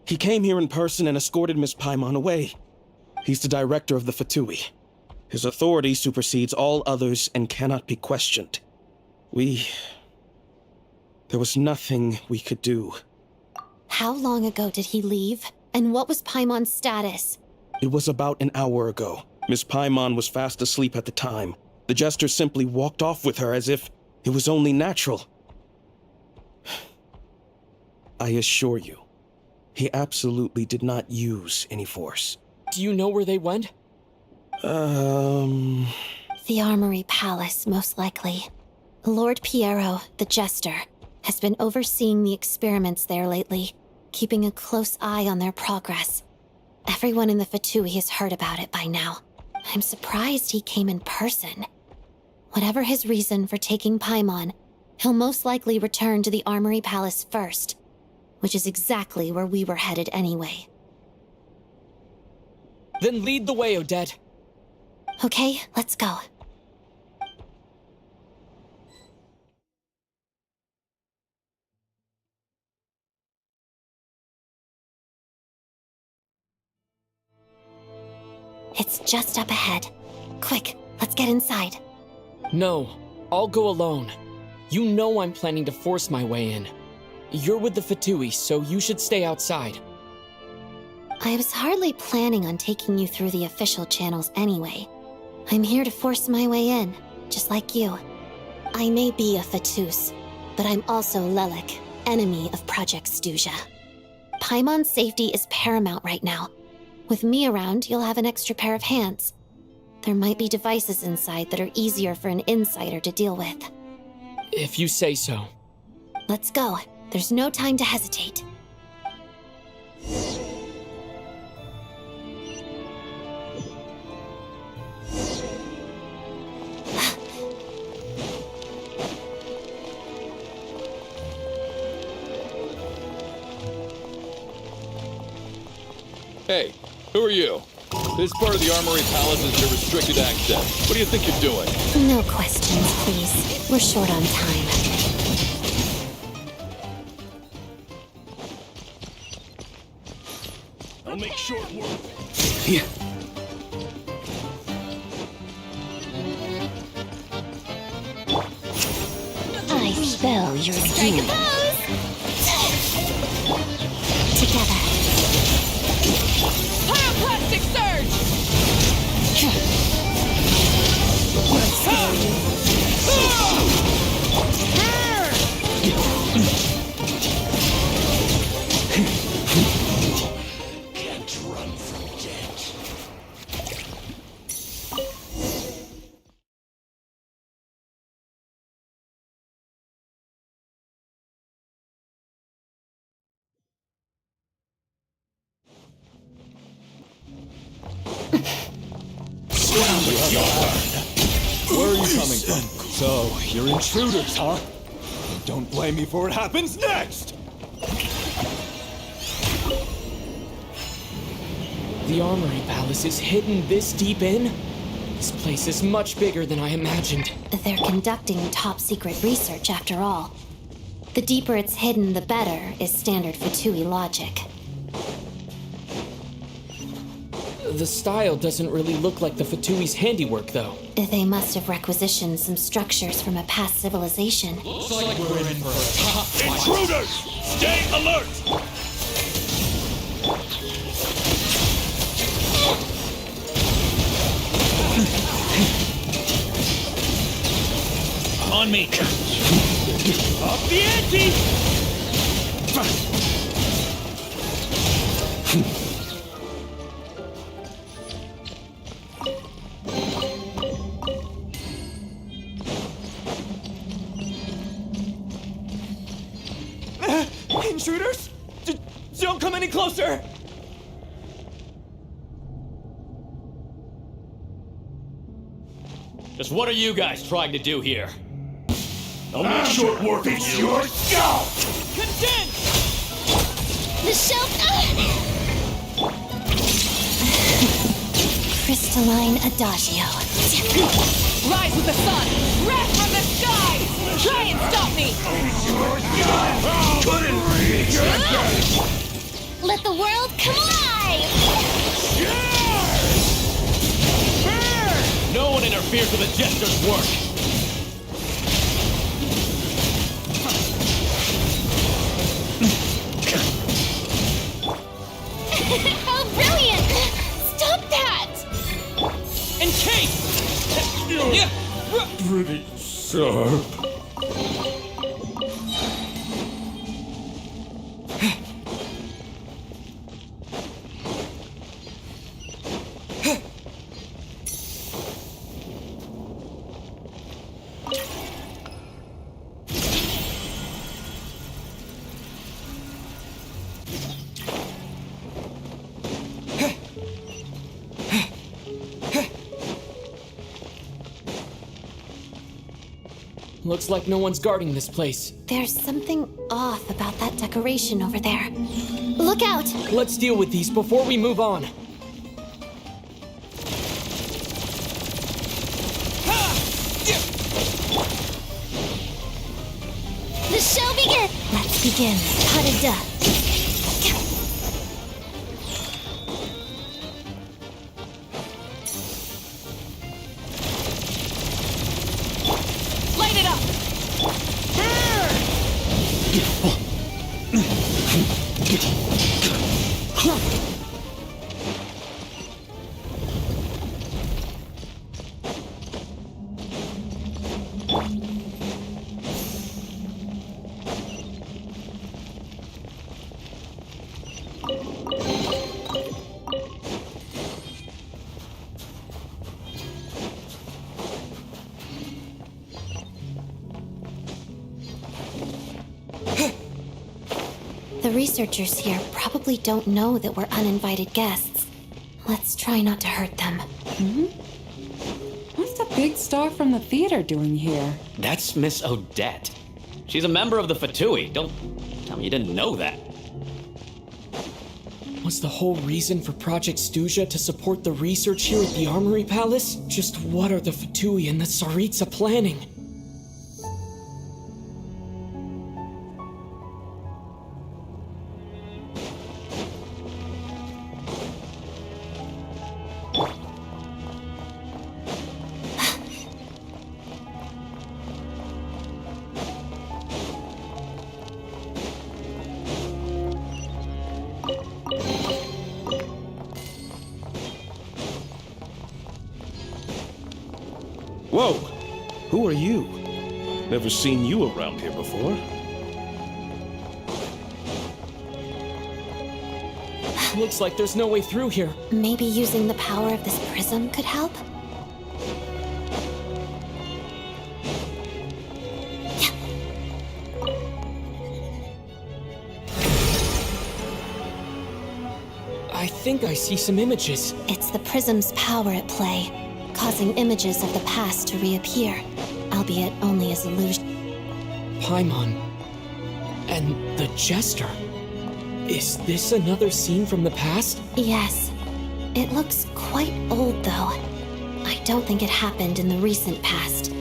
He came here in person and escorted Miss Paimon away. He's the director of the Fatui. His authority supersedes all others and cannot be questioned. There was nothing we could do. How long ago did he leave? And what was Paimon's status? It was about an hour ago. Miss Paimon was fast asleep at the time. The Jester simply walked off with her as if it was only natural. I assure you, he absolutely did not use any force. Do you know where they went? The Armory Palace, most likely. Lord Piero, the Jester, has been overseeing the experiments there lately, keeping a close eye on their progress. Everyone in the Fatui has heard about it by now. I'm surprised he came in person. Whatever his reason for taking Paimon, he'll most likely return to the Armory Palace first, which is exactly where we were headed anyway. Then lead the way, Odette. Okay, let's go. It's just up ahead. Quick, let's get inside. No, I'll go alone. You know I'm planning to force my way in. You're with the Fatui, so you should stay outside. I was hardly planning on taking you through the official channels anyway. I'm here to force my way in, just like you. I may be a Fatus, but I'm also Lelik, enemy of Project Stuzha. Paimon's safety is paramount right now. With me around, you'll have an extra pair of hands. There might be devices inside that are easier for an insider to deal with. If you say so. Let's go. There's no time to hesitate. Hey, who are you? This part of the Armory Palace is to restricted access. What do you think you're doing? No questions, please. We're short on time. I'll make short work. Here. I spell your Strike a doom. pose! Where are you coming from? So, you're intruders, huh? Don't blame me for what happens next! The Armory Palace is hidden this deep in? This place is much bigger than I imagined. They're conducting top-secret research, after all. The deeper it's hidden, the better, is standard Fatui logic. The style doesn't really look like the Fatui's handiwork, though. They must have requisitioned some structures from a past civilization. Looks like we're in for a tough fight. Intruders! Stay alert! On me! Up the ante! Intruders? Don't come any closer! Just what are you guys trying to do here? I'll make short work of your scalp! Condense! The shelf. Crystalline Adagio. Rise with the sun! Wrath from the skies! Try and stop me! Couldn't reach it! Let the world come alive! No one interferes with a jester's work! How brilliant! Stop that! Encase! Pretty sharp. Looks like no one's guarding this place. There's something off about that decoration over there. Look out! Let's deal with these before we move on. The show begins! Let's begin. Harada. Light it up! The researchers here probably don't know that we're uninvited guests. Let's try not to hurt them. What's the big star from the theater doing here? That's Miss Odette. She's a member of the Fatui. Don't tell me you didn't know that. Was the whole reason for Project Stuja to support the research here at the Armory Palace? Just what are the Fatui and the Tsaritsa planning? Whoa! Who are you? Never seen you around here before. Looks like there's no way through here. Maybe using the power of this prism could help? I think I see some images. It's the prism's power at play. causing images of the past to reappear, albeit only as illusion. Paimon. And the Jester. Is this another scene from the past? Yes. It looks quite old, though. I don't think it happened in the recent past.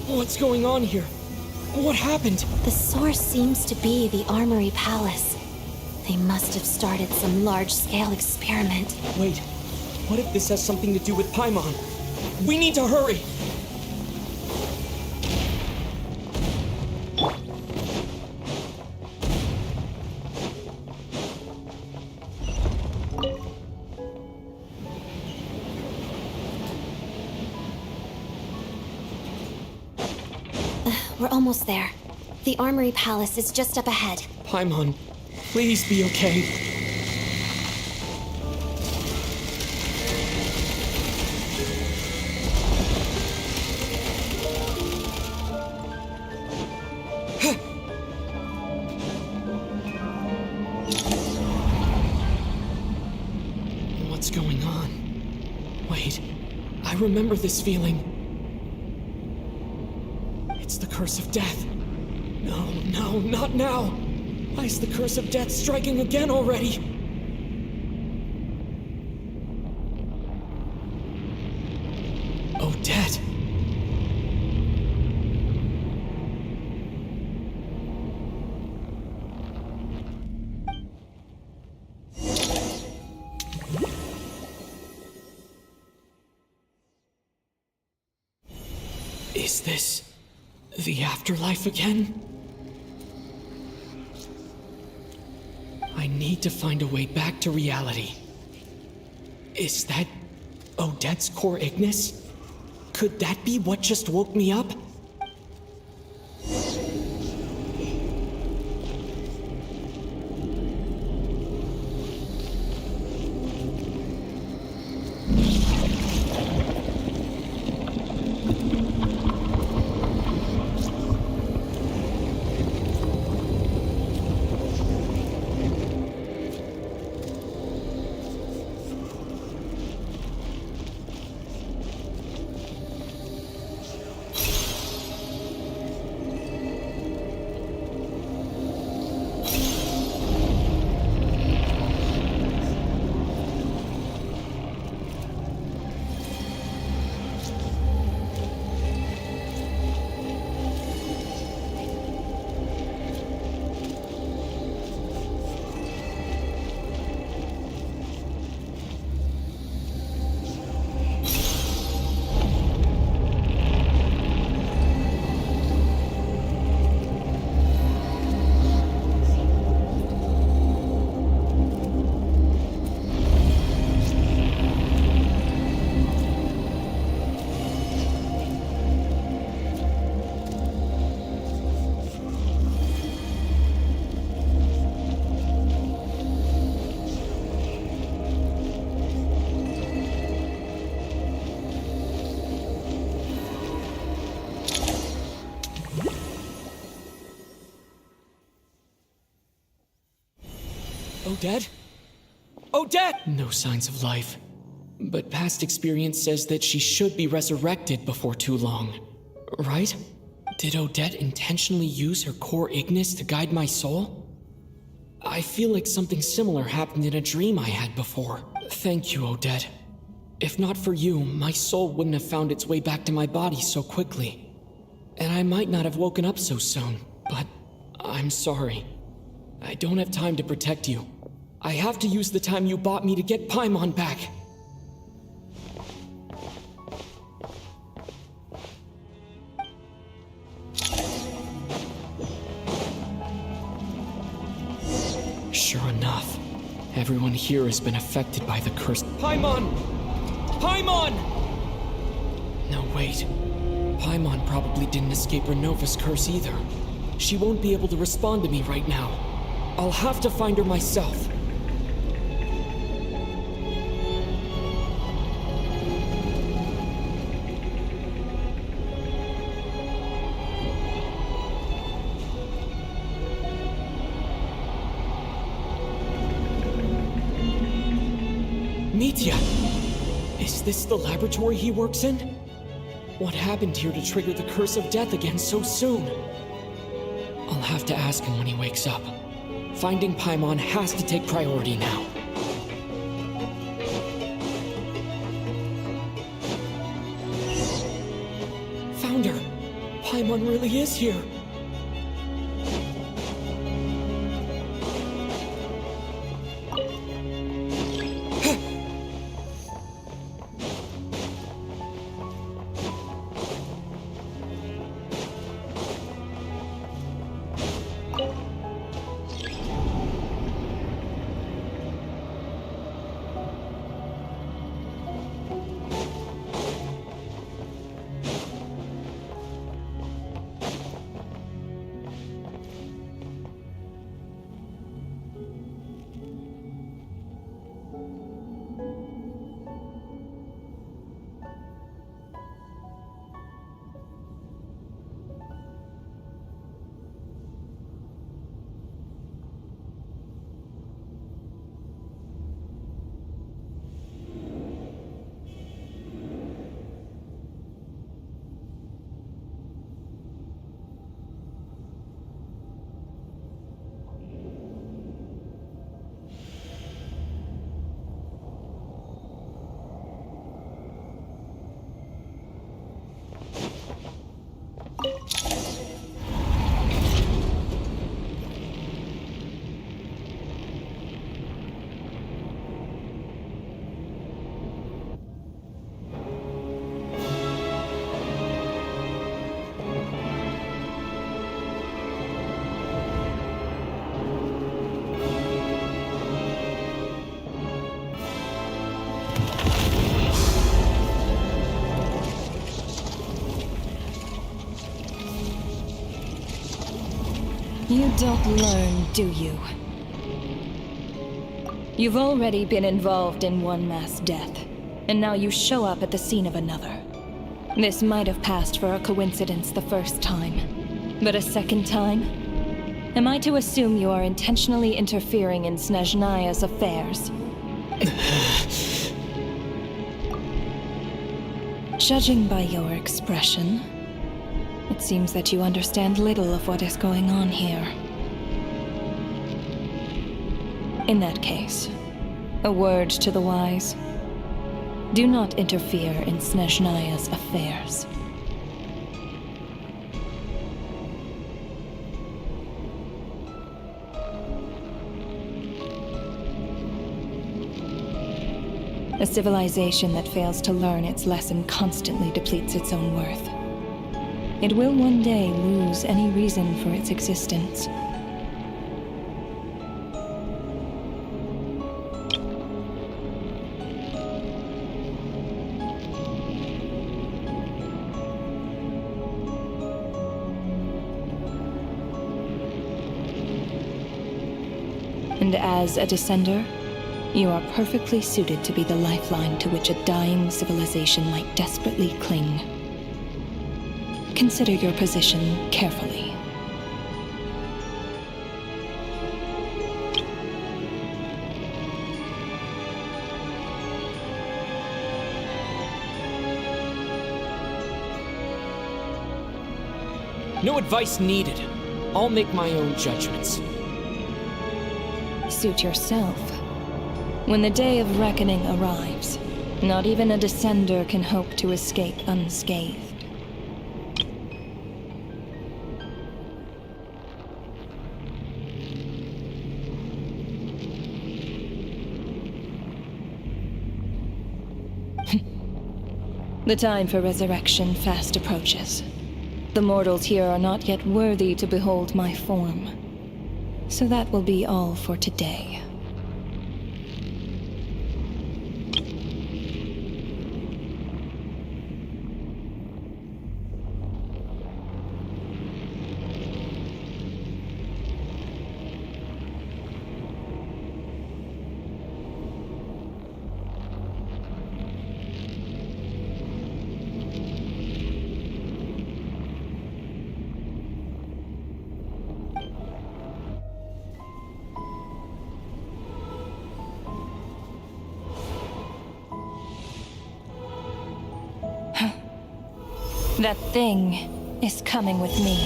What's going on here? What happened? The source seems to be the Armory Palace. They must have started some large-scale experiment. Wait, what if this has something to do with Paimon? We need to hurry! We're almost there. The Armory Palace is just up ahead. Paimon, please be okay. What's going on? Wait, I remember this feeling. It's the curse of death. No, not now! Why is the curse of death striking again already? Odette! Is this the afterlife again? I need to find a way back to reality. Is that Odette's core Ignis? Could that be what just woke me up? Odette? Odette! No signs of life. But past experience says that she should be resurrected before too long. Right? Did Odette intentionally use her core Ignis to guide my soul? I feel like something similar happened in a dream I had before. Thank you, Odette. If not for you, my soul wouldn't have found its way back to my body so quickly. And I might not have woken up so soon, but I'm sorry. I don't have time to protect you. I have to use the time you bought me to get Paimon back. Sure enough, everyone here has been affected by the curse. Paimon! Paimon! No, wait. Paimon probably didn't escape Renova's curse either. She won't be able to respond to me right now. I'll have to find her myself. Aditya! Is this the laboratory he works in? What happened here to trigger the curse of death again so soon? I'll have to ask him when he wakes up. Finding Paimon has to take priority now. Found her! Paimon really is here! You don't learn, do you? You've already been involved in one mass death, and now you show up at the scene of another. This might have passed for a coincidence the first time, but a second time? Am I to assume you are intentionally interfering in Snezhnaya's affairs? Judging by your expression, it seems that you understand little of what is going on here. In that case, a word to the wise. Do not interfere in Snezhnaya's affairs. A civilization that fails to learn its lesson constantly depletes its own worth. It will one day lose any reason for its existence. And as a descender, you are perfectly suited to be the lifeline to which a dying civilization might desperately cling. Consider your position carefully. No advice needed. I'll make my own judgments. Suit yourself. When the day of reckoning arrives, not even a descender can hope to escape unscathed. The time for resurrection fast approaches. The mortals here are not yet worthy to behold my form. So that will be all for today. That thing is coming with me.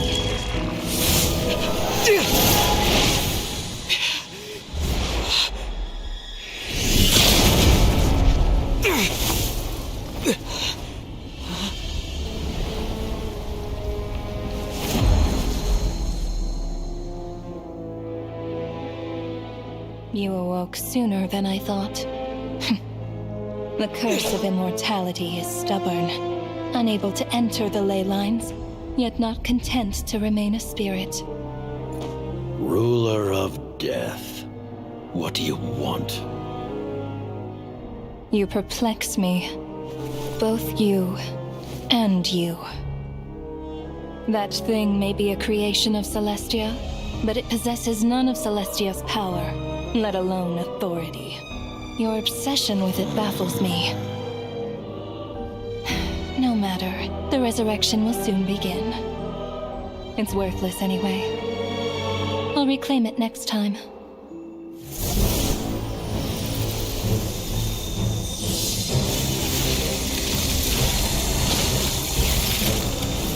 You awoke sooner than I thought. The curse of immortality is stubborn, unable to enter the ley lines, yet not content to remain a spirit. Ruler of death, what do you want? You perplex me. Both you and you. That thing may be a creation of Celestia, but it possesses none of Celestia's power, let alone authority. Your obsession with it baffles me. No matter, the resurrection will soon begin. It's worthless anyway. I'll reclaim it next time.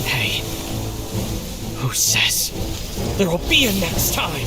Hey, who says there'll be a next time?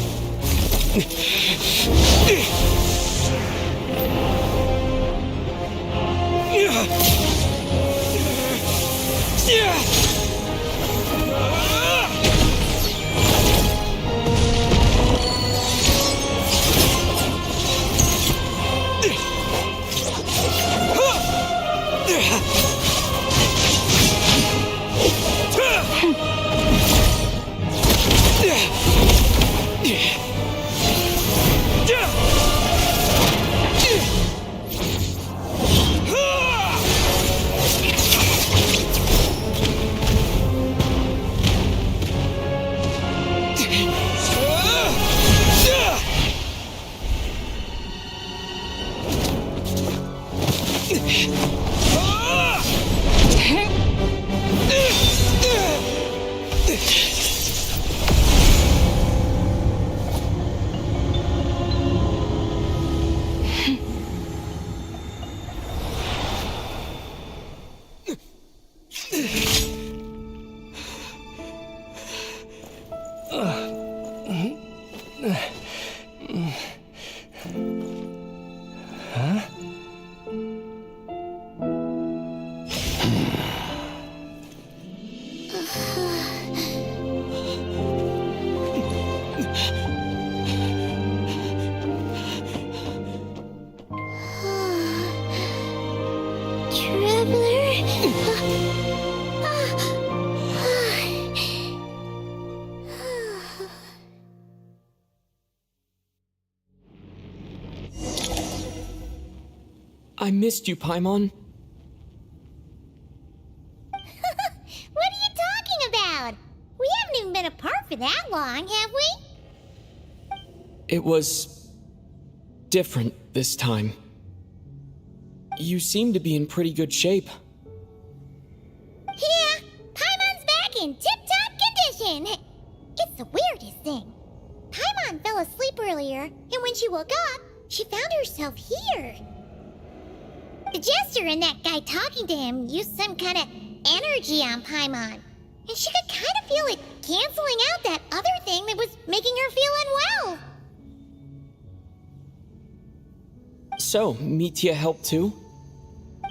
I missed you, Paimon. What are you talking about? We haven't even been apart for that long, have we? It was different this time. You seem to be in pretty good shape. Yeah, Paimon's back in tip-top condition. It's the weirdest thing. Paimon fell asleep earlier, and when she woke up, she found herself here. The jester and that guy talking to him used some kind of energy on Paimon, and she could kind of feel it canceling out that other thing that was making her feel unwell. So, Mitya helped too?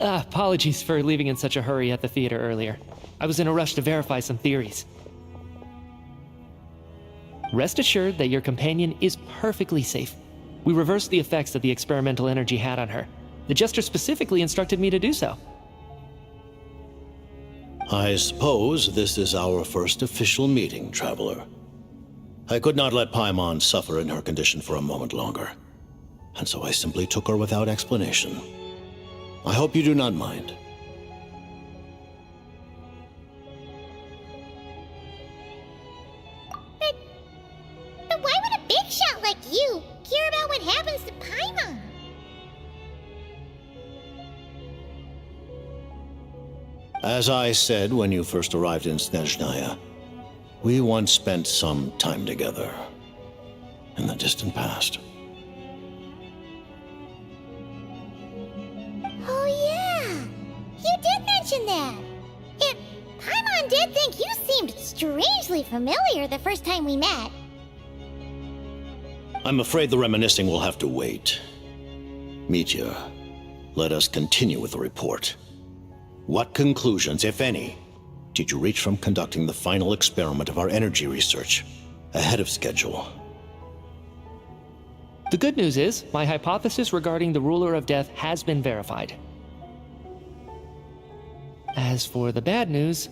Apologies for leaving in such a hurry at the theater earlier. I was in a rush to verify some theories. Rest assured that your companion is perfectly safe. We reversed the effects that the experimental energy had on her. The jester specifically instructed me to do so. I suppose this is our first official meeting, Traveler. I could not let Paimon suffer in her condition for a moment longer, and so I simply took her without explanation. I hope you do not mind. But why would a big shot like you care about what happens to Paimon? As I said when you first arrived in Snezhnaya, we once spent some time together in the distant past. Oh yeah, you did mention that. If Paimon did think you seemed strangely familiar the first time we met. I'm afraid the reminiscing will have to wait. Meteor, let us continue with the report. What conclusions, if any, did you reach from conducting the final experiment of our energy research ahead of schedule? The good news is, my hypothesis regarding the Ruler of Death has been verified. As for the bad news,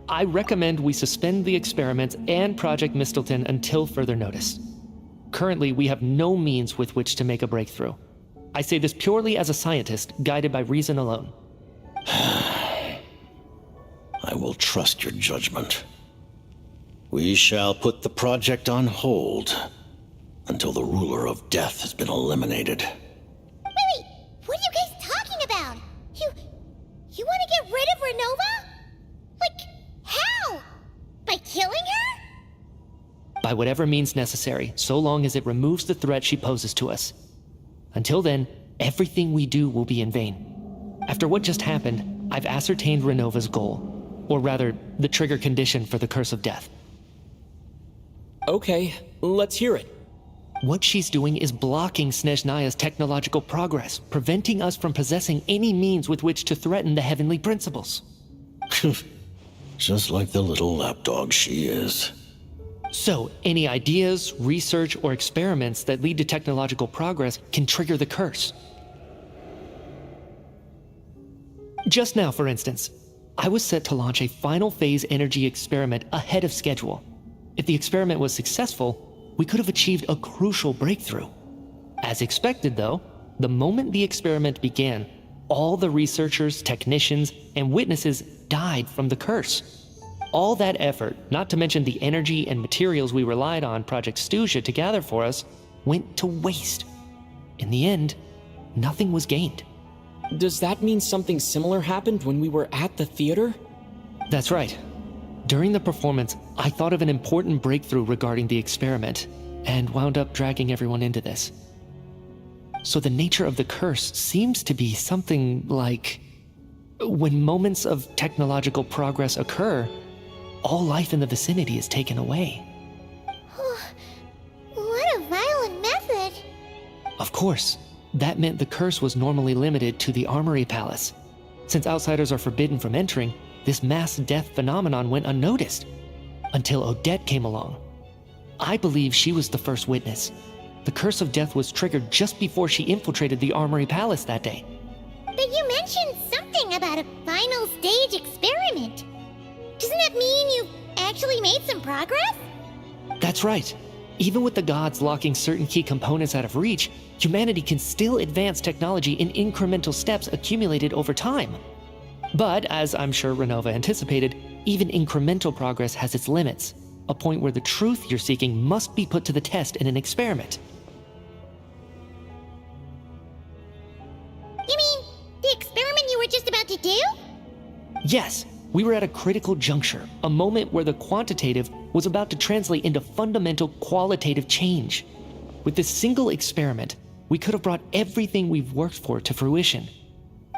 I recommend we suspend the experiments and Project Mistelton until further notice. Currently, we have no means with which to make a breakthrough. I say this purely as a scientist, guided by reason alone. I will trust your judgment. We shall put the project on hold until the Ruler of Death has been eliminated. Wait, what are you guys talking about? You want to get rid of Renova? Like, how? By killing her? By whatever means necessary, so long as it removes the threat she poses to us. Until then, everything we do will be in vain. After what just happened, I've ascertained Renova's goal. Or rather, the trigger condition for the Curse of Death. Okay, let's hear it. What she's doing is blocking Snezhnaya's technological progress, preventing us from possessing any means with which to threaten the heavenly principles. Just like the little lapdog she is. So, any ideas, research, or experiments that lead to technological progress can trigger the curse. Just now, for instance, I was set to launch a final phase energy experiment ahead of schedule. If the experiment was successful, we could have achieved a crucial breakthrough. As expected, though, the moment the experiment began, all the researchers, technicians, and witnesses died from the curse. All that effort, not to mention the energy and materials we relied on Project Snezhnaya to gather for us, went to waste. In the end, nothing was gained. Does that mean something similar happened when we were at the theater? That's right. During the performance, I thought of an important breakthrough regarding the experiment, and wound up dragging everyone into this. So the nature of the curse seems to be something like, when moments of technological progress occur, all life in the vicinity is taken away. What a violent method. Of course, that meant the curse was normally limited to the Armory Palace. Since outsiders are forbidden from entering, this mass death phenomenon went unnoticed. Until Odette came along. I believe she was the first witness. The Curse of Death was triggered just before she infiltrated the Armory Palace that day. But you mentioned something about a final stage experiment. Doesn't that mean you actually made some progress? That's right. Even with the gods locking certain key components out of reach, humanity can still advance technology in incremental steps accumulated over time. But, as I'm sure Renova anticipated, even incremental progress has its limits, a point where the truth you're seeking must be put to the test in an experiment. You mean the experiment you were just about to do? Yes, we were at a critical juncture, a moment where the quantitative was about to translate into fundamental qualitative change. With this single experiment, we could have brought everything we've worked for to fruition.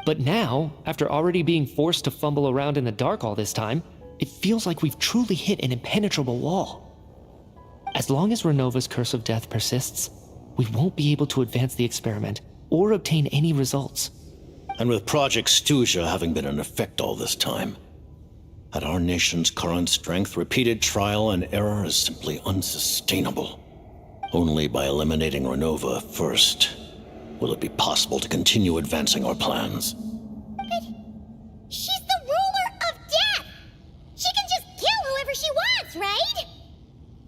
But now, after already being forced to fumble around in the dark all this time, it feels like we've truly hit an impenetrable wall. As long as Renova's Curse of Death persists, we won't be able to advance the experiment or obtain any results. And with Project Snezhnaya having been in effect all this time, at our nation's current strength, repeated trial and error is simply unsustainable. Only by eliminating Renova first will it be possible to continue advancing our plans. But she's the ruler of death! She can just kill whoever she wants, right?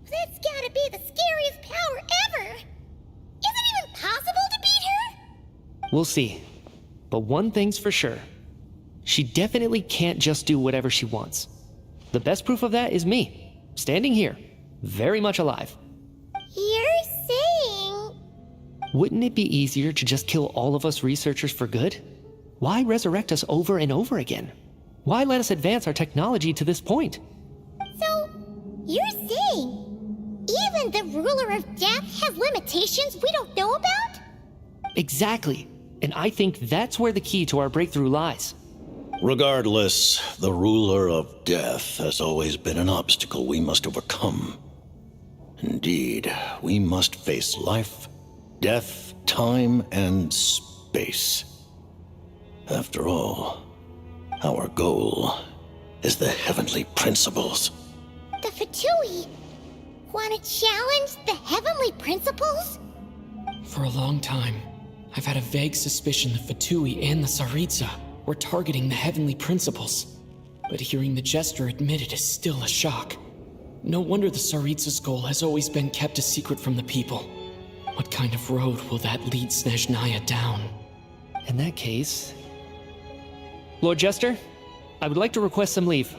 That's gotta be the scariest power ever! Is it even possible to beat her? We'll see. But one thing's for sure. She definitely can't just do whatever she wants. The best proof of that is me, standing here, very much alive. You're saying... Wouldn't it be easier to just kill all of us researchers for good? Why resurrect us over and over again? Why let us advance our technology to this point? So, you're saying even the ruler of death has limitations we don't know about? Exactly. And I think that's where the key to our breakthrough lies. Regardless, the ruler of death has always been an obstacle we must overcome. Indeed, we must face life, death, time, and space. After all, our goal is the heavenly principles. The Fatui want to challenge the heavenly principles? For a long time, I've had a vague suspicion the Fatui and the Tsaritsa were targeting the heavenly principles. But hearing the Jester admit it is still a shock. No wonder the Tsaritsa's goal has always been kept a secret from the people. What kind of road will that lead Snezhnaya down? In that case... Lord Jester, I would like to request some leave.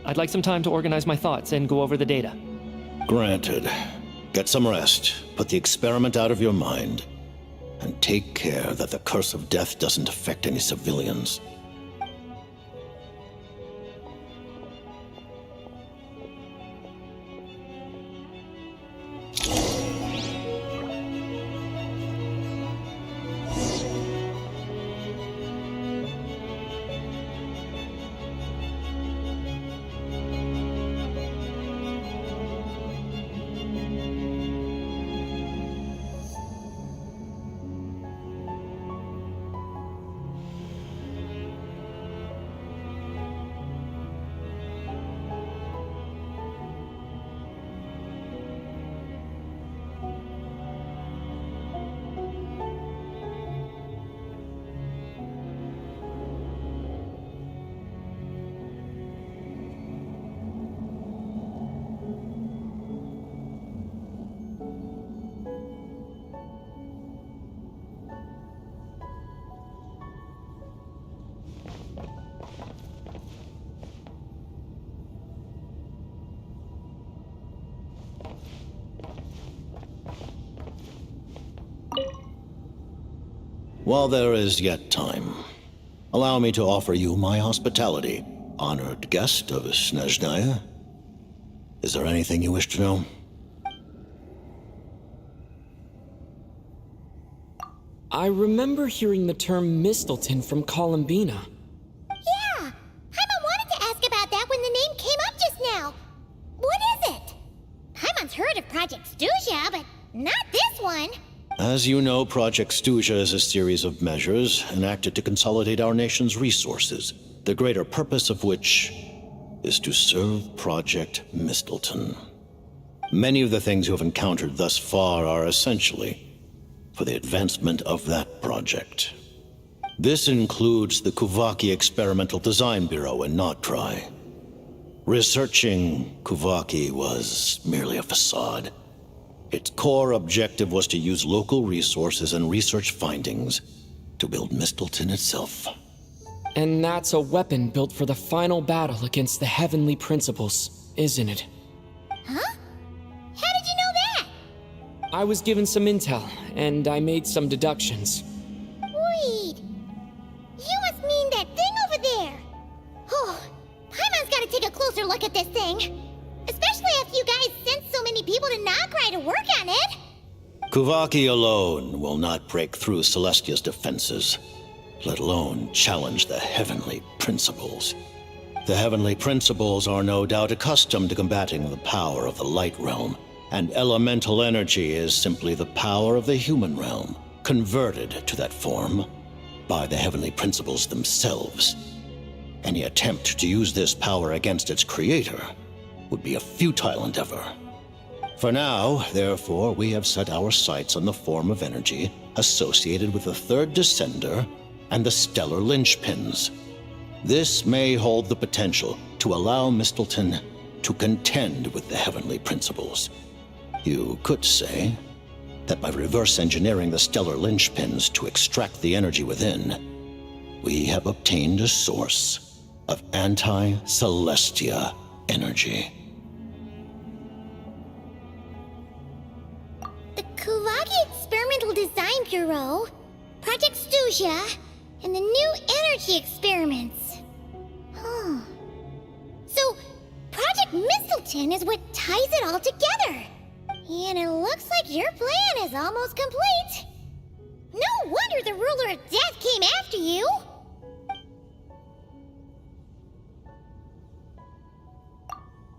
I'd like some time to organize my thoughts and go over the data. Granted. Get some rest, put the experiment out of your mind, and take care that the curse of death doesn't affect any civilians. While there is yet time, allow me to offer you my hospitality, honored guest of Snezhnaya. Is there anything you wish to know? I remember hearing the term Mistleton from Columbina. Yeah! Paimon wanted to ask about that when the name came up just now. What is it? Paimon's heard of Project Stuja, but not this one. As you know, Project Stuja is a series of measures enacted to consolidate our nation's resources, the greater purpose of which is to serve Project Mistleton. Many of the things you have encountered thus far are essentially for the advancement of that project. This includes the Kuvaki Experimental Design Bureau in Notri. Researching Kuvaki was merely a facade. Its core objective was to use local resources and research findings to build Mistleton itself. And that's a weapon built for the final battle against the heavenly principles, isn't it? Huh? How did you know that? I was given some intel, and I made some deductions. Wait. You must mean that thing over there. Oh, Paimon's gotta take a closer look at this thing. Especially after you guys sent so many people to Notri to work on it. Kuvaki alone will not break through Celestia's defenses, let alone challenge the heavenly principles. The heavenly principles are no doubt accustomed to combating the power of the light realm, and elemental energy is simply the power of the human realm, converted to that form by the heavenly principles themselves. Any attempt to use this power against its creator would be a futile endeavor. For now, therefore, we have set our sights on the form of energy associated with the third descender and the stellar linchpins. This may hold the potential to allow Mistleton to contend with the heavenly principles. You could say that by reverse engineering the stellar linchpins to extract the energy within, we have obtained a source of anti-Celestia energy. The Kuvaki Experimental Design Bureau, Project Stuja, and the new energy experiments. Huh. So, Project Mistleton is what ties it all together. And it looks like your plan is almost complete. No wonder the ruler of death came after you.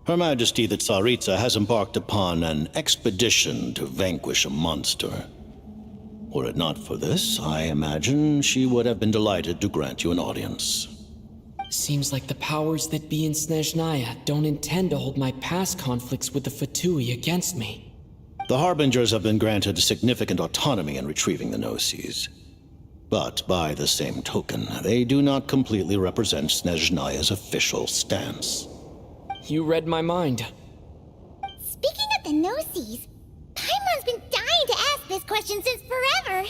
Her Majesty the Tsaritsa has embarked upon an expedition to vanquish a monster. Were it not for this, I imagine she would have been delighted to grant you an audience. Seems like the powers that be in Snezhnaya don't intend to hold my past conflicts with the Fatui against me. The Harbingers have been granted significant autonomy in retrieving the Gnosis. But by the same token, they do not completely represent Snezhnaya's official stance. You read my mind. Speaking of the Gnosis, Paimon's been dying to ask this question since forever.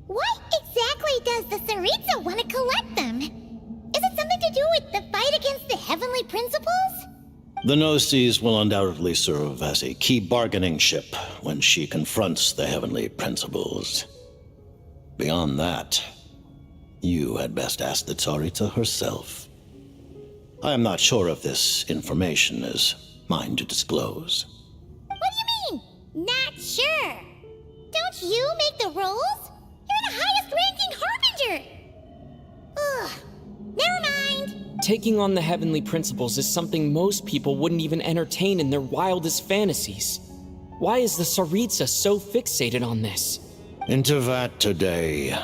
Why exactly does the Tsaritsa want to collect them? Is it something to do with the fight against the heavenly principles? The Gnosis will undoubtedly serve as a key bargaining chip when she confronts the heavenly principles. Beyond that, you had best ask the Tsaritsa herself. I am not sure if this information is mine to disclose. What do you mean, not sure? Don't you make the rules? You're the highest-ranking Harbinger! Ugh, never mind. Taking on the heavenly principles is something most people wouldn't even entertain in their wildest fantasies. Why is the Tsaritsa so fixated on this? In Tevat today,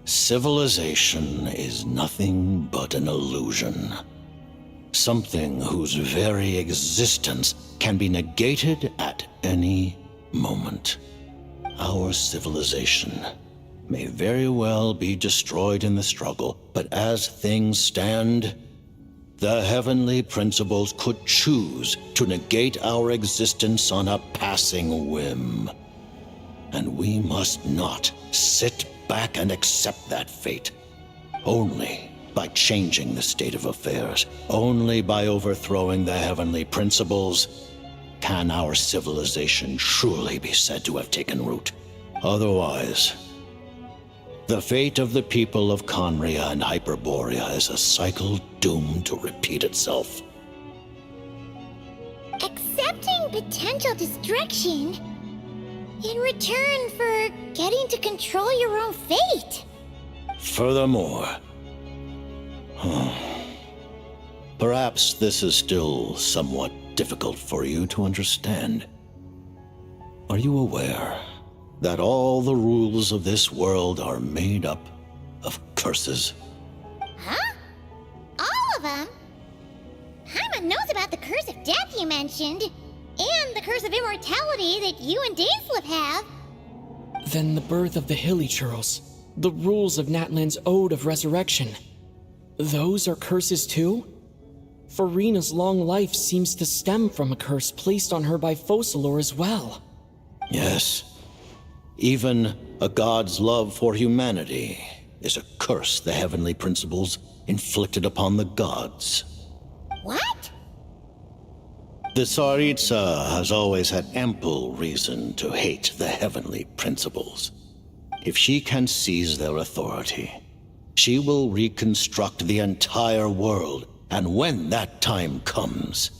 civilization is nothing but an illusion. Something whose very existence can be negated at any moment. Our civilization may very well be destroyed in the struggle, but as things stand, the heavenly principles could choose to negate our existence on a passing whim. And we must not sit back and accept that fate. Only by changing the state of affairs, only by overthrowing the heavenly principles, can our civilization truly be said to have taken root. Otherwise, the fate of the people of Conria and Hyperborea is a cycle doomed to repeat itself. Accepting potential destruction in return for getting to control your own fate. Furthermore, perhaps this is still somewhat difficult for you to understand. Are you aware that all the rules of this world are made up of curses? Huh? All of them? Paimon knows about the curse of death you mentioned, and the curse of immortality that you and Dainsleif have. Then the birth of the Hilichurls, the rules of Natlan's Ode of Resurrection. Those are curses too? Farina's long life seems to stem from a curse placed on her by Focalor as well. Yes. Even a god's love for humanity is a curse the heavenly principles inflicted upon the gods. What? The Tsaritsa has always had ample reason to hate the heavenly principles. If she can seize their authority, she will reconstruct the entire world, and when that time comes,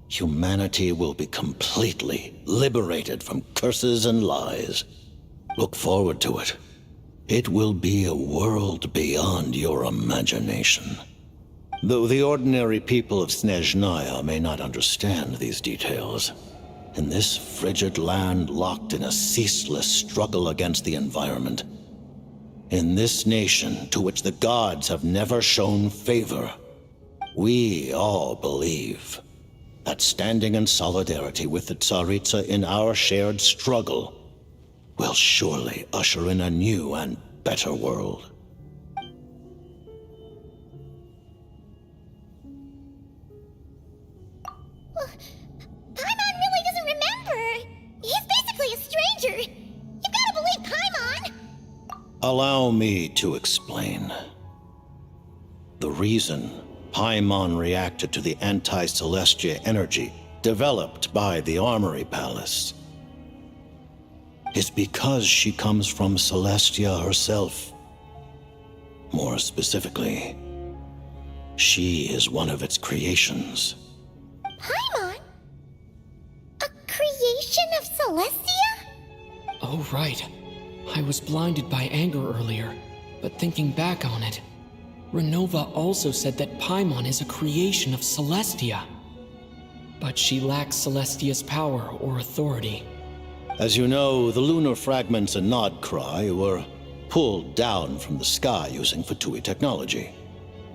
humanity will be completely liberated from curses and lies. Look forward to it. It will be a world beyond your imagination. Though the ordinary people of Snezhnaya may not understand these details, in this frigid land locked in a ceaseless struggle against the environment, in this nation to which the gods have never shown favor, we all believe that standing in solidarity with the Tsaritsa in our shared struggle will surely usher in a new and better world. Paimon really doesn't remember. He's basically a stranger. You gotta believe Paimon. Allow me to explain. The reason Paimon reacted to the anti-Celestia energy developed by the Armory Palace is because she comes from Celestia herself. More specifically, she is one of its creations. Paimon? A creation of Celestia? Oh, right. I was blinded by anger earlier, but thinking back on it, Renova also said that Paimon is a creation of Celestia. but she lacks Celestia's power or authority. As you know, the lunar fragments in Nodcry were pulled down from the sky using Fatui technology.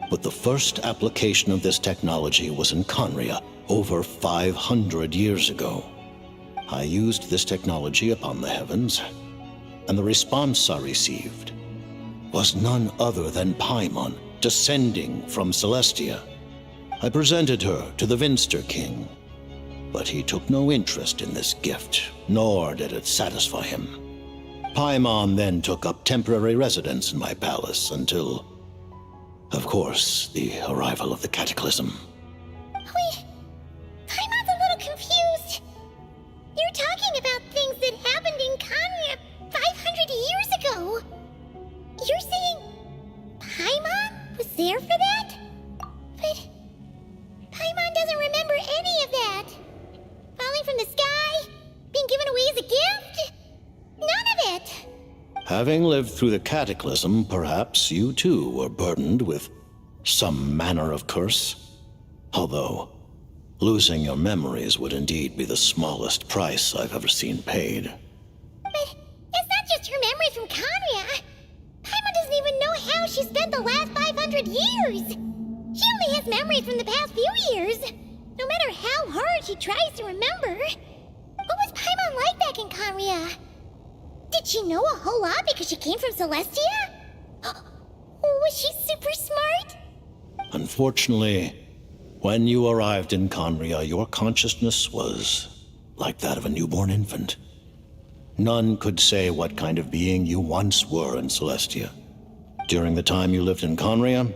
But the first application of this technology was in Conria over 500 years ago. I used this technology upon the heavens, and the response I received was none other than Paimon descending from Celestia. I presented her to the Vinster King, but he took no interest in this gift, nor did it satisfy him. Paimon then took up temporary residence in my palace until, of course, the arrival of the Cataclysm. Wait, Paimon's a little confused. You're talking about things that happened in Conria 500 years ago. You're saying Paimon was there for that? But Paimon doesn't remember any of that. Falling from the sky? Being given away as a gift? None of it. Having lived through the Cataclysm, perhaps you too were burdened with some manner of curse. Although, losing your memories would indeed be the smallest price I've ever seen paid. But it's not just her memories from Conria. Paimon doesn't even know how she spent the last 500 years. She only has memories from the past few years. No matter how hard she tries to remember. What was Paimon like back in Conria? Did she know a whole lot because she came from Celestia? Was she super smart? Unfortunately, when you arrived in Conria, your consciousness was like that of a newborn infant. None could say what kind of being you once were in Celestia. During the time you lived in Conria,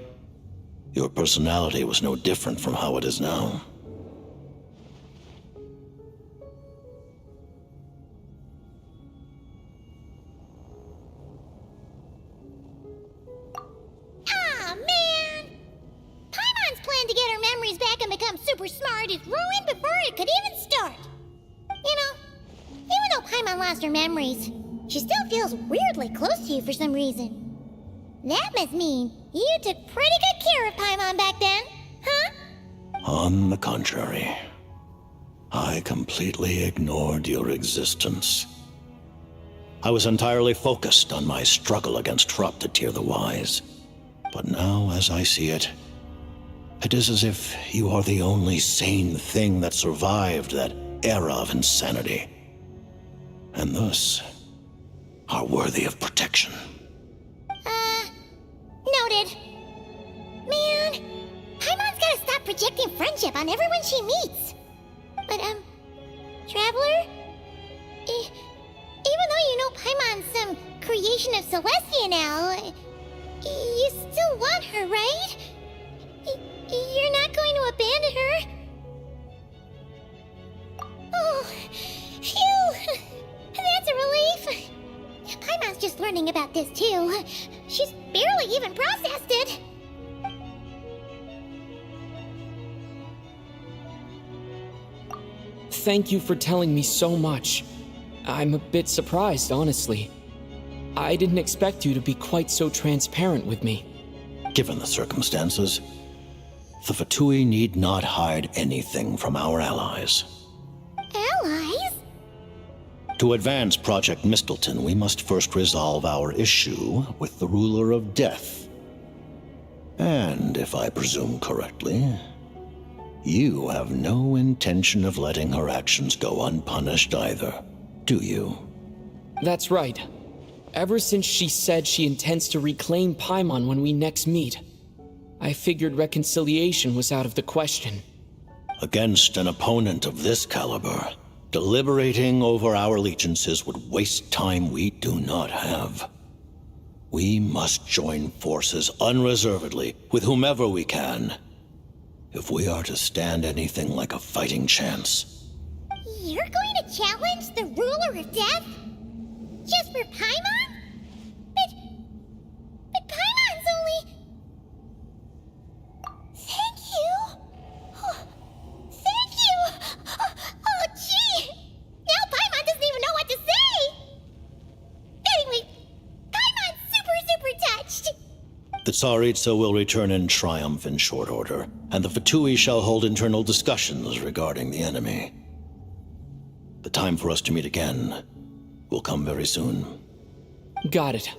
your personality was no different from how it is now. Aw, man! Paimon's plan to get her memories back and become super smart is ruined before it could even start. You know, even though Paimon lost her memories, she still feels weirdly close to you for some reason. That must mean you took pretty good care of Paimon back then, huh? On the contrary, I completely ignored your existence. I was entirely focused on my struggle against Troptatir the Wise. But now, as I see it, it is as if you are the only sane thing that survived that era of insanity. And thus, are worthy of protection. Noted. Man, Paimon's gotta stop projecting friendship on everyone she meets. But, Traveler? Even though you know Paimon's some creation of Celestia now, you still want her, right? You're not going to abandon her? Oh, phew! That's a relief. Paimon's just learning about this, too. She's barely even processed it. Thank you for telling me so much. I'm a bit surprised, honestly. I didn't expect you to be quite so transparent with me. Given the circumstances, the Fatui need not hide anything from our allies. Allies? To advance Project Mistleton, we must first resolve our issue with the Ruler of Death. And, if I presume correctly, you have no intention of letting her actions go unpunished either, do you? That's right. Ever since she said she intends to reclaim Paimon when we next meet, I figured reconciliation was out of the question. Against an opponent of this caliber, deliberating over our allegiances would waste time we do not have. We must join forces unreservedly with whomever we can, if we are to stand anything like a fighting chance. You're going to challenge the Ruler of Death? Just for Paimon? But Paimon's only... Thank you. Oh, thank you. Oh, gee. Now Paimon doesn't even know what to say. Anyway, Paimon's super touched. The Tsaritsa will return in triumph in short order, and the Fatui shall hold internal discussions regarding the enemy. The time for us to meet again will come very soon. Got it.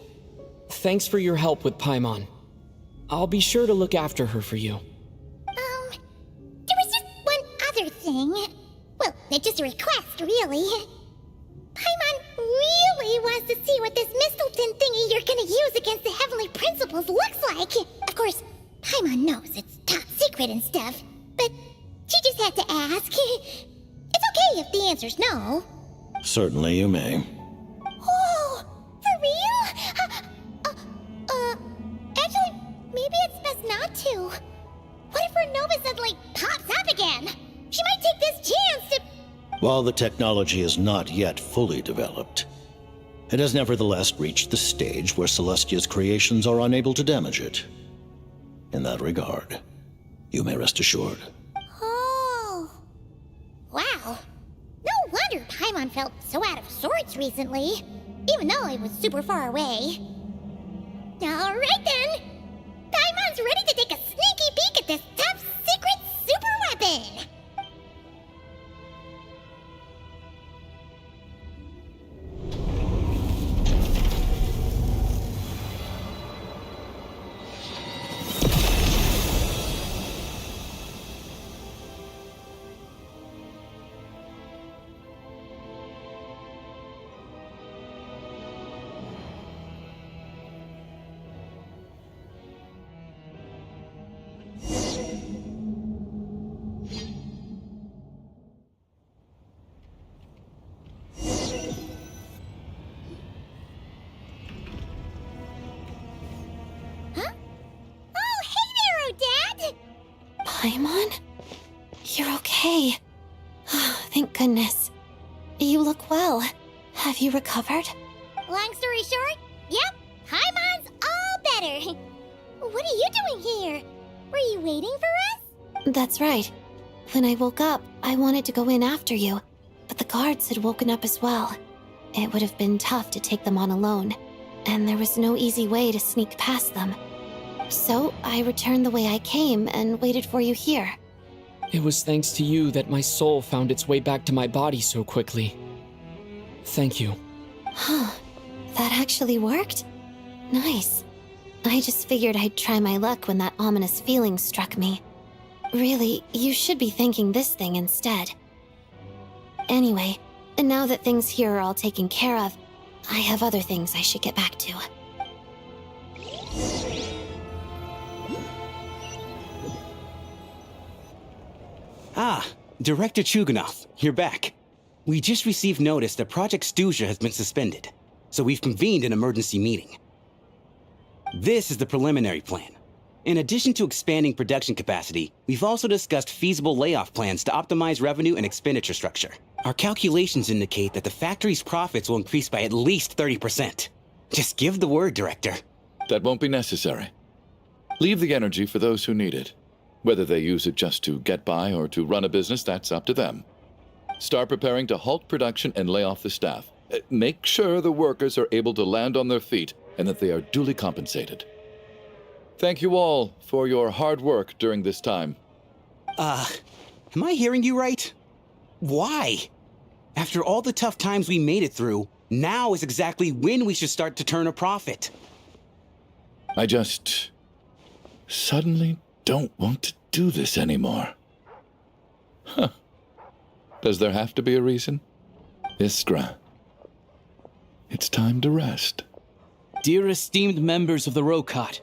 Thanks for your help with Paimon. I'll be sure to look after her for you. There was just one other thing. Well, it's just a request, really. Paimon really wants to see what this Mistelton thingy you're gonna use against the Heavenly Principles looks like. Of course, Paimon knows it's top secret and stuff, but she just had to ask. It's okay if the answer's no. Certainly you may. Oh, for real? Actually, maybe it's best not to. What if her Nova suddenly pops up again? She might take this chance to... While the technology is not yet fully developed, it has nevertheless reached the stage where Celestia's creations are unable to damage it. In that regard, you may rest assured. Oh. Wow. No wonder Paimon felt so out of sorts recently, even though it was super far away. All right then. Paimon's ready to take a sneaky peek at this top secret super weapon. Paimon? You're okay. Thank goodness. You look well. Have you recovered? Long story short, yep, Paimon's all better. What are you doing here? Were you waiting for us? That's right. When I woke up, I wanted to go in after you, but the guards had woken up as well. It would have been tough to take them on alone, and there was no easy way to sneak past them. So I returned the way I came and waited for you here. It was thanks to you that my soul found its way back to my body so quickly. Thank you. Huh. That actually worked? Nice. I just figured I'd try my luck when that ominous feeling struck me. Really, you should be thanking this thing instead. Anyway, now that things here are all taken care of, I have other things I should get back to. Ah, Director Chuganov, you're back. We just received notice that Project Stuzha has been suspended, so we've convened an emergency meeting. This is the preliminary plan. In addition to expanding production capacity, we've also discussed feasible layoff plans to optimize revenue and expenditure structure. Our calculations indicate that the factory's profits will increase by at least 30%. Just give the word, Director. That won't be necessary. Leave the energy for those who need it. Whether they use it just to get by or to run a business, that's up to them. Start preparing to halt production and lay off the staff. Make sure the workers are able to land on their feet and that they are duly compensated. Thank you all for your hard work during this time. Am I hearing you right? Why? After all the tough times we made it through, now is exactly when we should start to turn a profit. I just suddenly don't want to do this anymore. Huh. Does there have to be a reason? Iskra, it's time to rest. Dear esteemed members of the Rokot,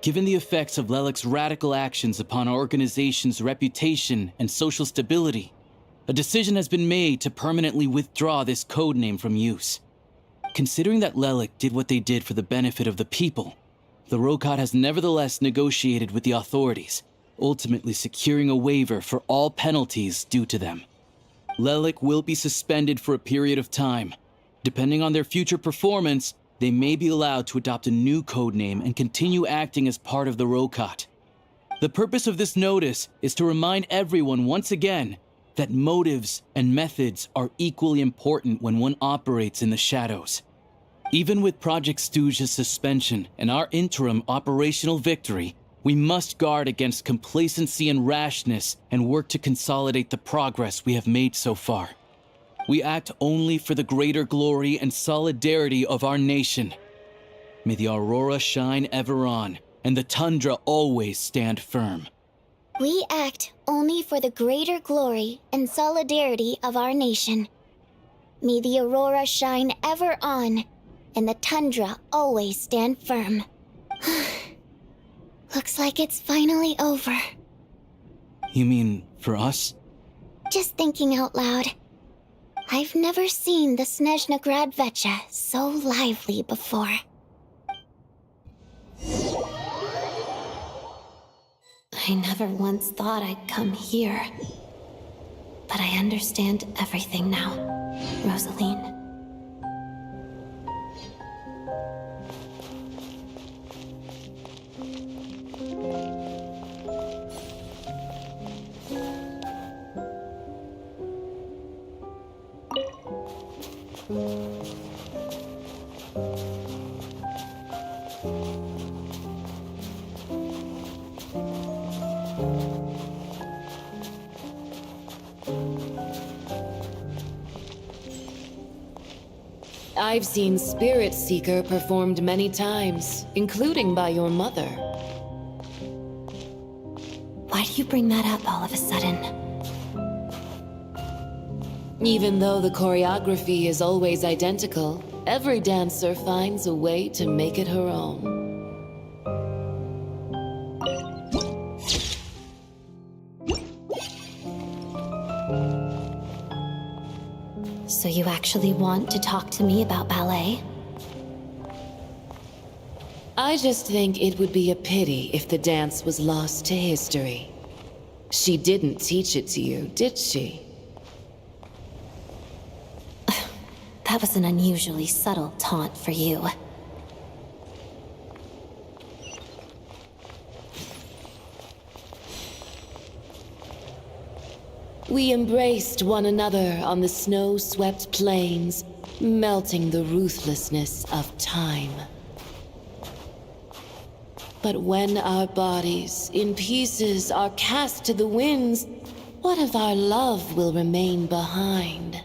given the effects of Lelik's radical actions upon our organization's reputation and social stability, a decision has been made to permanently withdraw this codename from use. Considering that Lelik did what they did for the benefit of the people, the Rokot has nevertheless negotiated with the authorities, ultimately securing a waiver for all penalties due to them. Lelik will be suspended for a period of time. Depending on their future performance, they may be allowed to adopt a new codename and continue acting as part of the Rokot. The purpose of this notice is to remind everyone once again that motives and methods are equally important when one operates in the shadows. Even with Project Stooge's suspension and our interim operational victory, we must guard against complacency and rashness and work to consolidate the progress we have made so far. We act only for the greater glory and solidarity of our nation. May the aurora shine ever on, and the tundra always stand firm. We act only for the greater glory and solidarity of our nation. May the aurora shine ever on, and the tundra always stand firm. Looks like it's finally over. You mean for us? Just thinking out loud. I've never seen the Snezhnaya Vecha so lively before. I never once thought I'd come here. But I understand everything now, Rosaline. I've seen Spirit Seeker performed many times, including by your mother. Why do you bring that up all of a sudden? Even though the choreography is always identical, every dancer finds a way to make it her own. So you actually want to talk to me about ballet? I just think it would be a pity if the dance was lost to history. She didn't teach it to you, did she? That was an unusually subtle taunt for you. We embraced one another on the snow-swept plains, melting the ruthlessness of time. But when our bodies, in pieces, are cast to the winds, what of our love will remain behind?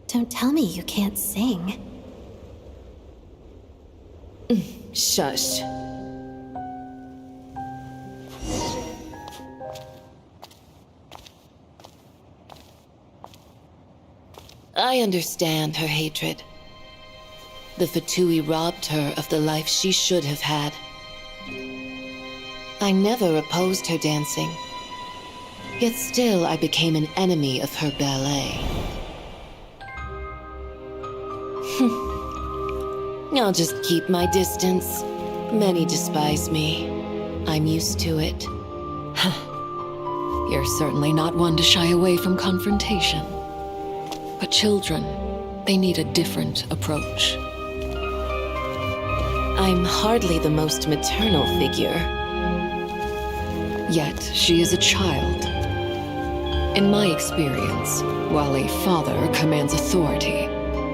Don't tell me you can't sing. Shush. I understand her hatred. The Fatui robbed her of the life she should have had. I never opposed her dancing. Yet still I became an enemy of her ballet. I'll just keep my distance. Many despise me. I'm used to it. You're certainly not one to shy away from confrontation. But children, they need a different approach. I'm hardly the most maternal figure. Yet, she is a child. In my experience, while a father commands authority,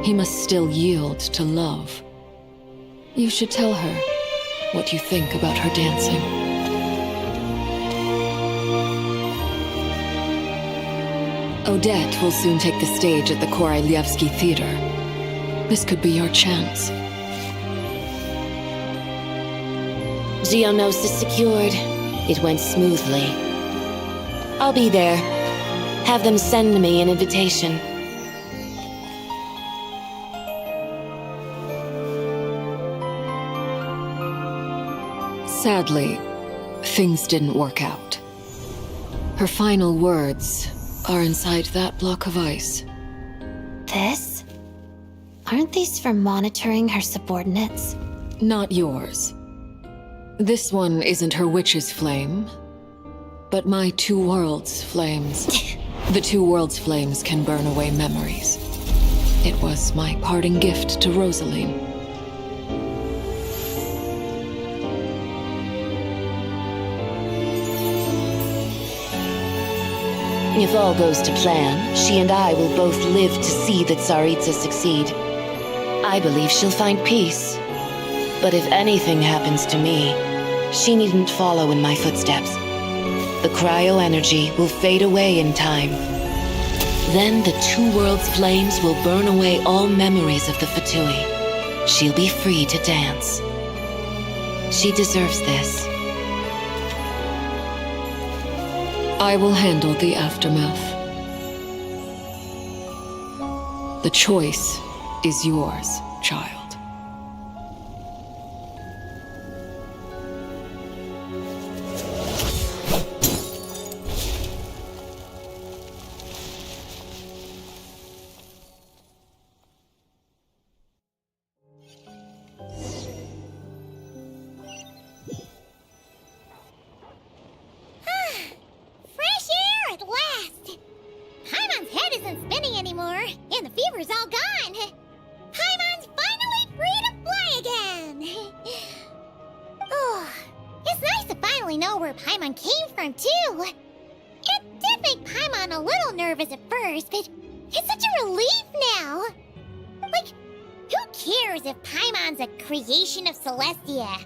he must still yield to love. You should tell her what you think about her dancing. Odette will soon take the stage at the Koralyevsky Theater. This could be your chance. Geonosis secured. It went smoothly. I'll be there. Have them send me an invitation. Sadly, things didn't work out. Her final words are inside that block of ice. This? Aren't these for monitoring her subordinates? Not yours. This one isn't her witch's flame, but my two worlds' flames. The two worlds' flames can burn away memories. It was my parting gift to Rosaline. If all goes to plan, she and I will both live to see the Tsaritsa succeed. I believe she'll find peace. But if anything happens to me, she needn't follow in my footsteps. The cryo-energy will fade away in time. Then the two worlds' flames will burn away all memories of the Fatui. She'll be free to dance. She deserves this. I will handle the aftermath. The choice is yours, child. Fresh air at last! Paimon's head isn't spinning anymore, and the fever's all gone. Paimon's finally free to fly again! Oh, it's nice to finally know where Paimon came from, too. It did make Paimon a little nervous at first, but it's such a relief now. Like, who cares if Paimon's a creation of Celestia?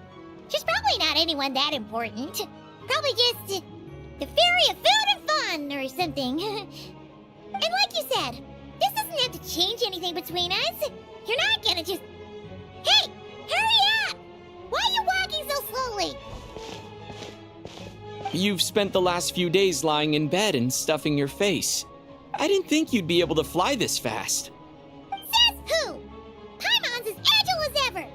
She's probably not anyone that important. Probably just the fairy of food and fun or something. And like you said, this doesn't have to change anything between us. You're not gonna just... Hey, hurry up! Why are you walking so slowly? You've spent the last few days lying in bed and stuffing your face. I didn't think you'd be able to fly this fast. Says who? Paimon's as agile as ever.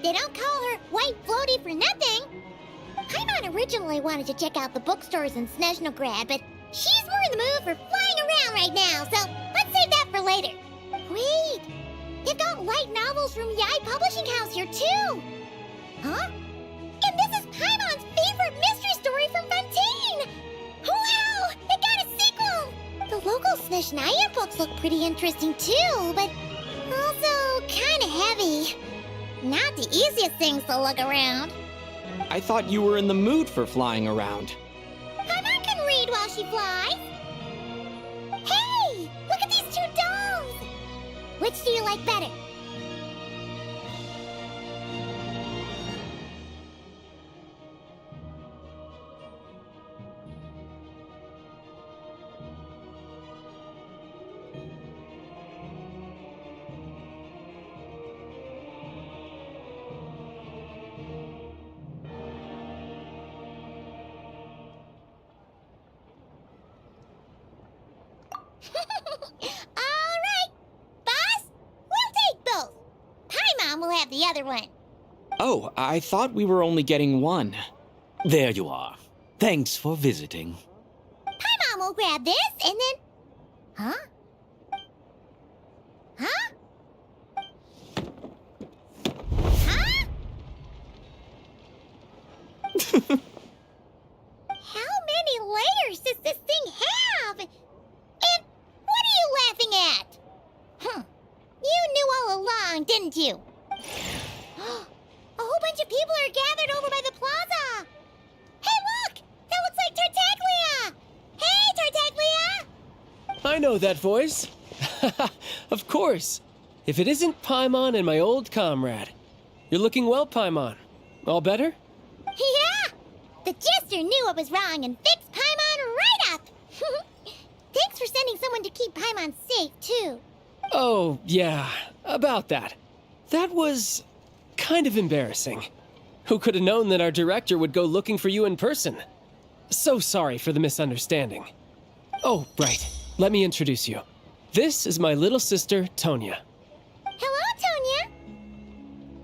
They don't call her White Floaty for nothing. Paimon originally wanted to check out the bookstores in Snezhnaya, but she's more in the mood for flying around right now, so let's save that for later. Wait, they've got light novels from Yai Publishing House here too. Huh? And this is Paimon's favorite mystery story from Fontaine. Wow, it got a sequel. The local Snezhnaya books look pretty interesting too, but also kind of heavy. Not the easiest things to lug around. I thought you were in the mood for flying around. Paimon can read while she flies. Hey, look at these two dolls. Which do you like better? All right, boss, we'll take both. Paimon will have the other one. Oh, I thought we were only getting one. There you are. Thanks for visiting. Paimon will grab this and then... Huh? Huh? Huh? How many layers does this thing have? And what are you laughing at? You knew all along, didn't you? A whole bunch of people are gathered over by the plaza. Hey, look! That looks like Tartaglia! Hey, Tartaglia! I know that voice. Of course. If it isn't Paimon and my old comrade. You're looking well, Paimon. All better? Yeah! The jester knew I was wrong and fixed Paimon right up! Thanks for sending someone to keep Paimon safe, too. Oh, yeah. About that. That was kind of embarrassing. Who could have known that our director would go looking for you in person? So sorry for the misunderstanding. Oh, right. Let me introduce you. This is my little sister, Tonya. Hello, Tonya.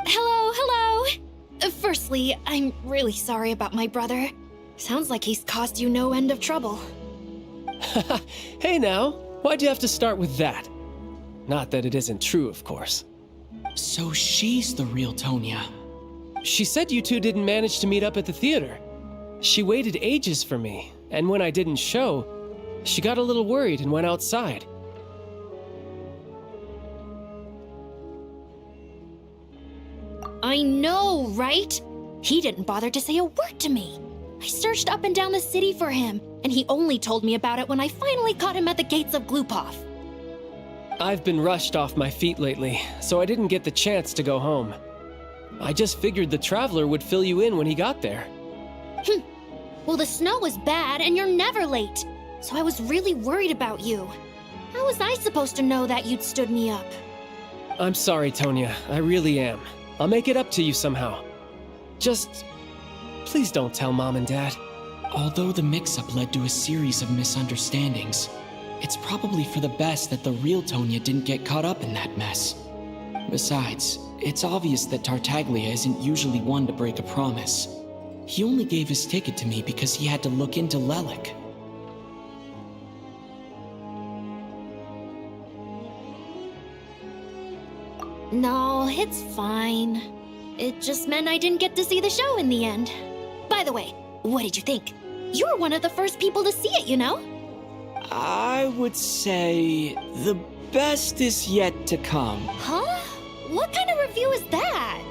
Hello, hello. Firstly, I'm really sorry about my brother. Sounds like he's caused you no end of trouble. Hey now, why'd you have to start with that? Not that it isn't true, of course. So she's the real Tonya. She said you two didn't manage to meet up at the theater. She waited ages for me, and when I didn't show, she got a little worried and went outside. I know, right? He didn't bother to say a word to me. I searched up and down the city for him, and he only told me about it when I finally caught him at the gates of Glupov. I've been rushed off my feet lately, so I didn't get the chance to go home. I just figured the Traveler would fill you in when he got there. Well, the snow was bad, and you're never late, so I was really worried about you. How was I supposed to know that you'd stood me up? I'm sorry, Tonya. I really am. I'll make it up to you somehow. Just... please don't tell Mom and Dad. Although the mix-up led to a series of misunderstandings, it's probably for the best that the real Tonya didn't get caught up in that mess. Besides, it's obvious that Tartaglia isn't usually one to break a promise. He only gave his ticket to me because he had to look into Lelik. No, it's fine. It just meant I didn't get to see the show in the end. By the way, what did you think? You were one of the first people to see it, you know? I would say the best is yet to come. Huh? What kind of review is that?